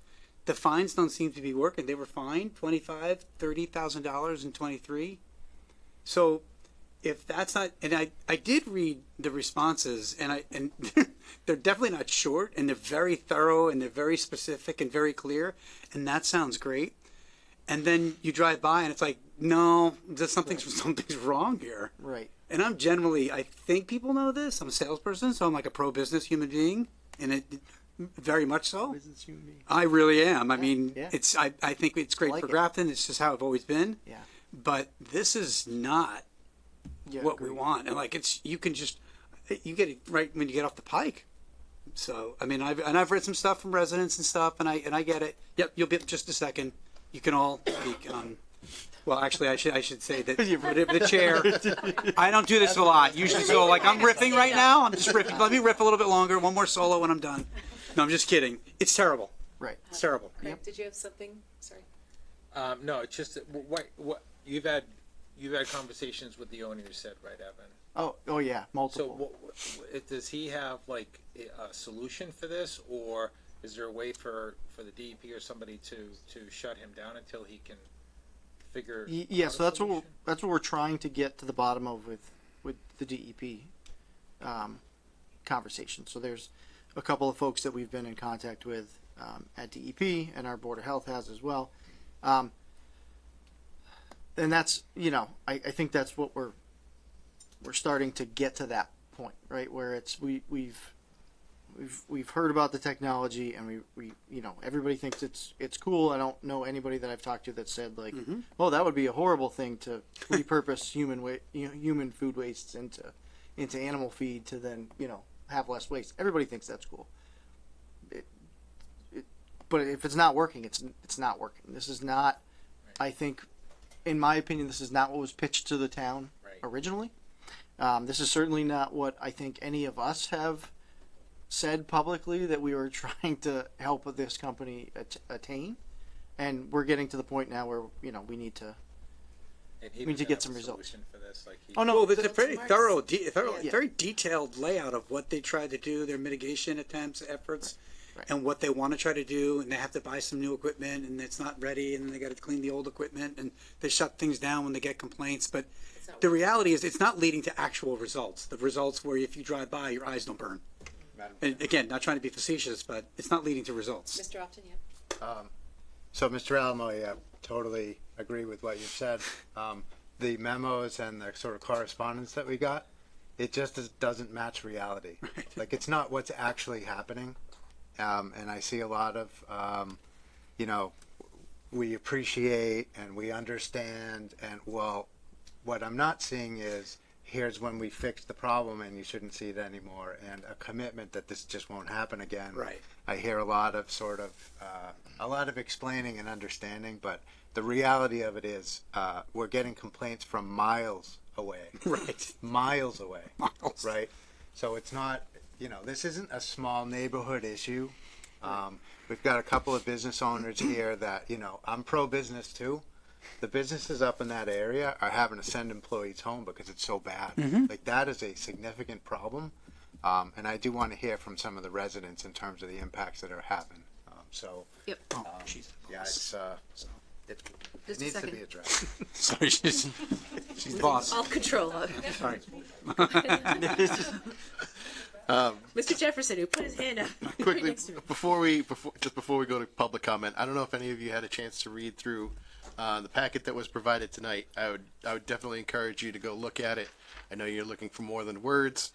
The fines don't seem to be working. They were fined $25,000, $30,000 in 23. So if that's not, and I did read the responses, and they're definitely not short, and they're very thorough, and they're very specific and very clear, and that sounds great. And then you drive by, and it's like, no, something's wrong here. Right. And I'm generally, I think people know this. I'm a salesperson, so I'm like a pro-business human being, and it very much so. Business human being. I really am. I mean, yeah. I think it's great like for it. Grafton. It's just how I've always been. Yeah. But this is not what we want. And you get it right when you get off the pike. So, I mean, I've read some stuff from residents and stuff, and I get it. Yep, you'll be just a second. You can all speak on. Well, actually, I should say that the chair. I don't do this a lot. Usually, so I'm riffing right now. I'm just riffing. Let me riff a little bit longer. One more solo when I'm done. No, I'm just kidding. It's terrible. Right. It's terrible. Craig, did you have something? Sorry. No, it's just what you've had you've had conversations with the owner, you said, right, Evan? Oh yeah, So multiple. does he have like a solution for this, or is there a way for the DEP or somebody to shut him down until he can figure? Yeah, out so a that's solution? what we're trying to get to the bottom of with the DEP conversation. So there's a couple of folks that we've been in contact with at DEP, and our Board of Health has as well. And that's, I think that's what we're starting to get to that point, right? Where it's we've heard about the technology, and we everybody thinks it's cool. I don't know anybody that I've talked to that said like, oh, that would be a horrible thing to repurpose human food wastes into animal feed to then have less waste. Everybody thinks that's cool. But if it's not working, it's not working. This is not, I think, in my opinion, this is not what was pitched to the town originally. This is certainly not what I think any of us have said publicly that we were trying to help this company attain. And we're getting to the point now where, we need to And he we need to doesn't get have some a results. solution for this, like he- Oh, no, Well, there's a that's pretty smart. thorough, Yeah. very detailed layout of what they tried to do, their mitigation attempts, efforts, and what they want to try to do, and they have to buy some new equipment, and it's not ready, and they got to clean the old equipment, and they shut things down when they get complaints. But the reality is, it's not leading to actual results. The results where if you drive by, your eyes don't burn. And again, not trying to be facetious, but it's not leading to results. Mr. Upton, yeah. So, Mr. Alamo, yeah, totally agree with what you said. The memos and the sort of correspondence that we got, it just doesn't match reality. Like, it's not what's actually happening. And I see a lot of, we appreciate and we understand. And, well, what I'm not seeing is, here's when we fix the problem and you shouldn't see it anymore, and a commitment that this just won't happen again. Right. I hear a lot of a lot of explaining and understanding, but the reality of it is we're getting complaints from miles away. Right. Miles away. Miles. Right. So it's not, this isn't a small neighborhood issue. We've got a couple of business owners here that, I'm pro-business too. The businesses up in that area are having to send employees home because it's so bad. Like, that is a significant problem. And I do want to hear from some of the residents in terms of the impacts that are happening. Yep. Yeah, it Just a needs to second. be addressed. Sorry, she's the boss. All control of. Sorry. Mr. Jefferson, who put his hand up. Quickly, next to me. before we go to public comment, I don't know if any of you had a chance to read through the packet that was provided tonight. I would definitely encourage you to go look at it. I know you're looking for more than words.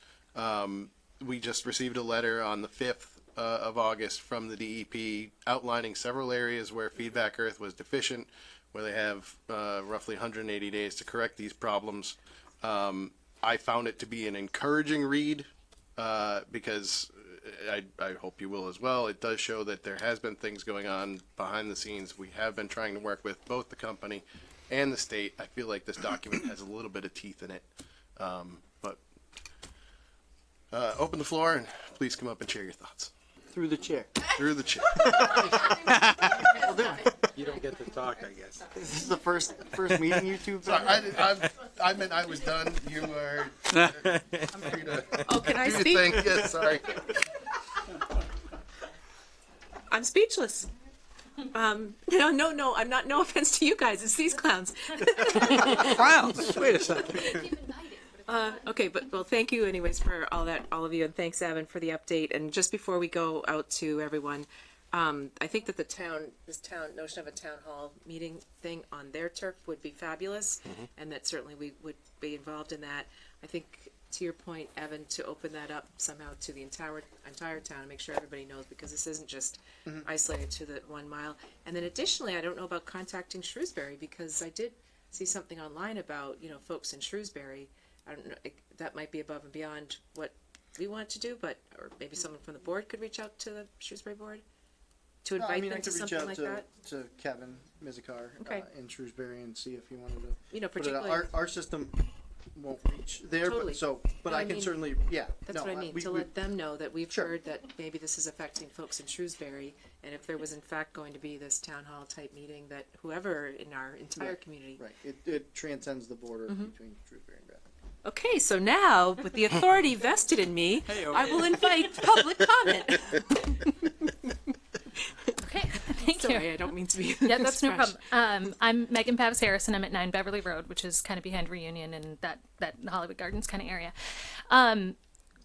We just received a letter on the 5th of August from the DEP outlining several areas where Feedback Earth was deficient, where they have roughly 180 days to correct these problems. I found it to be an encouraging read because I hope you will as well. It does show that there has been things going on behind the scenes. We have been trying to work with both the company and the state. I feel like this document has a little bit of teeth in it. But open the floor and please come up and share your thoughts. Through the chair. Through the chair. You don't get to talk, I guess. This is the first meeting you two. Sorry, I meant I was done. You were free to Oh, can I do your speak? thing. Yes, sorry. I'm speechless. No, I'm not. No offense to you guys. It's these clowns. Clowns. Wait a second. Okay, well, thank you anyways for all of you, and thanks, Evan, for the update. And just before we go out to everyone, I think that this town notion of a town hall meeting thing on their turf would be fabulous, and that certainly we would be involved in that. I think, to your point, Evan, to open that up somehow to the entire town and make sure everybody knows, because this isn't just isolated to the 1 mile. And then additionally, I don't know about contacting Shrewsbury, because I did see something online about folks in Shrewsbury. I don't know, that might be above and beyond what we want to do, or maybe someone from the board could reach out to the Shrewsbury board to invite them to something like that. To Kevin Mizikar Okay. in Shrewsbury and see if he wanted to. Particularly. Our system won't reach there. Totally. But No, I I can mean, certainly, yeah. That's no, what I mean, to let them know that we've heard that maybe this is affecting folks in Shrewsbury, and if there was in fact going to be this town hall type meeting, that whoever in our entire community. Right, it transcends the border between Shrewsbury and Grafton. Okay, so now, with the authority vested in me, I will invite public comment. Okay, thank you. Sorry, I don't mean to be. Yeah, that's no fresh. problem. I'm Megan Pavis Harris, and I'm at 9 Beverly Road, which is kind of behind Reunion and that Hollywood Gardens kind of area.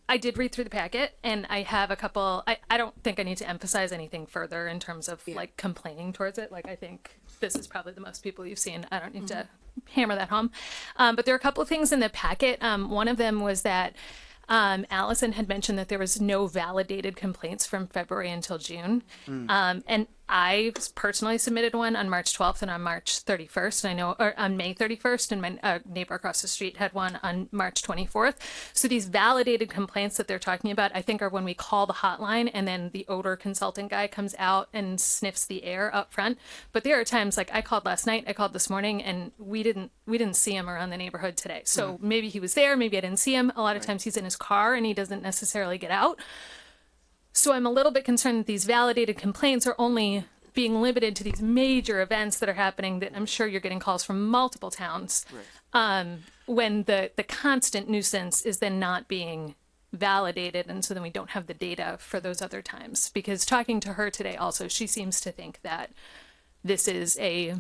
I did read through the packet, and I have a couple. I don't think I need to emphasize anything further in terms of like complaining towards it. Like, I think this is probably the most people you've seen. I don't need to hammer that home. But there are a couple of things in the packet. One of them was that Allison had mentioned that there was no validated complaints from February until June. And I personally submitted one on March 12th and on March 31st. And I know, or on May 31st, and my neighbor across the street had one on March 24th. So these validated complaints that they're talking about, I think, are when we call the hotline and then the odor consultant guy comes out and sniffs the air up front. But there are times, like I called last night, I called this morning, and we didn't see him around the neighborhood today. So maybe he was there, maybe I didn't see him. A lot of times he's in his car and he doesn't necessarily get out. So I'm a little bit concerned that these validated complaints are only being limited to these major events that are happening that I'm sure you're getting calls from multiple towns. When the constant nuisance is then not being validated, and so then we don't have the data for those other times. Because talking to her today also, she seems to think that this is a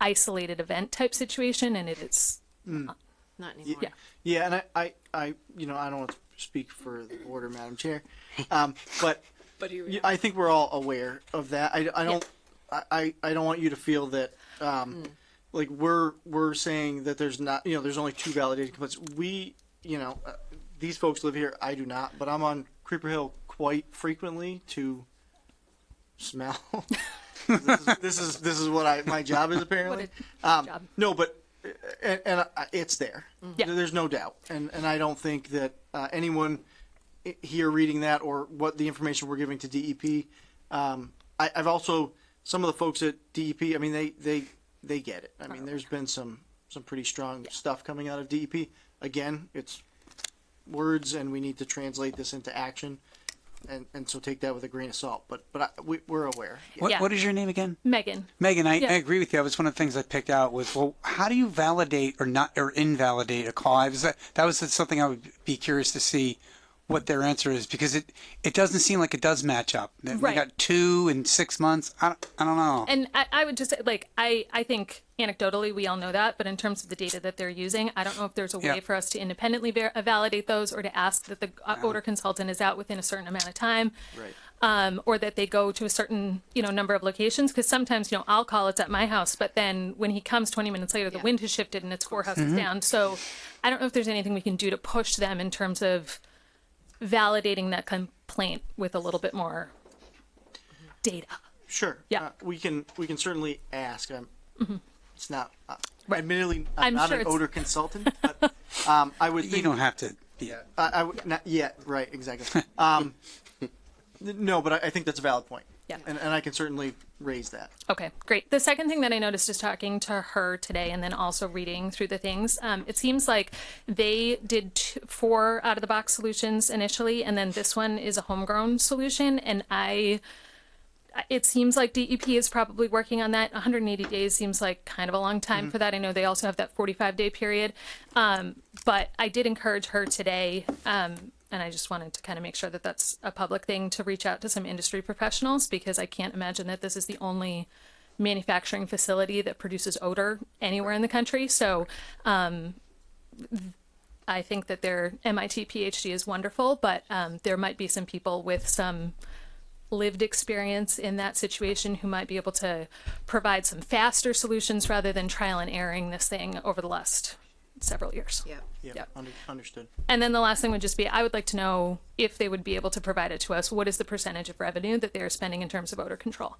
isolated event type situation, and it is not anymore. Yeah, and I I don't want to speak for the board or Madam Chair, but I think we're all aware of that. I don't want you to feel that like we're saying that there's not, there's only 2 validated complaints. We, these folks live here. I do not, but I'm on Creeper Hill quite frequently to smell. this is what my job is apparently. Job. No, but and it's there. There's no doubt, and I don't think that anyone here reading that or what the information we're giving to DEP. I've also, some of the folks at DEP. I mean, they get it. I mean, there's been some pretty strong stuff coming out of DEP. Again, it's words, and we need to translate this into action. And so take that with a grain of salt, but we're aware. What is your name again? Megan. Megan, I agree with you. That was one of the things I picked out was, well, how do you validate or invalidate a call? That was something I would be curious to see what their answer is, because it doesn't seem like it does match up. We got 2 in 6 months. I don't know. And I would just say, like, I think anecdotally we all know that, but in terms of the data that they're using, I don't know if there's a way for us to independently validate those, or to ask that the odor consultant is out within a certain amount of time. Or that they go to a certain, number of locations. Because sometimes, I'll call, it's at my house, but then when he comes 20 minutes later, the wind has shifted and it's 4 houses down. So I don't know if there's anything we can do to push them in terms of validating that complaint with a little bit more data. Sure. Yeah. We can certainly ask. It's not. Admittedly, I'm not sure an odor consultant, but I would. You don't have to. Yeah. I would not yet. Right. Exactly. No, but I think that's a valid point. Yeah. And I can certainly raise that. Okay, great. The second thing that I noticed is talking to her today and then also reading through the things, it seems like they did 4 out-of-the-box solutions initially, and then this one is a homegrown solution, and it seems like DEP is probably working on that. 180 days seems like kind of a long time for that. I know they also have that 45-day period, but I did encourage her today, and I just wanted to kind of make sure that that's a public thing, to reach out to some industry professionals, because I can't imagine that this is the only manufacturing facility that produces odor anywhere in the country. So I think that their MIT PhD is wonderful, but there might be some people with some lived experience in that situation who might be able to provide some faster solutions rather than trial and erroring this thing over the last several years. Yeah. Understood. And then the last thing would just be, I would like to know if they would be able to provide it to us. What is the percentage of revenue that they're spending in terms of odor control?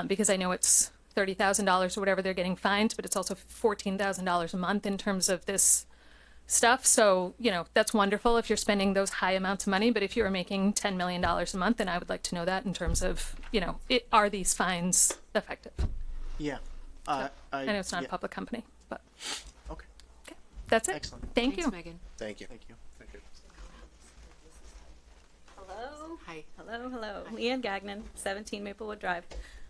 Because I know it's $30,000 or whatever they're getting fined, but it's also $14,000 a month in terms of this stuff. So, that's wonderful if you're spending those high amounts of money, but if you were making $10 million a month, then I would like to know that in terms of, are these fines effective? Yeah. I know it's not a public company, but. That's it. Excellent. Thank Thanks, you. Megan. Thank you. Thank you. Hello. Hi. Hello. Leanne Gagnon, 17 Maplewood Drive.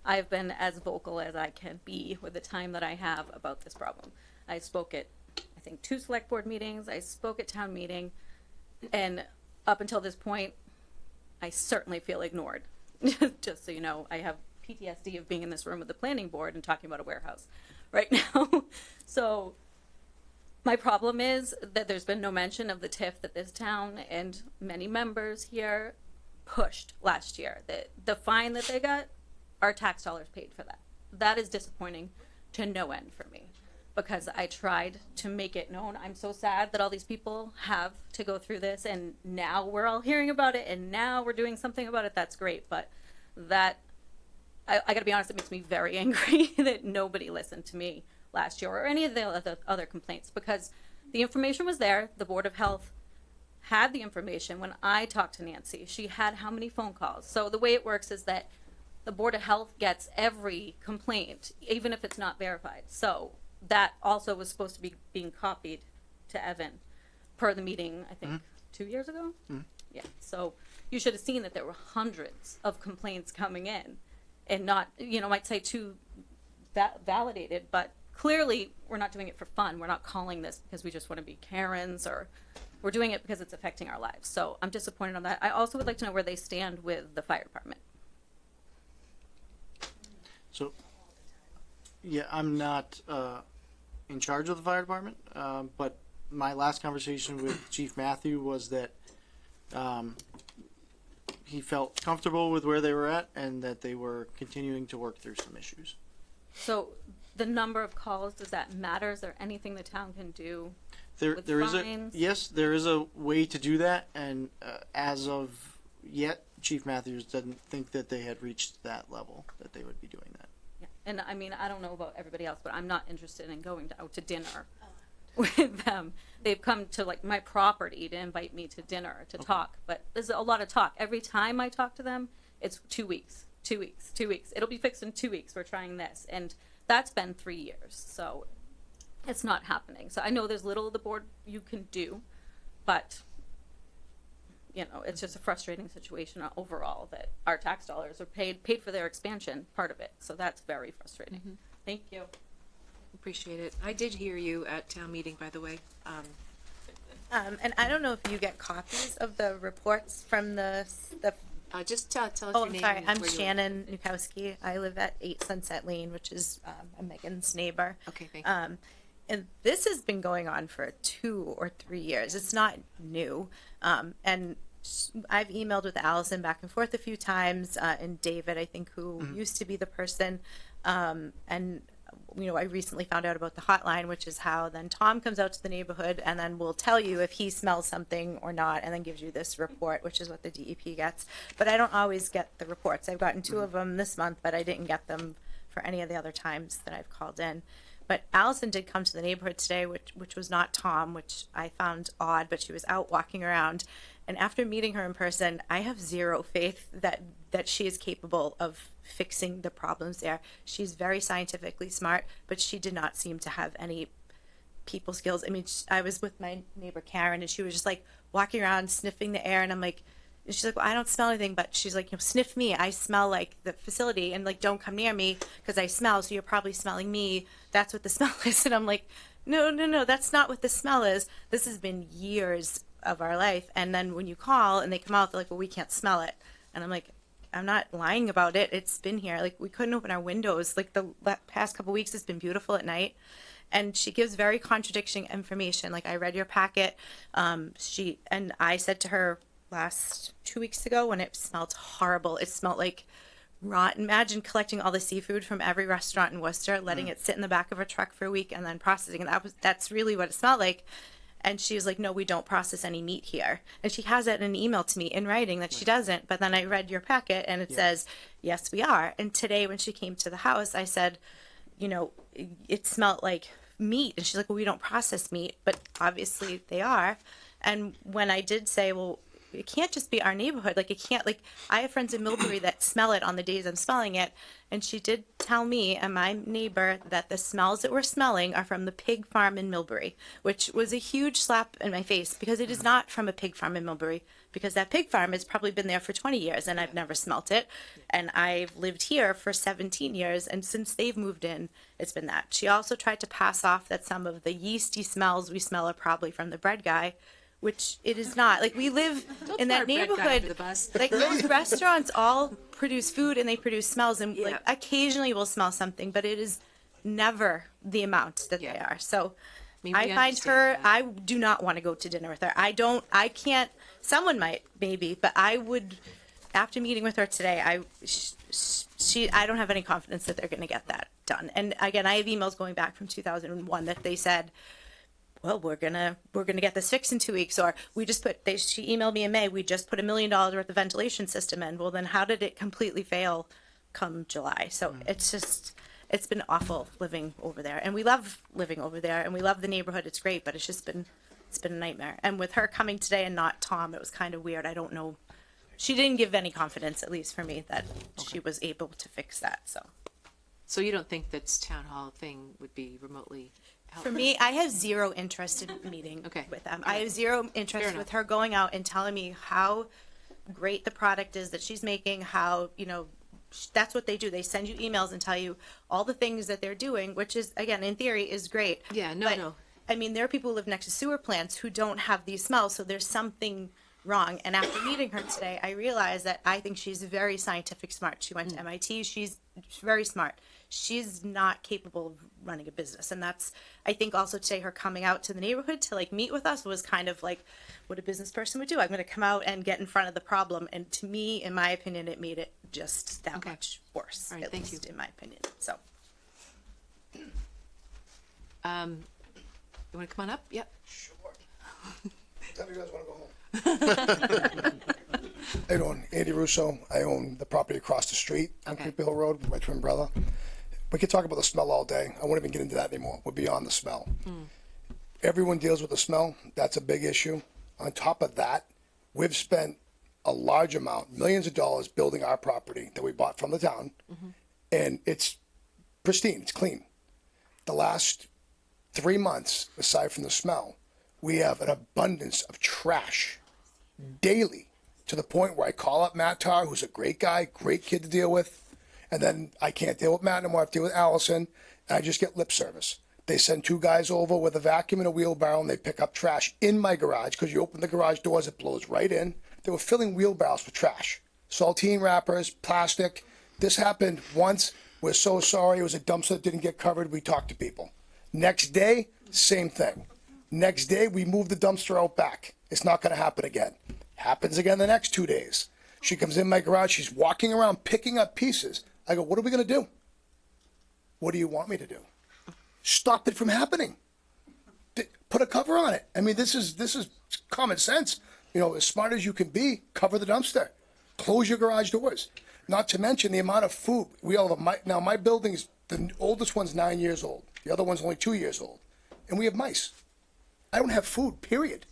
I've been as vocal as I can be with the time that I have about this problem. I spoke at, I think, 2 select board meetings. I spoke at town meeting. And up until this point, I certainly feel ignored. Just so you know, I have PTSD of being in this room with the planning board and talking about a warehouse right now. So my problem is that there's been no mention of the TIF that this town and many members here pushed last year. The fine that they got, our tax dollars paid for that. That is disappointing to no end for me, because I tried to make it known. I'm so sad that all these people have to go through this, and now we're all hearing about it, and now we're doing something about it. That's great, but that, I gotta be honest, it makes me very angry that nobody listened to me last year or any of the other complaints, because the information was there. The Board of Health had the information. When I talked to Nancy, she had how many phone calls? So the way it works is that the Board of Health gets every complaint, even if it's not verified. So that also was supposed to be being copied to Evan per the meeting, I think, 2 years ago? Yeah, so you should have seen that there were hundreds of complaints coming in, and not, might say too validated, but clearly we're not doing it for fun. We're not calling this because we just want to be Karens, or we're doing it because it's affecting our lives. So I'm disappointed on that. I also would like to know where they stand with the fire department. So, yeah, I'm not in charge of the fire department, but my last conversation with Chief Matthew was that he felt comfortable with where they were at and that they were continuing to work through some issues. So the number of calls, does that matter? Is there anything the town can do? There with is fines? yes, there is a way to do that, and as of yet, Chief Matthews doesn't think that they had reached that level that they would be doing that. Yeah. And I mean, I don't know about everybody else, but I'm not interested in going out to dinner with them. They've come to like my property to invite me to dinner to talk, but there's a lot of talk. Every time I talk to them, it's 2 weeks, 2 weeks, 2 weeks. It'll be fixed in 2 weeks. We're trying this. And that's been 3 years. So it's not happening. So I know there's little the board you can do, but it's just a frustrating situation overall that our tax dollars are paid for their expansion, part of it. So that's very frustrating. Thank you. Appreciate it. I did hear you at town meeting, by the way. And I don't know if you get copies of the reports from the just tell us oh, your I'm name. sorry. and I'm where you Shannon Nukowski. I live at 8 Sunset Lane, which is Megan's neighbor. Okay, thank you. And this has been going on for 2 or 3 years. It's not new. And I've emailed with Allison back and forth a few times, and David, I think, who used to be the person. And I recently found out about the hotline, which is how then Tom comes out to the neighborhood and then will tell you if he smells something or not, and then gives you this report, which is what the DEP gets. But I don't always get the reports. I've gotten 2 of them this month, but I didn't get them for any of the other times that I've called in. But Allison did come to the neighborhood today, which was not Tom, which I found odd, but she was out walking around. And after meeting her in person, I have zero faith that she is capable of fixing the problems there. She's very scientifically smart, but she did not seem to have any people skills. I mean, I was with my neighbor Karen, and she was just like walking around sniffing the air, and I'm like, and she's like, well, I don't smell anything, but she's like, sniff me. I smell like the facility, and like, don't come near me because I smell. So you're probably smelling me. That's what the smell is. And I'm like, no, that's not what the smell is. This has been years of our life. And then when you call and they come out, they're like, well, we can't smell it. And I'm like, I'm not lying about it. It's been here. Like, we couldn't open our windows. Like, the past couple weeks, it's been beautiful at night. And she gives very contradicting information. Like, I read your packet. And I said to her last 2 weeks ago when it smelled horrible, it smelled like rotten. Imagine collecting all the seafood from every restaurant in Worcester, letting it sit in the back of a truck for a week, and then processing it. That's really what it smelled like. And she was like, no, we don't process any meat here. And she has it in an email to me in writing that she doesn't. But then I read your packet and it says, yes, we are. And today when she came to the house, I said, it smelled like meat. And she's like, well, we don't process meat. But obviously they are. And when I did say, well, it can't just be our neighborhood. Like, it can't, like, I have friends in Millbury that smell it on the days I'm smelling it. And she did tell me and my neighbor that the smells that we're smelling are from the pig farm in Millbury, which was a huge slap in my face because it is not from a pig farm in Millbury, because that pig farm has probably been there for 20 years and I've never smelt it. And I've lived here for 17 years. And since they've moved in, it's been that. She also tried to pass off that some of the yeasty smells we smell are probably from the bread guy, which it is not. Like, we live in that neighborhood. Like, those restaurants all produce food and they produce smells, and like occasionally we'll smell something, but it is never the amount that they are. So I find her, I do not want to go to dinner with her. I can't, someone might maybe, but I would, after meeting with her today, I don't have any confidence that they're going to get that done. And again, I have emails going back from 2001 that they said, well, we're gonna get this fixed in 2 weeks, or she emailed me in May, we just put $1 million worth of ventilation system in. Well, then how did it completely fail come July? So it's been awful living over there, and we love living over there, and we love the neighborhood. It's great, but it's been a nightmare. And with her coming today and not Tom, it was kind of weird. I don't know. She didn't give any confidence, at least for me, that she was able to fix that. So you don't think that town hall thing would be remotely helpful? For me, I have zero interest in meeting with them. I have zero interest with her going out and telling me how great the product is that she's making, how, that's what they do. They send you emails and tell you all the things that they're doing, which is, again, in theory, is great. Yeah, no. I mean, there are people who live next to sewer plants who don't have these smells, so there's something wrong. And after meeting her today, I realized that I think she's very scientific smart. She went to MIT. She's very smart. She's not capable of running a business. And that's, I think also today, her coming out to the neighborhood to like meet with us was kind of like what a business person would do. I'm going to come out and get in front of the problem. And to me, in my opinion, it made it just that much worse, All right, at thank least in my opinion. So. You want to come on up? Yep. Sure. Tell me you guys want to go home. How you doing? Andy Russo. I own the property across the street on Creepy Hill Road with my twin brother. We could talk about the smell all day. I won't even get into that anymore. We're beyond the smell. Everyone deals with the smell. That's a big issue. On top of that, we've spent a large amount, millions of dollars, building our property that we bought from the town. And it's pristine. It's clean. The last 3 months, aside from the smell, we have an abundance of trash daily, to the point where I call up Matt Tarr, who's a great guy, great kid to deal with, and then I can't deal with Matt anymore. I have to deal with Allison, and I just get lip service. They send 2 guys over with a vacuum and a wheelbarrow, and they pick up trash in my garage, because you open the garage doors, it blows right in. They were filling wheelbarrows with trash, saltine wrappers, plastic. This happened once. We're so sorry. It was a dumpster that didn't get covered. We talked to people. Next day, same thing. Next day, we moved the dumpster out back. It's not going to happen again. Happens again the next 2 days. She comes in my garage. She's walking around picking up pieces. I go, what are we going to do? What do you want me to do? Stop it from happening. Put a cover on it. I mean, this is common sense. As smart as you can be, cover the dumpster. Close your garage doors. Not to mention the amount of food. We all have now my building is, the oldest one's 9 years old. The other one's only 2 years old. And we have mice. I don't have food, period.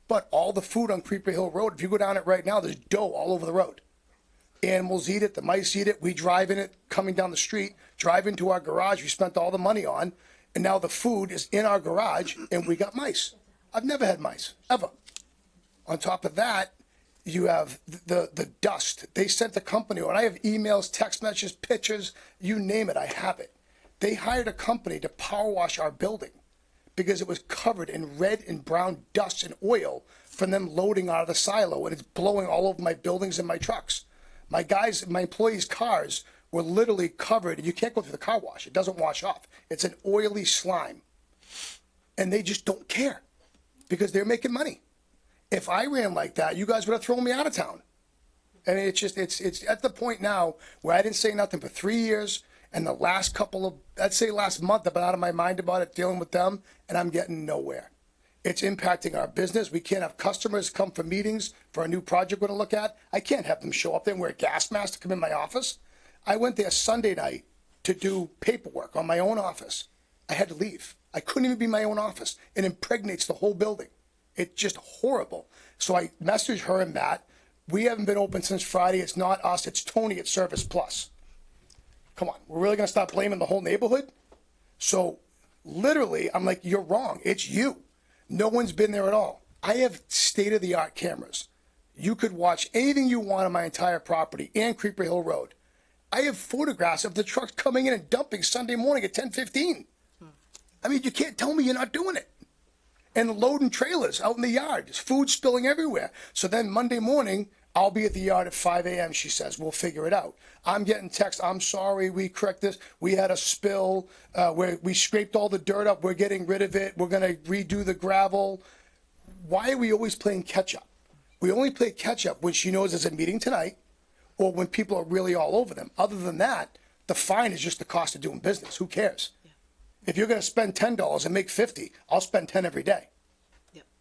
But all the food on Creeper Hill Road, if you go down it right now, there's dough all over the road. Animals eat it, the mice eat it, we drive in it, coming down the street, drive into our garage we spent all the money on, and now the food is in our garage, and we got mice. I've never had mice, ever. On top of that, you have the dust. They sent the company, and I have emails, text messages, pictures, you name it, I have it. They hired a company to power wash our building because it was covered in red and brown dust and oil from them loading out of the silo, and it's blowing all over my buildings and my trucks. My employees' cars were literally covered, and you can't go through the car wash. It doesn't wash off. It's an oily slime. And they just don't care because they're making money. If I ran like that, you guys would have thrown me out of town. And it's at the point now where I didn't say nothing for 3 years, and the last last month, I've been out of my mind about it, dealing with them, and I'm getting nowhere. It's impacting our business. We can't have customers come for meetings for a new project we're going to look at. I can't have them show up there and wear a gas mask to come in my office. I went there Sunday night to do paperwork on my own office. I had to leave. I couldn't even be in my own office. It impregnates the whole building. It's just horrible. So I messaged her and Matt. We haven't been open since Friday. It's not us. It's Tony at Service Plus. Come on. We're really going to stop blaming the whole neighborhood? So literally, I'm like, you're wrong. It's you. No one's been there at all. I have state-of-the-art cameras. You could watch anything you want on my entire property and Creeper Hill Road. I have photographs of the trucks coming in and dumping Sunday morning at 10:15. I mean, you can't tell me you're not doing it. And loading trailers out in the yard. There's food spilling everywhere. So then Monday morning, I'll be at the yard at 5 a.m., she says. We'll figure it out. I'm getting text. I'm sorry. We correct this. We had a spill where we scraped all the dirt up. We're getting rid of it. We're going to redo the gravel. Why are we always playing catch up? We only play catch up when she knows there's a meeting tonight or when people are really all over them. Other than that, the fine is just the cost of doing business. Who cares? If you're going to spend $10 and make 50, I'll spend 10 every day.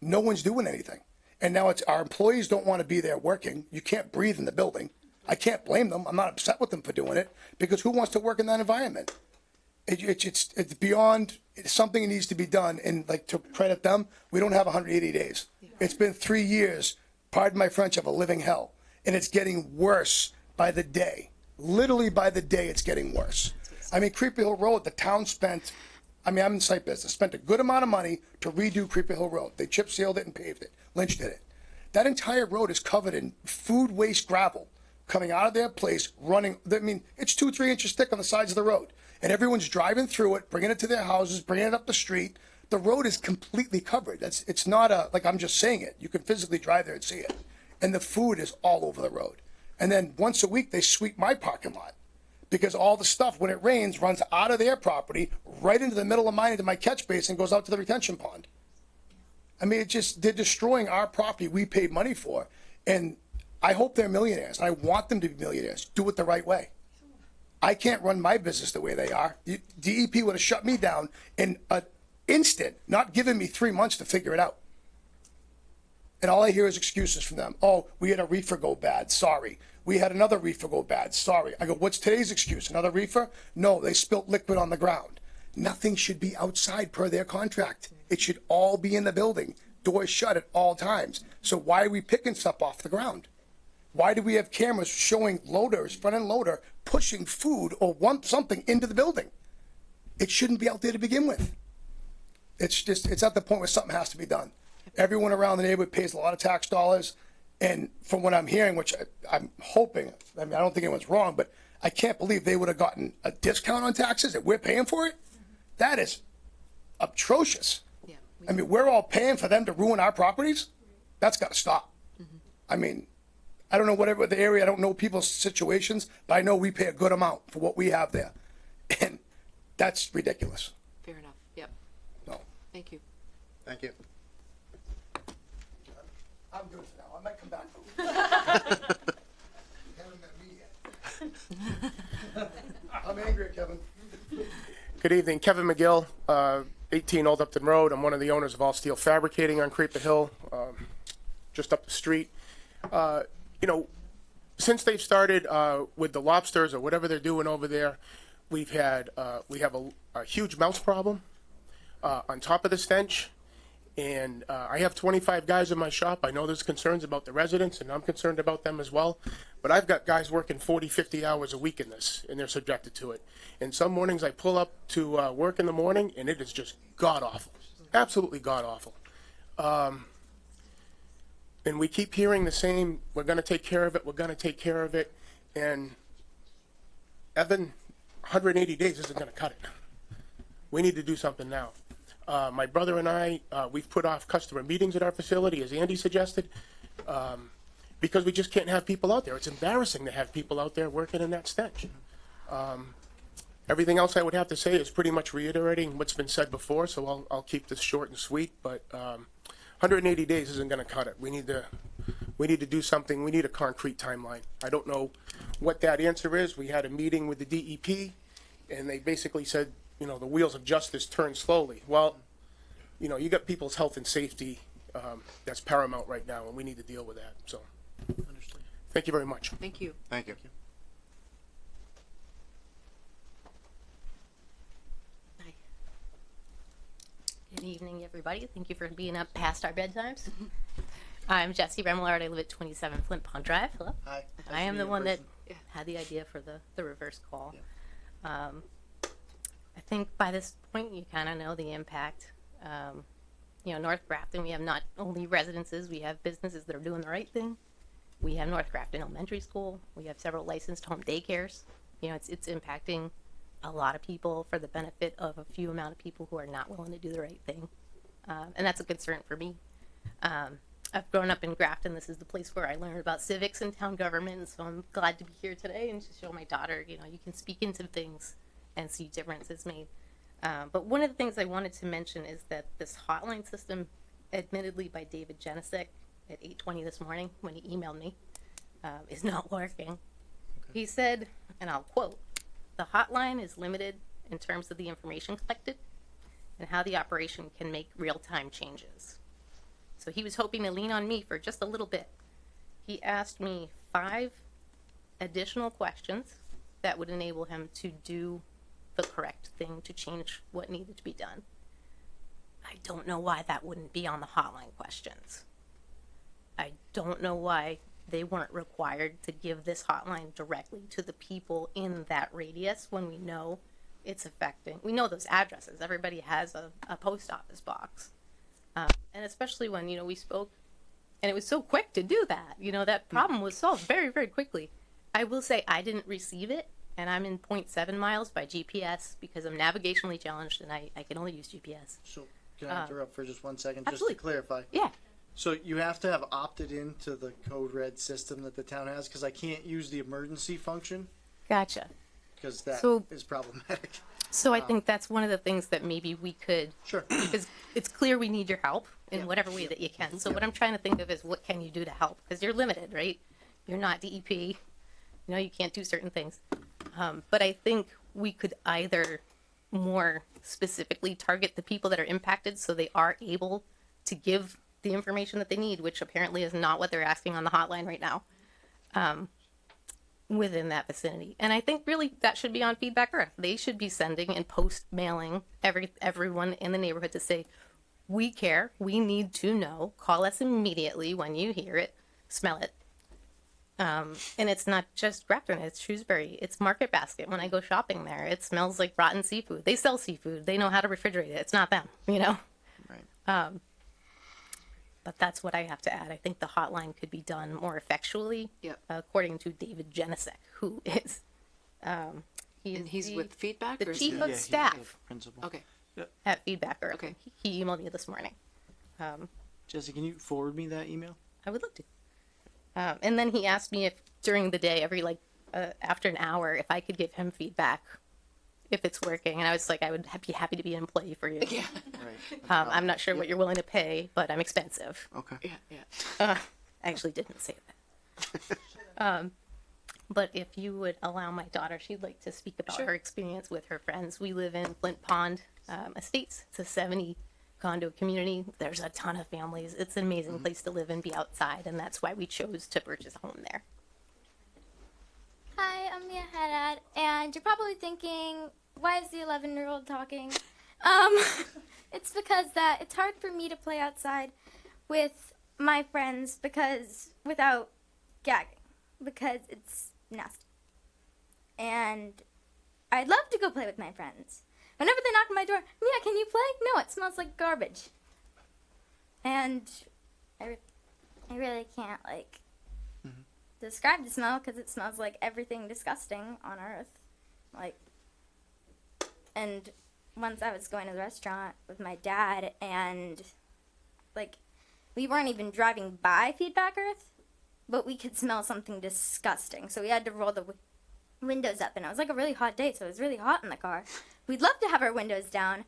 No one's doing anything. And now it's our employees don't want to be there working. You can't breathe in the building. I can't blame them. I'm not upset with them for doing it because who wants to work in that environment? It's beyond it's something that needs to be done. And like to credit them, we don't have 180 days. It's been 3 years, pardon my French, of a living hell. And it's getting worse by the day. Literally by the day, it's getting worse. I mean, Creeper Hill Road, the town spent, I'm in site business, spent a good amount of money to redo Creeper Hill Road. They chip sealed it and paved it. Lynch did it. That entire road is covered in food waste gravel coming out of their place, running. I mean, it's 2-3 inches thick on the sides of the road. And everyone's driving through it, bringing it to their houses, bringing it up the street. The road is completely covered. It's not like I'm just saying it. You can physically drive there and see it. And the food is all over the road. And then once a week, they sweep my parking lot because all the stuff, when it rains, runs out of their property, right into the middle of mine, into my catch basin, and goes out to the retention pond. I mean, they're destroying our property we paid money for. And I hope they're millionaires. I want them to be millionaires. Do it the right way. I can't run my business the way they are. DEP would have shut me down in an instant, not giving me 3 months to figure it out. And all I hear is excuses from them. Oh, we had a reefer go bad. Sorry. We had another reefer go bad. Sorry. I go, what's today's excuse? Another reefer? No, they spilt liquid on the ground. Nothing should be outside per their contract. It should all be in the building. Doors shut at all times. So why are we picking stuff off the ground? Why do we have cameras showing loaders, front end loader, pushing food or something into the building? It shouldn't be out there to begin with. It's at the point where something has to be done. Everyone around the neighborhood pays a lot of tax dollars. And from what I'm hearing, which I'm hoping, I mean, I don't think anyone's wrong, but I can't believe they would have gotten a discount on taxes and we're paying for it. That is atrocious. I mean, we're all paying for them to ruin our properties. That's got to stop. I mean, I don't know whatever the area, I don't know people's situations, but I know we pay a good amount for what we have there. And that's ridiculous. Fair enough. Yep. No. Thank you. Thank you. I'm good for now. I might come back. Haven't met me yet. I'm angry at Kevin. Good evening, Kevin McGill, 18 Old Upton Road. I'm one of the owners of All Steel Fabricating on Creeper Hill, just up the street. Since they've started with the lobsters or whatever they're doing over there, we have a huge mouse problem on top of the stench. And I have 25 guys in my shop. I know there's concerns about the residents, and I'm concerned about them as well. But I've got guys working 40, 50 hours a week in this, and they're subjected to it. And some mornings I pull up to work in the morning, and it is just god-awful. Absolutely god-awful. And we keep hearing the same, we're going to take care of it, we're going to take care of it. And Evan, 180 days isn't going to cut it. We need to do something now. My brother and I, we've put off customer meetings at our facility, as Andy suggested, because we just can't have people out there. It's embarrassing to have people out there working in that stench. Everything else I would have to say is pretty much reiterating what's been said before, so I'll keep this short and sweet, but 180 days isn't going to cut it. We need to do something. We need a concrete timeline. I don't know what that answer is. We had a meeting with the DEP, and they basically said, the wheels of justice turn slowly. Well, you got people's health and safety that's paramount right now, and we need to deal with that. So, thank you very much. Thank you. Thank you. Good evening, everybody. Thank you for being up past our bedtimes. I'm Jesse Remillard. I live at 27 Flint Pond Drive. Hello. Hi. I am the one that had the idea for the reverse call. I think by this point you kind of know the impact. North Grafton, we have not only residences, we have businesses that are doing the right thing. We have North Grafton Elementary School. We have several licensed home daycares. It's impacting a lot of people for the benefit of a few amount of people who are not willing to do the right thing. And that's a concern for me. I've grown up in Grafton. This is the place where I learned about civics and town government. So I'm glad to be here today and to show my daughter, you can speak into things and see differences made. But one of the things I wanted to mention is that this hotline system, admittedly by David Genesek at 8:20 this morning when he emailed me, is not working. Okay. He said, and I'll quote, "The hotline is limited in terms of the information collected and how the operation can make real-time changes." So he was hoping to lean on me for just a little bit. He asked me 5 additional questions that would enable him to do the correct thing to change what needed to be done. I don't know why that wouldn't be on the hotline questions. I don't know why they weren't required to give this hotline directly to the people in that radius when we know it's affecting. We know those addresses. Everybody has a post office box. And especially when, we spoke, and it was so quick to do that. That problem was solved very, very quickly. I will say I didn't receive it, and I'm in 0.7 miles by GPS because I'm navigationally challenged, and I can only use GPS. So can I interrupt for just 1 second, absolutely. just to clarify? Yeah. So you have to have opted into the Code Red system that the town has, because I can't use the emergency function. Gotcha. Because that is problematic. So I think that's one of the things that maybe we could, because it's clear we need your help in whatever way that you can. So what I'm trying to think of is what can you do to help? Because you're limited, right? You're not DEP. You can't do certain things. But I think we could either more specifically target the people that are impacted so they are able to give the information that they need, which apparently is not what they're asking on the hotline right now, within that vicinity. And I think really that should be on Feedback Earth. They should be sending and post mailing everyone in the neighborhood to say, we care, we need to know, call us immediately when you hear it, smell it. And it's not just Grafton, it's Shrewsbury, it's Market Basket. When I go shopping there, it smells like rotten seafood. They sell seafood, they know how to refrigerate it. It's not them, Right. But that's what I have to add. I think the hotline could be done more effectually, according to David Genesek, who is, he's with Feedback? The or is chief he- of staff Principal. Okay. at Feedback Earth. Okay. He emailed me this morning. Jesse, can you forward me that email? I would love to. And then he asked me if during the day, after an hour, if I could give him feedback if it's working. And I was like, I would be happy to be an employee for you. Yeah. Right. I'm not sure what you're willing to pay, but I'm expensive. Okay. I actually didn't say that. But if you would allow my daughter, she'd like to speak about her experience with her friends. We live in Flint Pond Estates. It's a 70 condo community. There's a ton of families. It's an amazing place to live and be outside, and that's why we chose to purchase a home there. Hi, I'm Mia Haddad, and you're probably thinking, why is the 11-year-old talking? It's because that it's hard for me to play outside with my friends without gagging, because it's nasty. And I'd love to go play with my friends. Whenever they knock on my door, Mia, can you play? No, it smells like garbage. And I really can't, describe the smell, because it smells like everything disgusting on earth. And once I was going to the restaurant with my dad, and, we weren't even driving by Feedback Earth, but we could smell something disgusting. So we had to roll the windows up, and it was a really hot day, so it was really hot in the car. We'd love to have our windows down,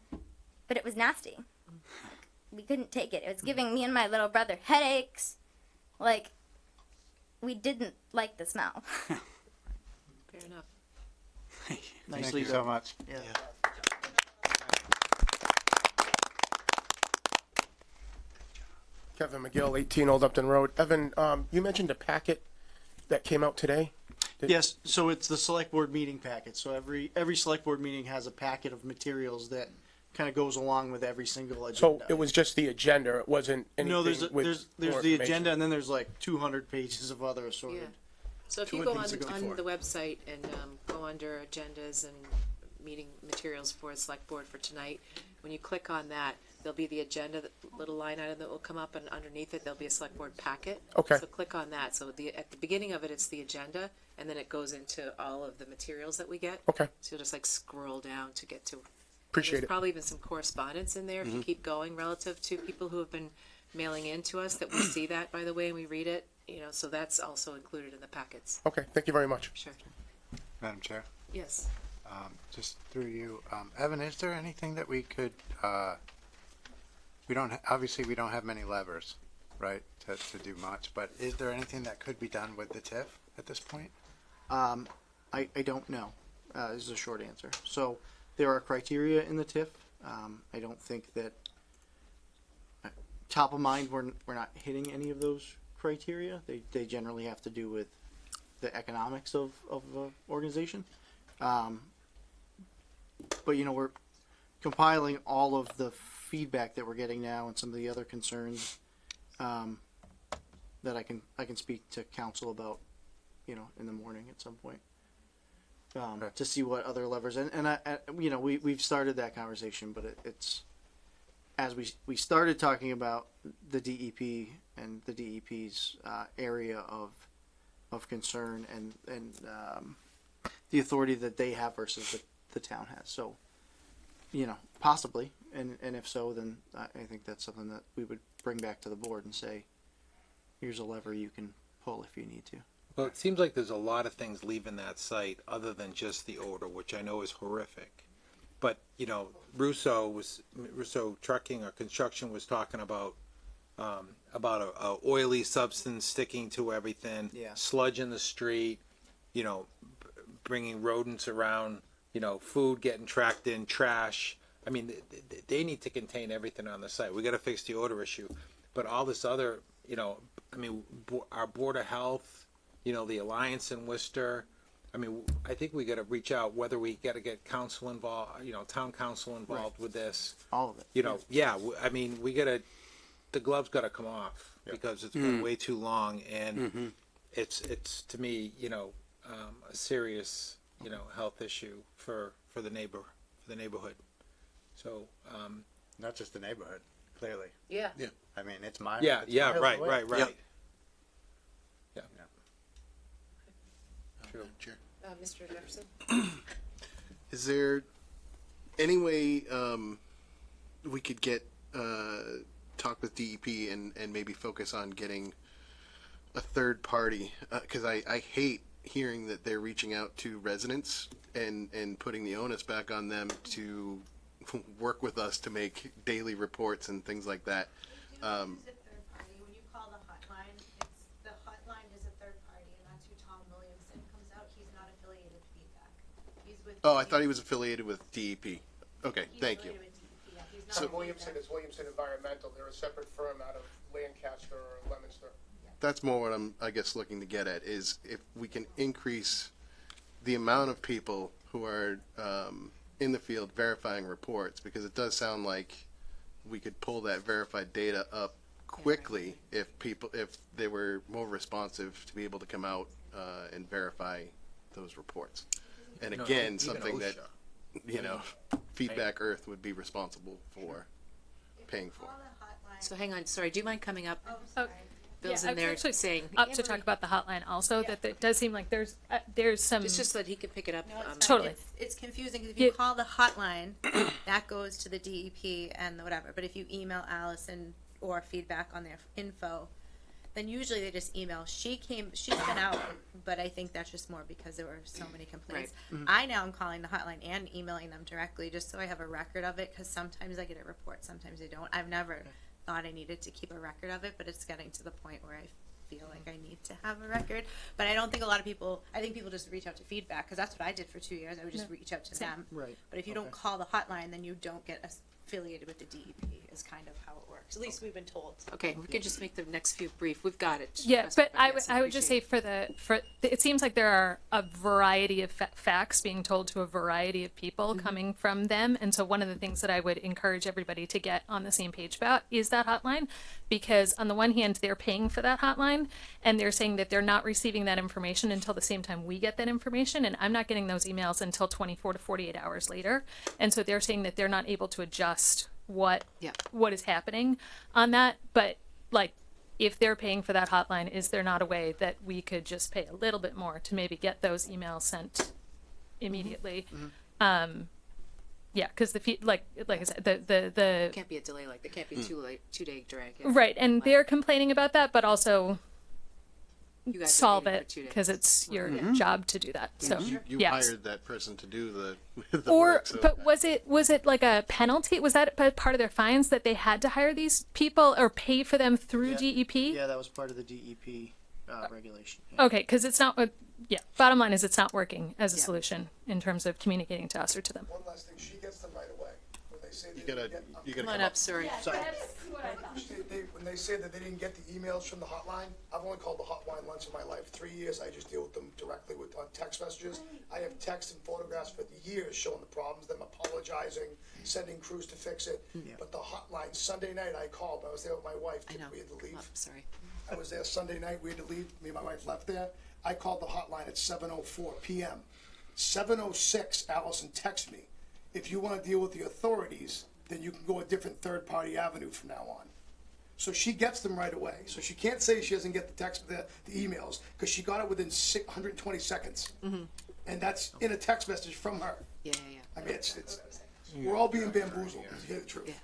but it was nasty. We couldn't take it. It was giving me and my little brother headaches. We didn't like the smell. Fair enough. Thank you so much. Yeah. Kevin McGill, 18 Old Upton Road. Evan, you mentioned a packet that came out today. Yes, so it's the select board meeting packet. So every select board meeting has a packet of materials that kind of goes along with every single agenda. So it was just the agenda, it wasn't anything No, there's with there's more the information. agenda, and then there's like 200 pages of other assorted. Yeah. So if Two you and go on, things to go on for. the website and go under agendas and meeting materials for the select board for tonight, when you click on that, there'll be the agenda, the little line item that will come up, and underneath it, there'll be a select board packet. Okay. So click on that. So at the beginning of it, it's the agenda, and then it goes into all of the materials that we get. Okay. So you'll just like scroll down to get to. Appreciate There's it. probably even some correspondence in there if you keep going relative to people who have been mailing in to us that we see that, by the way, and we read it, you know, so that's also included in the packets. Okay, thank you very much. Sure. Madam Chair, Yes. just through you, Evan, is there anything that we could, obviously we don't have many levers, right, to do much, but is there anything that could be done with the TIF at this point? I don't know, is the short answer. So there are criteria in the TIF. I don't think that top of mind, we're not hitting any of those criteria. They generally have to do with the economics of the organization. But you know, we're compiling all of the feedback that we're getting now and some of the other concerns that I can speak to council about, you know, in the morning at some point. To see what other levers and I you know, we've started that conversation, but it's as we started talking about the DEP and the DEP's area of concern and the authority that they have versus the town has. So, you know, possibly, and if so, then I think that's something that we would bring back to the board and say, here's a lever you can pull if you need to. Well, it seems like there's a lot of things leaving that site other than just the odor, which I know is horrific. But, you know, Russo Trucking or Construction was talking about a oily substance sticking to everything, Yeah. sludge in the street, you know, bringing rodents around, you know, food getting tracked in, trash. I mean, they need to contain everything on the site. We got to fix the odor issue. But all this other, you know, I mean, our Board of Health, you know, the Alliance in Worcester. I mean, I think we got to reach out, whether we got to get council involved, you know, town council involved with this. All of it. You know, yeah, I mean, we got to, the gloves got to come off because it's been way too long, and it's to me, you know, a serious, you know, health issue for the neighborhood. So, Not just the neighborhood, clearly. Yeah. Yeah. I mean, it's my. yeah, it's yeah, miles right, away. right, right. Yep. Yeah. True. Mr. Jefferson? Is there any way we could get talk with DEP and maybe focus on getting a third party? Because I hate hearing that they're reaching out to residents and putting the onus back on them to work with us to make daily reports and things like that. Use a third party. When you call the hotline, the hotline is a third party, and that's who Tom Williamson comes out. He's not affiliated with Feedback. He's with. Oh, I thought he was affiliated with DEP. Okay, thank you. affiliated with DEP. Yeah, he's not So- Williamson is Williamson Environmental. They're a separate firm out of Lancaster or Leominster. That's more what I'm, I guess, looking to get at is if we can increase the amount of people who are in the field verifying reports, because it does sound like we could pull that verified data up quickly if they were more responsive to be able to come out and verify those reports. And No, again, even something that, OSHA. you know, Feedback Earth would be responsible for paying for. So hang on, sorry, do you mind coming up? Oh, Bill's yeah, in I was there actually saying. up to talk about the hotline also, that it does seem like there's some. It's just so that he can pick it up. Totally. It's confusing because if you call the hotline, that goes to the DEP and the whatever. But if you email Allison or Feedback on their info, then usually they just email. She's been out, but I think that's just more because there were so many complaints. Right. I now am calling the hotline and emailing them directly just so I have a record of it, because sometimes I get a report, sometimes I don't. I've never thought I needed to keep a record of it, but it's getting to the point where I feel like I need to have a record. But I don't think a lot of people, I think people just reach out to Feedback, because that's what I did for 2 years. I would just reach out to them. Right. But if you don't call the hotline, then you don't get a affiliated with the DEP is kind of how it works. At least we've been told. Okay, we could just make the next few brief. We've got it. Yeah, Trust but me, I would just say it seems like there are a variety of facts being told to a variety of people coming from them. And so one of the things that I would encourage everybody to get on the same page about is that hotline, because on the one hand, they're paying for that hotline and they're saying that they're not receiving that information until the same time we get that information. And I'm not getting those emails until 24 to 48 hours later. And so they're saying that they're not able to adjust what is happening on that. But like, if they're paying for that hotline, is there not a way that we could just pay a little bit more to maybe get those emails sent immediately? Yeah, because the fee, like I said, the can't be a delay, like there can't be 2-day drag. right, and they're complaining about that, but also You guys are solve waiting for it 2 days. because it's your job to do that. So You yes. hired that person to do the Or, work, so- but was it like a penalty? Was that part of their fines that they had to hire these people or pay for them through DEP? Yeah, that was part of the DEP regulation. Yeah. Okay, because it's not. Yeah. Bottom line is it's not working as a solution in terms of communicating to us or to them. One last thing, she gets them right away. When they say You gotta Come on up, sorry. When they say that they didn't get the emails from the hotline, I've only called the hotline once in my life. 3 years, I just deal with them directly on text messages. I have text and photographs for years showing the problems, them apologizing, sending crews to fix it. But the hotline, Sunday night I called, I was there with my wife, we had to leave. Sorry. I was there Sunday night, we had to leave, me and my wife left there. I called the hotline at 7:04 p.m. 7:06, Allison texted me, if you want to deal with the authorities, then you can go a different third-party avenue from now on. So she gets them right away. So she can't say she doesn't get the text, the emails, because she got it within 120 seconds. And that's in a text message from her. Yeah. I mean, it's we're all being bamboozled, to hear the truth.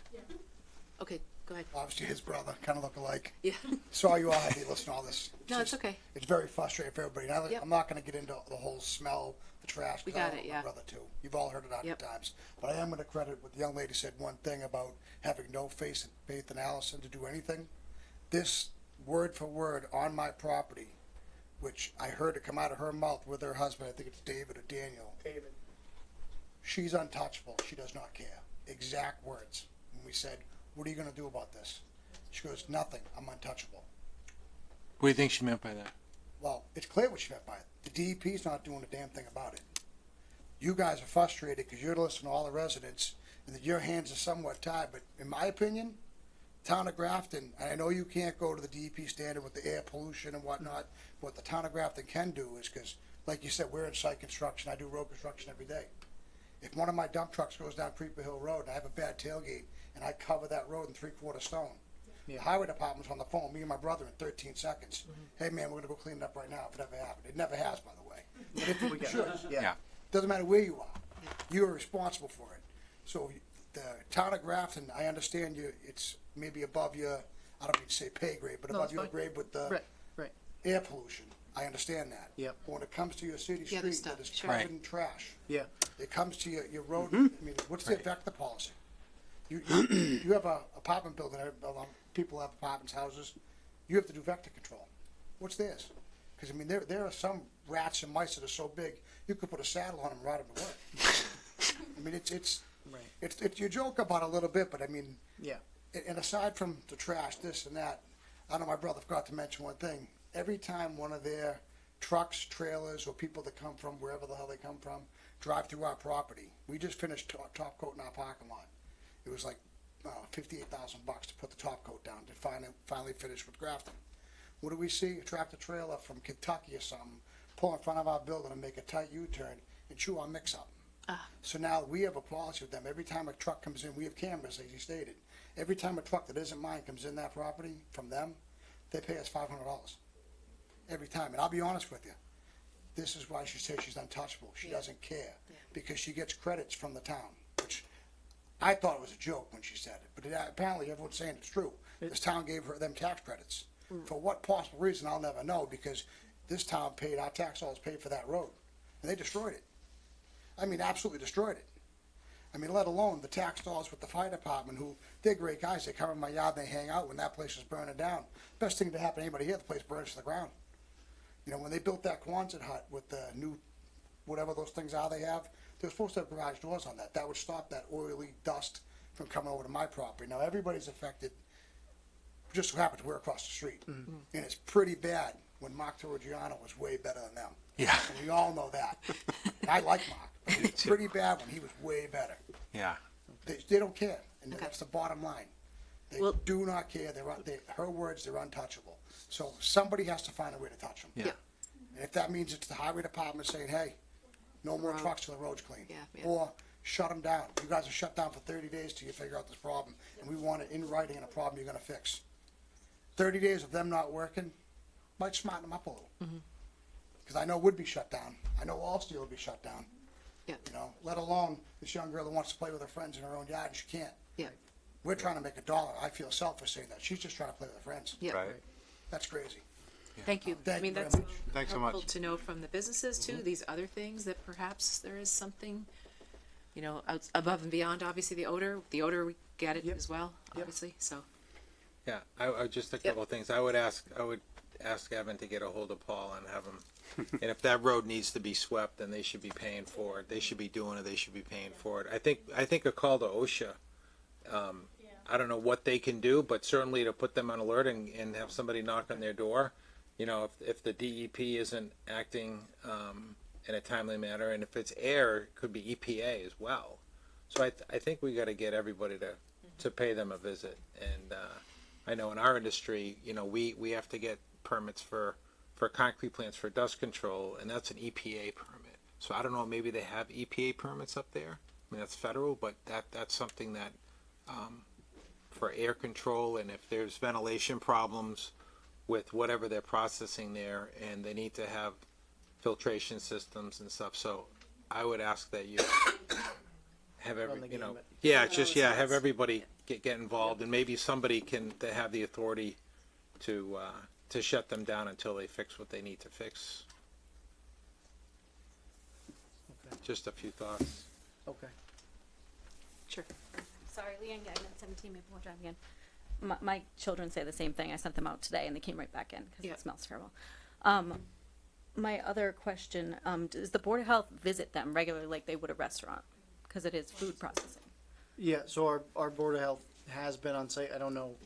Okay, go ahead. Obviously, his brother, kind of look alike. Yeah. Saw you all, I hate listening to all this. No, it's okay. It's very frustrating for everybody. Now, Yep. I'm not going to get into the whole smell, the trash. 'cause We got I it, love yeah. My brother too. You've all heard it 100 times. But I am going to credit what the young lady said. One thing about having no faith in Allison to do anything. This word for word on my property, which I heard it come out of her mouth with her husband. I think it's David or Daniel. David. She's untouchable. She does not care. Exact words. And we said, "What are you going to do about this?" She goes, "Nothing. I'm untouchable." What do you think she meant by that? Well, it's clear what she meant by it. The DEP's not doing a damn thing about it. You guys are frustrated because you're listening to all the residents and that your hands are somewhat tied. But in my opinion, town of Grafton, and I know you can't go to the DEP standard with the air pollution and whatnot, but what the town of Grafton can do is, because, like you said, we're in site construction. I do road construction every day. If one of my dump trucks goes down Creeper Hill Road and I have a bad tailgate and I cover that road in 3/4 stone, the highway department's on the phone, me and my brother in 13 seconds. Hey man, we're gonna go clean it up right now if it ever happened. It never has, by the way. But if it should, doesn't matter where you are, you are responsible for it. So the town of Grafton, I understand you, it's maybe above your, I don't mean to say pay grade, but above your grade with the Right. air pollution. I understand that. Yep. But when it comes to your city Yeah, there's street that stuff, is sure. covered in trash, Yeah. it comes to your road, I mean, what's the vector policy? You have a apartment building, people have apartments, houses, you have to do vector control. What's theirs? Because, I mean, there are some rats and mice that are so big, you could put a saddle on them and ride them to work. I mean, it's you joke about it a little bit, but I mean, Yeah. and aside from the trash, this and that, I know my brother forgot to mention one thing. Every time one of their trucks, trailers, or people that come from wherever the hell they come from, drive through our property, we just finished top coating our parking lot. It was like $58,000 to put the top coat down to finally finish with Grafton. What do we see? A tractor trailer from Kentucky or something pull in front of our building and make a tight U-turn and chew our mix up. So now we have a policy with them. Every time a truck comes in, we have cameras, as you stated. Every time a truck that isn't mine comes in that property from them, they pay us $500 every time. And I'll be honest with you, this is why she says she's untouchable. She doesn't care because she gets credits from the town, which I thought it was a joke when she said it, but apparently everyone's saying it's true. This town gave them tax credits. For what possible reason, I'll never know, because this town paid, our tax dollars paid for that road, and they destroyed it. I mean, absolutely destroyed it. I mean, let alone the tax dollars with the fire department, who, they're great guys. They come in my yard, they hang out when that place is burning down. Best thing to happen to anybody here, the place burns to the ground. You know, when they built that Quonset hut with the new, whatever those things are they have, they're supposed to have garage doors on that. That would stop that oily dust from coming over to my property. Now, everybody's affected. Just so happens we're across the street. And it's pretty bad when Mark Torrigiano was way better than them. Yeah. And we all know that. I like Mark, but it's pretty bad when he was way better. Yeah. They don't care, and that's the bottom line. They do not care. Her words, they're untouchable. So somebody has to find a way to touch them. Yeah. And if that means it's the highway department saying, hey, no more trucks till the road's clean. Or shut them down. You guys are shut down for 30 days till you figure out this problem, and we want it in writing and a problem you're gonna fix. 30 days of them not working might smarten them up a little. Because I know would be shut down. I know Allsteel would be shut down. Yeah. You know, let alone this young girl that wants to play with her friends in her own yard and she can't. Yeah. We're trying to make $1. I feel selfish saying that. She's just trying to play with her friends. Yeah. Right. That's crazy. Thank you. Thank I mean, you very that's much. Thanks so helpful much. to know from the businesses too, these other things that perhaps there is something, you know, above and beyond, obviously the odor, we get it as well, obviously, so. Yeah, I just a couple of things. I would ask Evan to get a hold of Paul and have him, and if that road needs to be swept, then they should be paying for it. They should be doing it. They should be paying for it. I think a call to OSHA. I don't know what they can do, but certainly to put them on alert and have somebody knock on their door. You know, if the DEP isn't acting in a timely manner, and if it's air, it could be EPA as well. So I think we got to get everybody to pay them a visit. And I know in our industry, you know, we have to get permits for concrete plants for dust control, and that's an EPA permit. So I don't know, maybe they have EPA permits up there. I mean, that's federal, but that's something that for air control, and if there's ventilation problems with whatever they're processing there, and they need to have filtration systems and stuff. So I would ask that you have have everybody get involved, and maybe somebody can have the authority to shut them down until they fix what they need to fix. Just a few thoughts. Okay. Sure. Sorry, Leanne Gagnon, 17 Maplewood Drive again. My children say the same thing. I sent them out today and they came right back in because it smells terrible. My other question, does the Board of Health visit them regularly like they would a restaurant? Because it is food processing. Yeah, so our Board of Health has been on site. I don't know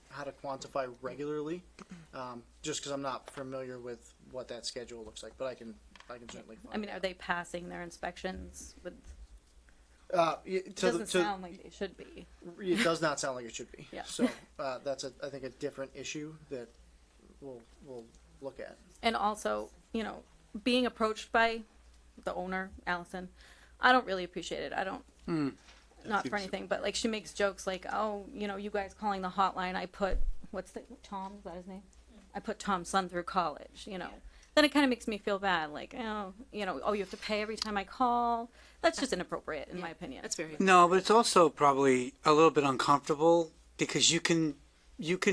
how to quantify regularly, just because I'm not familiar with what that schedule looks like, but I can certainly find I mean, are they passing their inspections with? It doesn't sound like they should be. It does not sound like it should be. Yeah. So that's I think a different issue that we'll look at. And also, you know, being approached by the owner, Allison, I don't really appreciate it. I don't, not for anything, but like she makes jokes like, oh, you know, you guys calling the hotline, I put, Tom, is that his name? I put Tom's son through college, you know. Then it kind of makes me feel bad, like, oh, you know, you have to pay every time I call. That's just inappropriate, in my opinion. That's very. No, but it's also probably a little bit uncomfortable because you can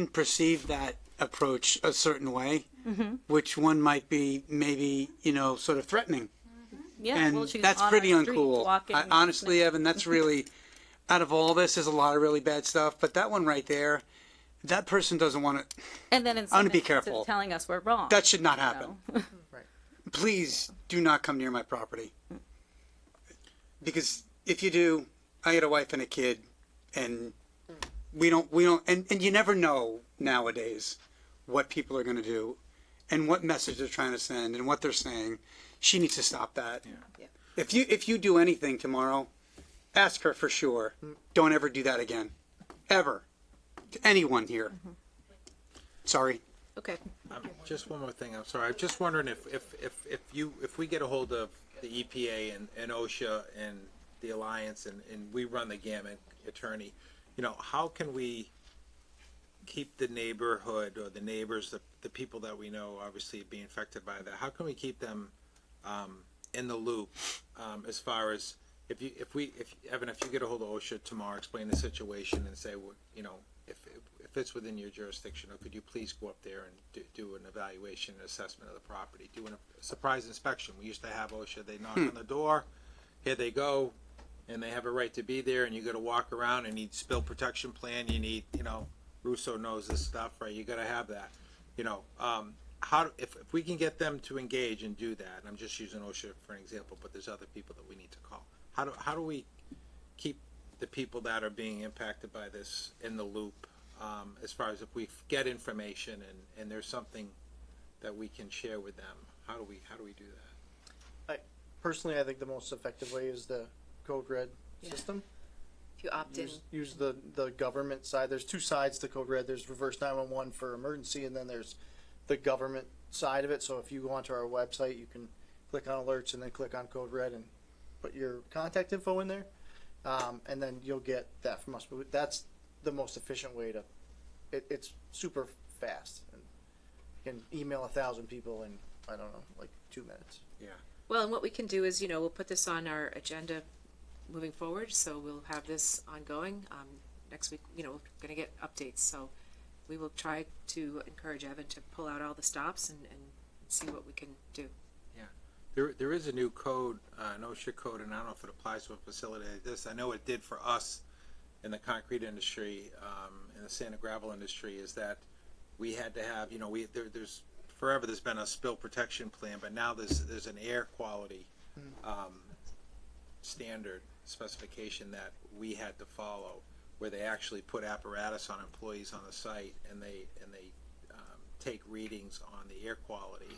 perceive that approach a certain way, which one might be maybe, you know, sort of threatening. Yeah, And well, she's that's on pretty our street uncool. walking. Honestly, Evan, that's really, out of all this, there's a lot of really bad stuff, but that one right there, that person doesn't want to, And then in I'm some gonna be instances careful. telling us we're wrong. that should not you happen. know? Please do not come near my property. Because if you do, I got a wife and a kid, and we don't, and you never know nowadays what people are going to do and what message they're trying to send and what they're saying. She needs to stop that. Yeah. If you do anything tomorrow, ask her for sure. Don't ever do that again. Ever. To anyone here. Sorry. Okay. Just one more thing. I'm sorry. I'm just wondering if we get a hold of the EPA and OSHA and the Alliance and we run the gamut, attorney, you know, how can we keep the neighborhood or the neighbors, the people that we know obviously being affected by that? How can we keep them in the loop as far as if Evan, if you get a hold of OSHA tomorrow, explain the situation and say, well, you know, if it's within your jurisdiction, or could you please go up there and do an evaluation and assessment of the property, do a surprise inspection. We used to have OSHA, they knock on the door, here they go, and they have a right to be there, and you gotta walk around and need spill protection plan, you need, you know, Russo knows this stuff, right, you gotta have that. You know, if we can get them to engage and do that, and I'm just using OSHA for an example, but there's other people that we need to call. How do we keep the people that are being impacted by this in the loop, as far as if we get information and there's something that we can share with them, how do we do that? Personally, I think the most effective way is the Code Red system. If you opt in. Use the government side. There's two sides to Code Red. There's reverse 911 for emergency, and then there's the government side of it. So if you go onto our website, you can click on alerts and then click on Code Red and put your contact info in there, and then you'll get that from us. But that's the most efficient way to. It's super fast, and you can email 1,000 people in, I don't know, like 2 minutes. Yeah. Well, and what we can do is, we'll put this on our agenda moving forward, so we'll have this ongoing. Next week, we're gonna get updates, so we will try to encourage Evan to pull out all the stops and see what we can do. Yeah. There is a new code, an OSHA code, and I don't know if it applies to a facility like this. I know it did for us in the concrete industry, in the sand and gravel industry, is that we had to have, there's forever there's been a spill protection plan, but now there's an air quality standard specification that we had to follow, where they actually put apparatus on employees on the site, and they take readings on the air quality.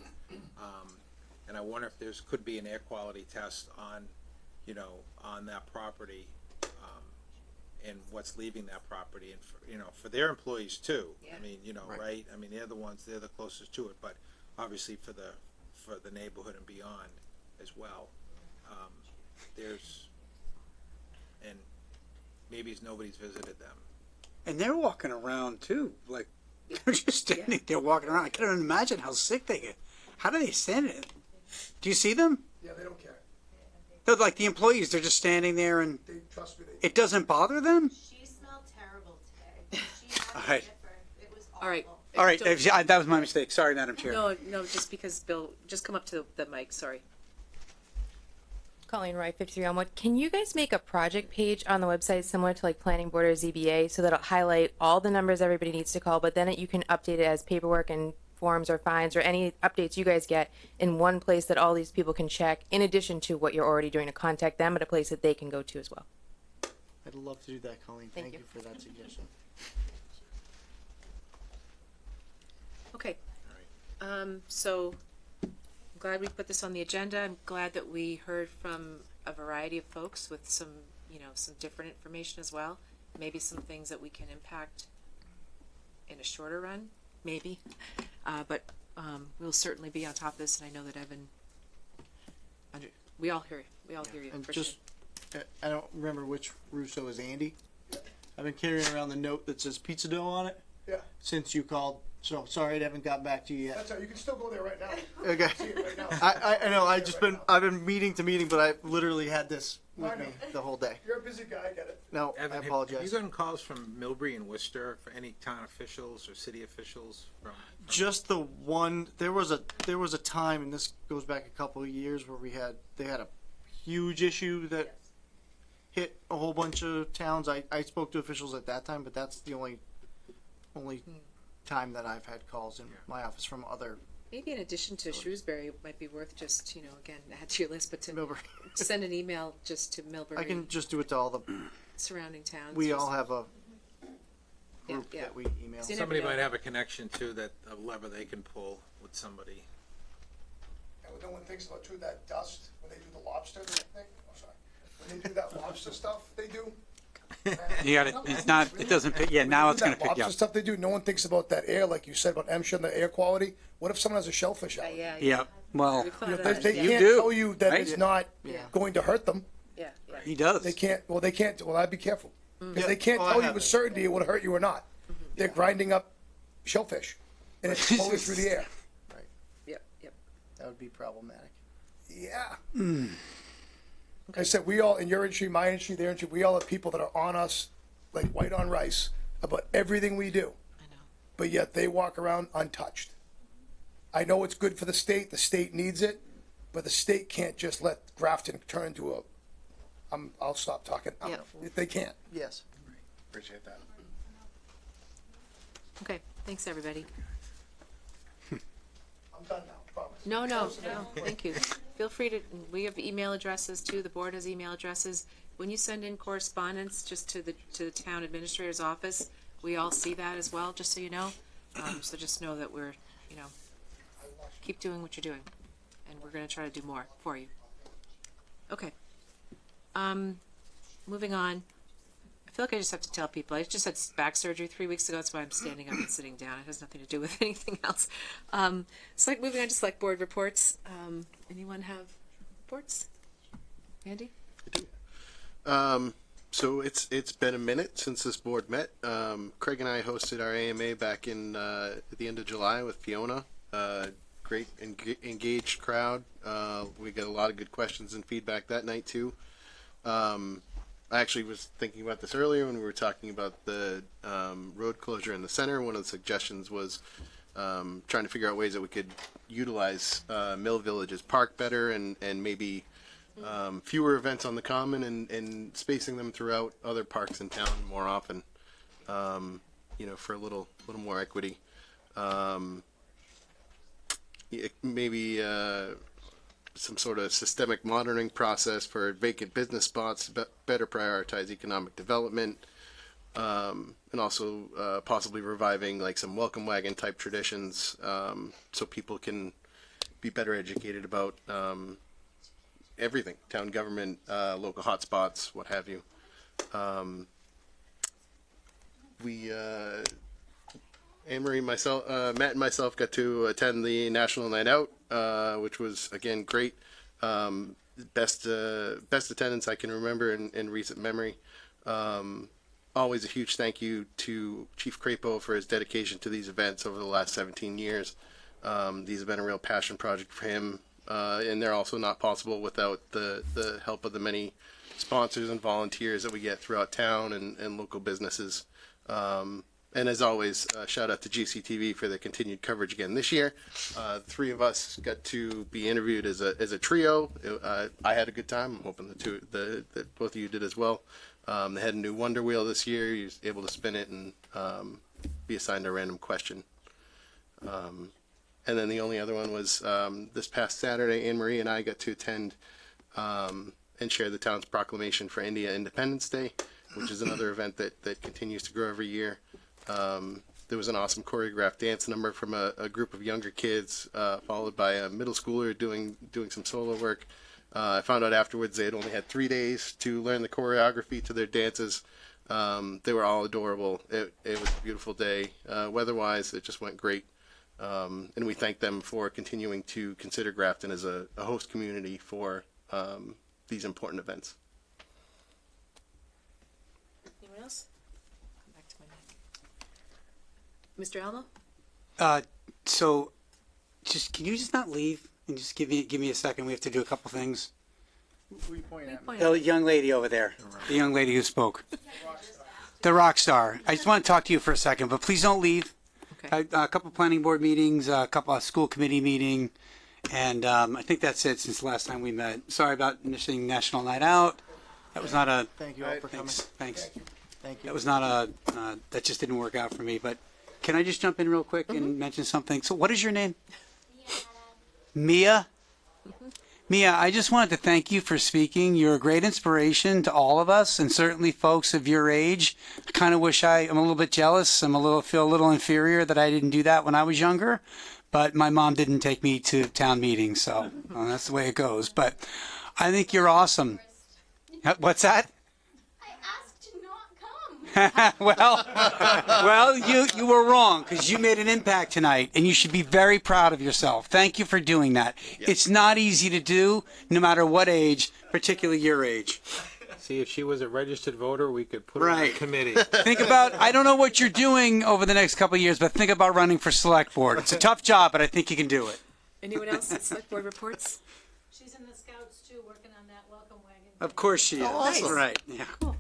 And I wonder if there's could be an air quality test on, on that property, and what's leaving that property, and for their employees too. Yeah. I mean, right? I mean, they're the closest to it, but obviously for the neighborhood and beyond as well. And maybe nobody's visited them. And they're walking around too, like they're just standing there walking around. I can't imagine how sick they get. How do they stand it? Do you see them? Yeah, they don't care. They're like the employees. They're just standing there, and They trust me. it doesn't bother them. She smelled terrible today. She All right. It was All right. All right, Don't- that was my mistake. Sorry, Madam Chair. No, just because Bill, just come up to the mic, sorry. Colleen Roy, 53 Elmwood. Can you guys make a project page on the website similar to like Planning Board or ZBA, so that it'll highlight all the numbers everybody needs to call, but then you can update it as paperwork and forms or fines or any updates you guys get in one place that all these people can check, in addition to what you're already doing to contact them at a place that they can go to as well? I'd love to do that, Colleen. Thank Thank you. you for that suggestion. Okay. So I'm glad we put this on the agenda. I'm glad that we heard from a variety of folks with some, some different information as well. Maybe some things that we can impact in a shorter run, maybe. But we'll certainly be on top of this, and I know that Evan, we all hear you. And for just, I don't remember which Russo is Andy. I've been carrying around the note that says pizza dough on it. Yeah. Since you called, so sorry I haven't gotten back to you yet. That's all. You can still go there right now. Okay. See it right now. I know. I've been meeting to meeting, but I literally had this I with know. me the whole day. You're a busy guy. I get it. No, Evan, I have apologize. you gotten calls from Millbury and Worcester for any town officials or city officials from? Just the one. There was a time, and this goes back a couple of years, where they had a huge issue that hit a whole bunch of towns. I spoke to officials at that time, but that's the only time that I've had calls in my office from other. Maybe in addition to Shrewsbury, it might be worth just, again, add to your list, but to Millbury. send an email just to Millbury. I can just do it to all the. Surrounding towns. We just- all have a Yeah, group yeah. that we email. So you never Somebody know. might have a connection too, that a lever they can pull with somebody. And no one thinks about too that dust when they do the lobster thing. Oh, sorry. When they do that lobster stuff, they do. You got it. It's not. It doesn't pick. Yeah, now When it's they going do to that pick you lobster up. stuff they do. No one thinks about that air, like you said about MSHA and the air quality. What if someone has a shellfish out? Yeah. Yeah. Well, We've thought You of know, that. they You can't do, tell you that right? it's not Yeah. going to hurt them. Yeah. he does. They can't. Well, they can't. Well, I'd be careful because Yeah. they can't Oh, I tell you have with it. certainty it would hurt you or not. They're grinding up shellfish, and it's flowing through the air. Yep. That would be problematic. Yeah. Like I said, we all in your industry, my industry, their industry, we all have people that are on us like white on rice about everything we do. I know. But yet they walk around untouched. I know it's good for the state needs it, but the state can't just let Grafton turn into a, I'll stop talking. Yeah. They can't. Yes. Appreciate that. Okay, thanks, everybody. I'm done now, promise. No, thank you. Feel free to, we have email addresses too, the board has email addresses. when you send in correspondence just to the town administrator's office, we all see that as well, just so you know. So just know that we're, keep doing what you're doing, and we're gonna try to do more for you. Okay. Moving on. I feel like I just have to tell people. I just had back surgery 3 weeks ago. That's why I'm standing up and sitting down. It has nothing to do with anything else. Moving on to select board reports. Anyone have reports? Andy? So it's been a minute since this board met. Craig and I hosted our AMA back in at the end of July with Fiona. Great engaged crowd. We got a lot of good questions and feedback that night too. I actually was thinking about this earlier when we were talking about the road closure in the center. One of the suggestions was trying to figure out ways that we could utilize Mill Village's park better and maybe fewer events on the common and spacing them throughout other parks in town more often, for a little more equity. Maybe some sort of systemic monitoring process for vacant business spots, better prioritize economic development, and also possibly reviving like some welcome wagon type traditions, so people can be better educated about everything, town government, local hotspots, what have you. Anne Marie, myself, Matt and myself got to attend the National Night Out, which was again great. Best attendance I can remember in recent memory. Always a huge thank you to Chief Crapo for his dedication to these events over the last 17 years. These have been a real passion project for him, and they're also not possible without the help of the many sponsors and volunteers that we get throughout town and local businesses. And as always, shout out to GCTV for the continued coverage again this year. Three of us got to be interviewed as a trio. I had a good time. I'm hoping that both of you did as well. They had a new Wonder Wheel this year. You was able to spin it and be assigned a random question. And then the only other one was this past Saturday, Anne Marie and I got to attend and share the town's proclamation for India Independence Day, which is another event that continues to grow every year. There was an awesome choreographed dance number from a group of younger kids, followed by a middle schooler doing some solo work. I found out afterwards they had only had 3 days to learn the choreography to their dances. They were all adorable. It was a beautiful day. Weather-wise, it just went great. And we thank them for continuing to consider Grafton as a host community for these important events. Anyone else? Come back to my mic. Mr. Alamo? So, can you just not leave and just give me a second? We have to do a couple things. Who are you pointing at? The young lady over there, the young lady who spoke, the rock star. I just want to talk to you for a second, but please don't leave. Okay. A couple planning board meetings, a couple of school committee meeting, and I think that's it since the last time we met. Sorry about missing National Night Out. That was not a. Thank you all for coming. Thanks. Thank you. That was not a. That just didn't work out for me. But can I just jump in real quick and mention something? So, what is your name? Mia. Mia, I just wanted to thank you for speaking. You're a great inspiration to all of us, and certainly folks of your age. I kind of wish I'm a little bit jealous. Feel a little inferior that I didn't do that when I was younger, but my mom didn't take me to town meetings, so that's the way it goes. But I think you're awesome. What's that? well, you were wrong because you made an impact tonight, and you should be very proud of yourself. Thank you for doing that. Yes. It's not easy to do, no matter what age, particularly your age. See, if she was a registered voter, we could put her on the committee. Think about, I don't know what you're doing over the next couple of years, but think about running for select board. It's a tough job, but I think you can do it. Anyone else at select board reports? She's in the Scouts too, working on that welcome wagon. Of course she is. Oh, nice. Right. Yeah. Cool.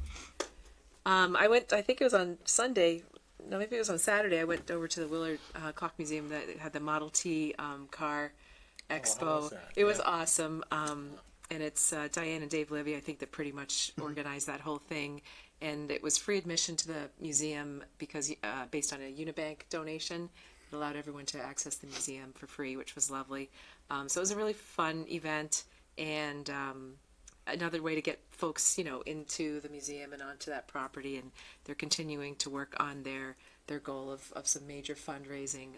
I went, I think it was on Sunday, no, maybe it was on Saturday, I went over to the Willard Clock Museum that had the Model T car expo. It was awesome. And it's Diane and Dave Levy, I think, that pretty much organized that whole thing. And it was free admission to the museum because based on a Unibank donation, it allowed everyone to access the museum for free, which was lovely. So it was a really fun event. And another way to get folks, into the museum and onto that property. And they're continuing to work on their goal of some major fundraising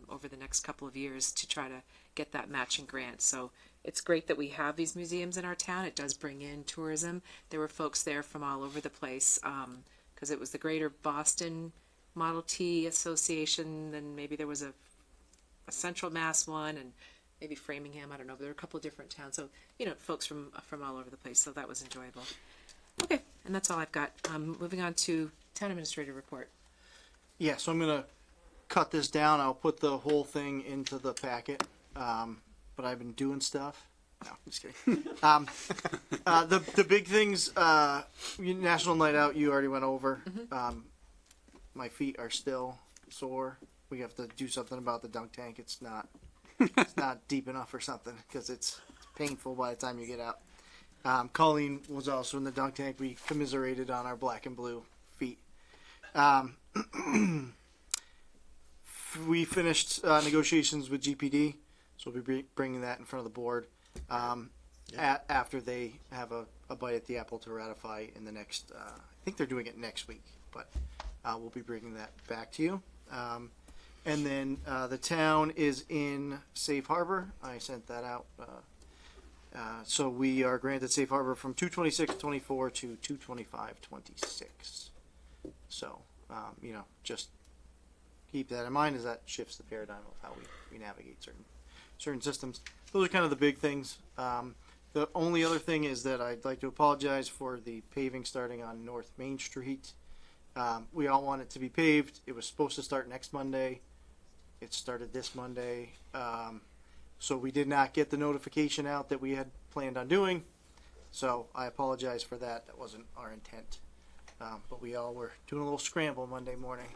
over the next couple of years to try to get that matching grant. So it's great that we have these museums in our town. It does bring in tourism. There were folks there from all over the place because it was the Greater Boston Model T Association, then maybe there was a Central Mass one, and maybe Framingham. I don't know. But there were a couple of different towns. So, folks from all over the place. So that was enjoyable. Okay, and that's all I've got. Moving on to Town Administrator report. Yeah, so I'm gonna cut this down. I'll put the whole thing into the packet. But I've been doing stuff. No, just kidding. The big things, National Night Out, you already went over. My feet are still sore. We have to do something about the dunk tank. It's not deep enough or something because it's painful by the time you get out. Colleen was also in the dunk tank. We commiserated on our black and blue feet. We finished negotiations with GPD, so we'll be bringing that in front of the board after they have a bite at the apple to ratify in the next. I think they're doing it next week, but we'll be bringing that back to you. And then the town is in safe harbor. I sent that out. So we are granted safe harbor from 2/26/24 to 2/25/26. So, just keep that in mind as that shifts the paradigm of how we navigate certain systems. Those are kind of the big things. The only other thing is that I'd like to apologize for the paving starting on North Main Street. We all want it to be paved. It was supposed to start next Monday. It started this Monday. So we did not get the notification out that we had planned on doing. So I apologize for that. That wasn't our intent. But we all were doing a little scramble Monday morning.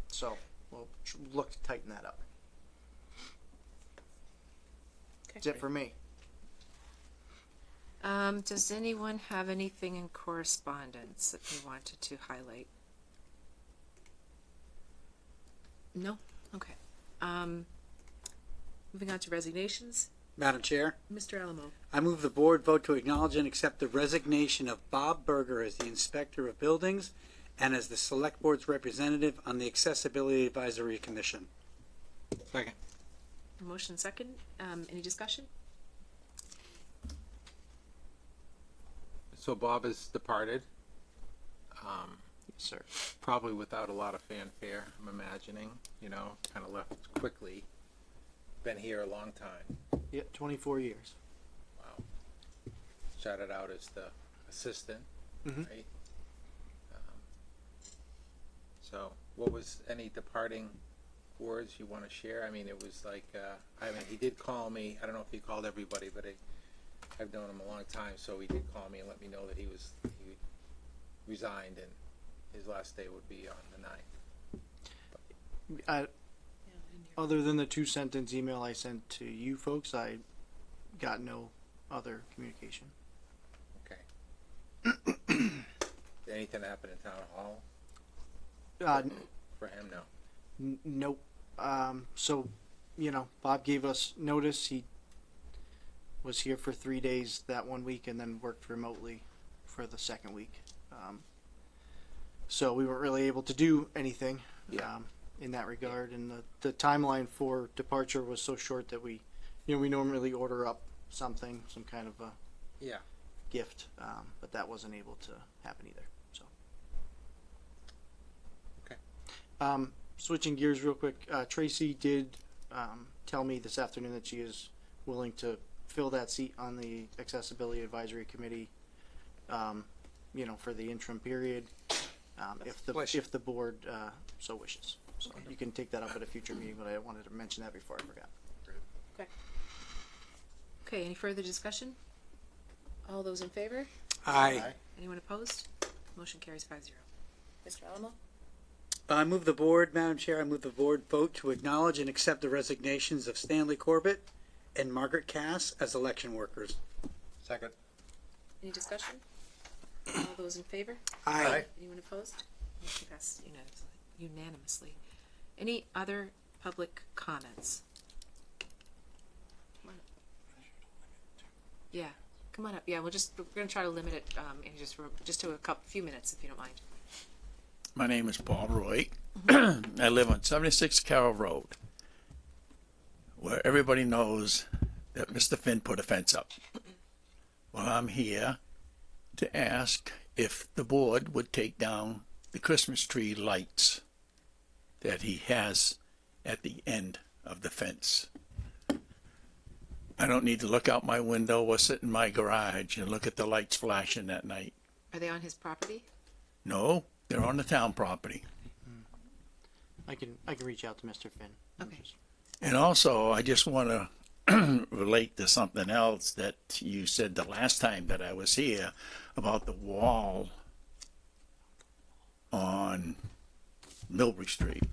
So we'll look to tighten that up. Okay. That's it for me. Does anyone have anything in correspondence that they wanted to highlight? No? Okay. Moving on to resignations. Madam Chair, Mr. Alamo. I move the board vote to acknowledge and accept the resignation of Bob Berger as the Inspector of Buildings and as the Select Board's representative on the Accessibility Advisory Commission. Second. Motion second. Any discussion? So Bob has departed. Yes, sir. Probably without a lot of fanfare, I'm imagining, kind of left quickly. Been here a long time. Yeah, 24 years. Wow. Shouted out as the assistant, right? So what was any departing words you want to share? I mean, it was like, he did call me. I don't know if he called everybody, but I've known him a long time, so he did call me and let me know that he resigned and his last day would be on the 9th. Other than the 2-sentence email I sent to you folks, I got no other communication. Okay. Did anything happen in town hall? For him, no. Nope. So, Bob gave us notice. He was here for 3 days that 1 week and then worked remotely for the second week. So we weren't really able to do anything in that regard. And the timeline for departure was so short that we normally order up something, some kind of a gift, but that wasn't able to happen either. So. Okay. Switching gears real quick, Tracy did tell me this afternoon that she is willing to fill that seat on the Accessibility Advisory Committee, for the interim period, if the board so wishes. So you can take that up at a future meeting, but I wanted to mention that before I forgot. Okay. Okay, any further discussion? All those in favor? Aye. Anyone opposed? Motion carries 5-0. Mr. Alamo? I move the board, Madam Chair, I move the board vote to acknowledge and accept the resignations of Stanley Corbett and Margaret Cass as election workers. Second. Any discussion? All those in favor? Aye. Anyone opposed? Motion passed unanimously. Any other public comments? Yeah. come on up. Yeah, we're gonna try to limit it, and just to a few minutes, if you don't mind. My name is Paul Roy. I live on 76 Carroll Road, where everybody knows that Mr. Finn put a fence up. Well, I'm here to ask if the board would take down the Christmas tree lights that he has at the end of the fence. I don't need to look out my window or sit in my garage and look at the lights flashing at night. Are they on his property? No, they're on the town property. I can reach out to Mr. Finn. Okay. And also, I just want to relate to something else that you said the last time that I was here about the wall on Milbury Street.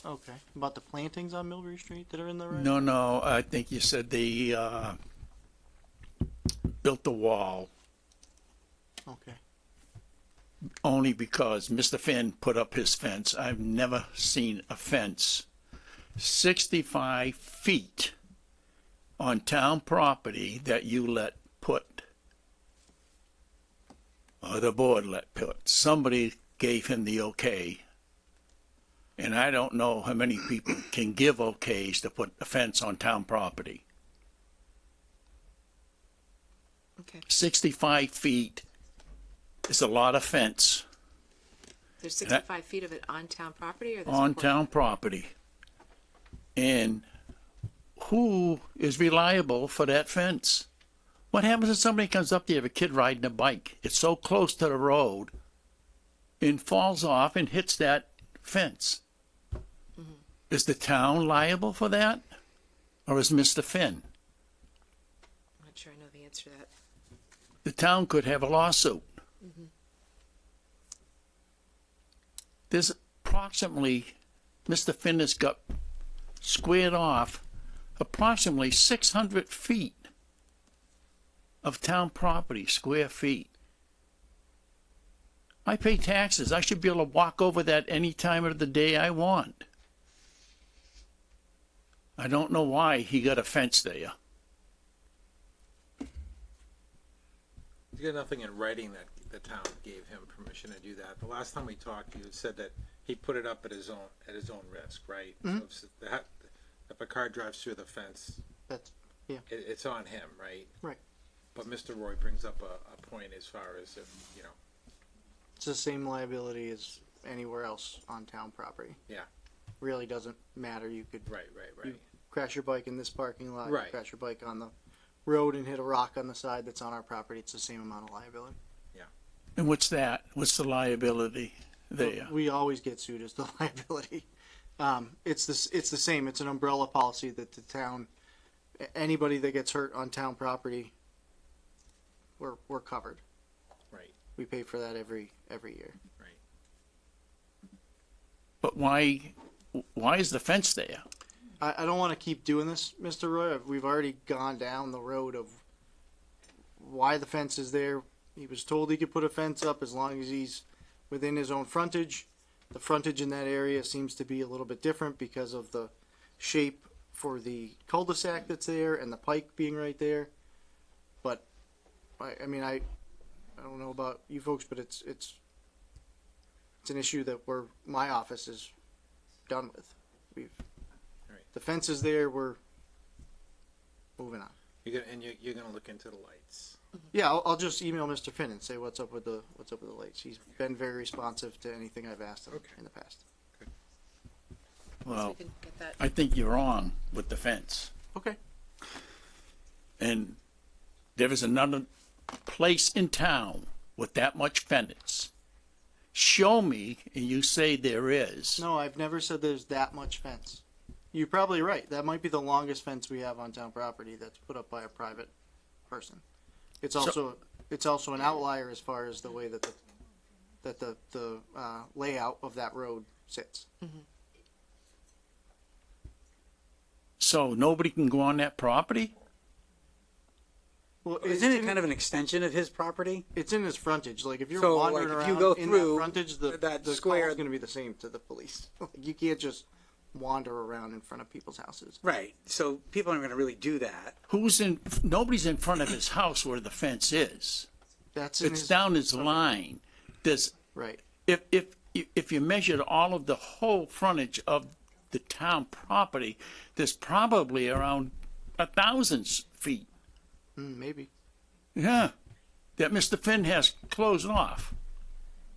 Okay. About the plantings on Milbury Street that are in the right? No, I think you said they built the wall Okay. only because Mr. Finn put up his fence. I've never seen a fence 65 feet on town property that you let put, or the board let put. Somebody gave him the okay. And I don't know how many people can give okays to put a fence on town property. Okay. 65 feet is a lot of fence There's 65 feet of it on town property, or there's on a portion? town property. And who is reliable for that fence? What happens if somebody comes up there, a kid riding a bike? It's so close to the road and falls off and hits that fence. Is the town liable for that? Or is Mr. Finn? I'm not sure I know the answer to that. The town could have a lawsuit. There's approximately, Mr. Finn has got squared off approximately 600 feet of town property, square feet. I pay taxes. I should be able to walk over that any time of the day I want. I don't know why he got a fence there. You got nothing in writing that the town gave him permission to do that. The last time we talked, you said that he put it up at his own risk, right? Mhm. So if a car drives through the fence, That's, yeah. it's on him, right? Right. But Mr. Roy brings up a point as far as if, It's the same liability as anywhere else on town property. Yeah. Really doesn't matter. You could Right. you crash your bike in this parking lot. Right. You crash your bike on the road and hit a rock on the side that's on our property. It's the same amount of liability. And what's that? What's the liability there? We always get sued as the liability. It's the same. It's an umbrella policy that the town, anybody that gets hurt on town property, we're covered. Right. We pay for that every year. Right. But why is the fence there? I don't want to keep doing this, Mr. Roy. We've already gone down the road of why the fence is there. He was told he could put a fence up as long as he's within his own frontage. The frontage in that area seems to be a little bit different because of the shape for the cul-de-sac that's there and the pike being right there. But I don't know about you folks, but it's an issue that my office is done with. The fence is there. We're moving on. You're gonna look into the lights. Yeah, I'll just email Mr. Finn and say what's up with the lights. He's been very responsive to anything I've asked him in the past. Well, can get that. I think you're wrong with the fence. Okay. And there is another place in town with that much fence. Show me, and you say there is. No, I've never said there's that much fence. You're probably right. That might be the longest fence we have on town property that's put up by a private person. It's also an outlier as far as the way that the layout of that road sits. So nobody can go on that property? Well, Isn't it kind of an extension of his property? It's in his frontage. Like if you're So, wandering like, around if you go in through that frontage, the that the square- call is going to be the same to the police. Like, you can't just wander around in front of people's houses. Right. So people aren't going to really do that. Nobody's in front of his house where the fence is. That's in It's his- down his line. There's, Right. if you measured all of the whole frontage of the town property, there's probably around 1,000 feet. Maybe. Yeah, that Mr. Finn has closed off.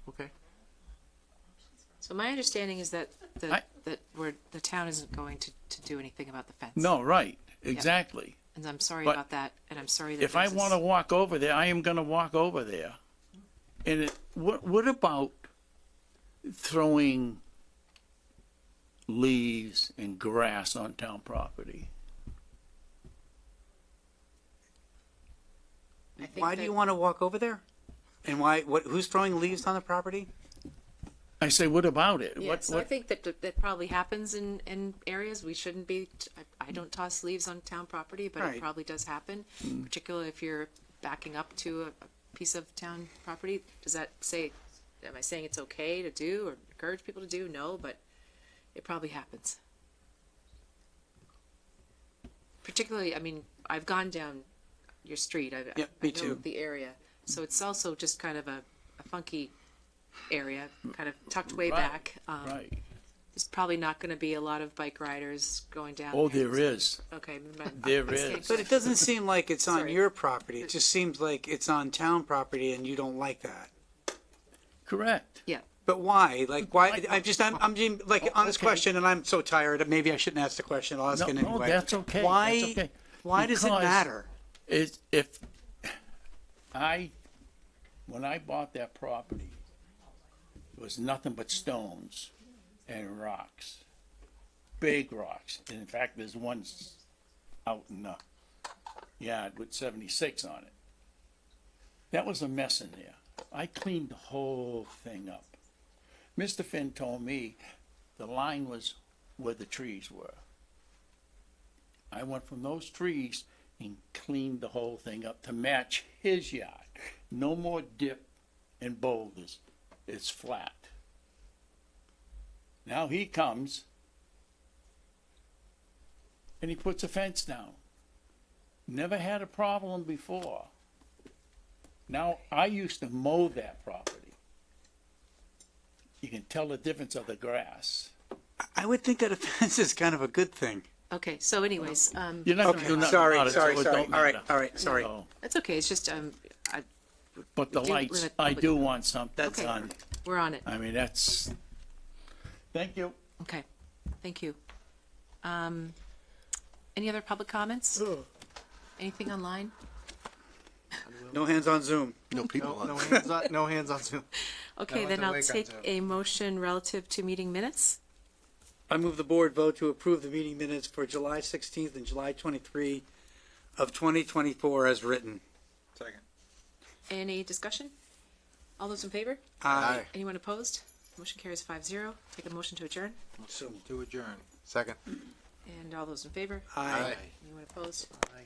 Okay. So my understanding is that the town isn't going to do anything about the fence. No, right, exactly. And I'm sorry But about that, and I'm sorry that If I there's this- want to walk over there, I am going to walk over there. And what about throwing leaves and grass on town property? I think Why do that- you want to walk over there? And why? Who's throwing leaves on the property? I say, what about it? Yeah, so I think that probably happens in areas we shouldn't be. I don't toss leaves on town property, but Right. it probably does happen, particularly if you're backing up to a piece of town property. Does that say? Am I saying it's okay to do or encourage people to do? No, but it probably happens. Particularly, I mean, I've gone down your street. I me know too. the area, so it's also just kind of a funky area, kind of tucked way Right, back. right. There's probably not going to be a lot of bike riders going down. Oh, there is. Okay. There mistake. is. But it doesn't seem like it's on Sorry. your property. It just seems like it's on town property, and you don't like that. Correct. Yeah. But why? Like, why? I'm being, like, on this Okay. question, and I'm so tired. Maybe I shouldn't ask the question. I'll ask it No, anyway. that's okay. Why? That's okay. Why does it Because matter? When I bought that property, it was nothing but stones and rocks, big rocks. And in fact, there's one out in the yard with 76 on it. That was a mess in there. I cleaned the whole thing up. Mr. Finn told me the line was where the trees were. I went from those trees and cleaned the whole thing up to match his yard. No more dip and boulders. It's flat. Now he comes and he puts a fence down. Never had a problem before. Now, I used to mow that property. You can tell the difference of the grass. I would think that a fence is kind of a good thing. Okay. So, anyways, You're not gonna do nothing Sorry, about it, sorry, so it sorry. don't All right, matter. all right, sorry. So, that's okay. It's just But the We do lights, limit I public do comment. want something Okay. done. we're on it. I mean, that's, thank you. Okay. Thank you. Any other public comments? Anything online? No hands on Zoom. No people No on. hands on, no hands on Zoom. Okay, then I'll take a motion relative to meeting minutes. I move the board vote to approve the meeting minutes for July 16th and July 23 of 2024 as written. Second. Any discussion? All those in favor? Aye. Anyone opposed? Motion carries 5-0. Take a motion to adjourn. To adjourn. Second. And all those in favor? Aye. Anyone opposed? All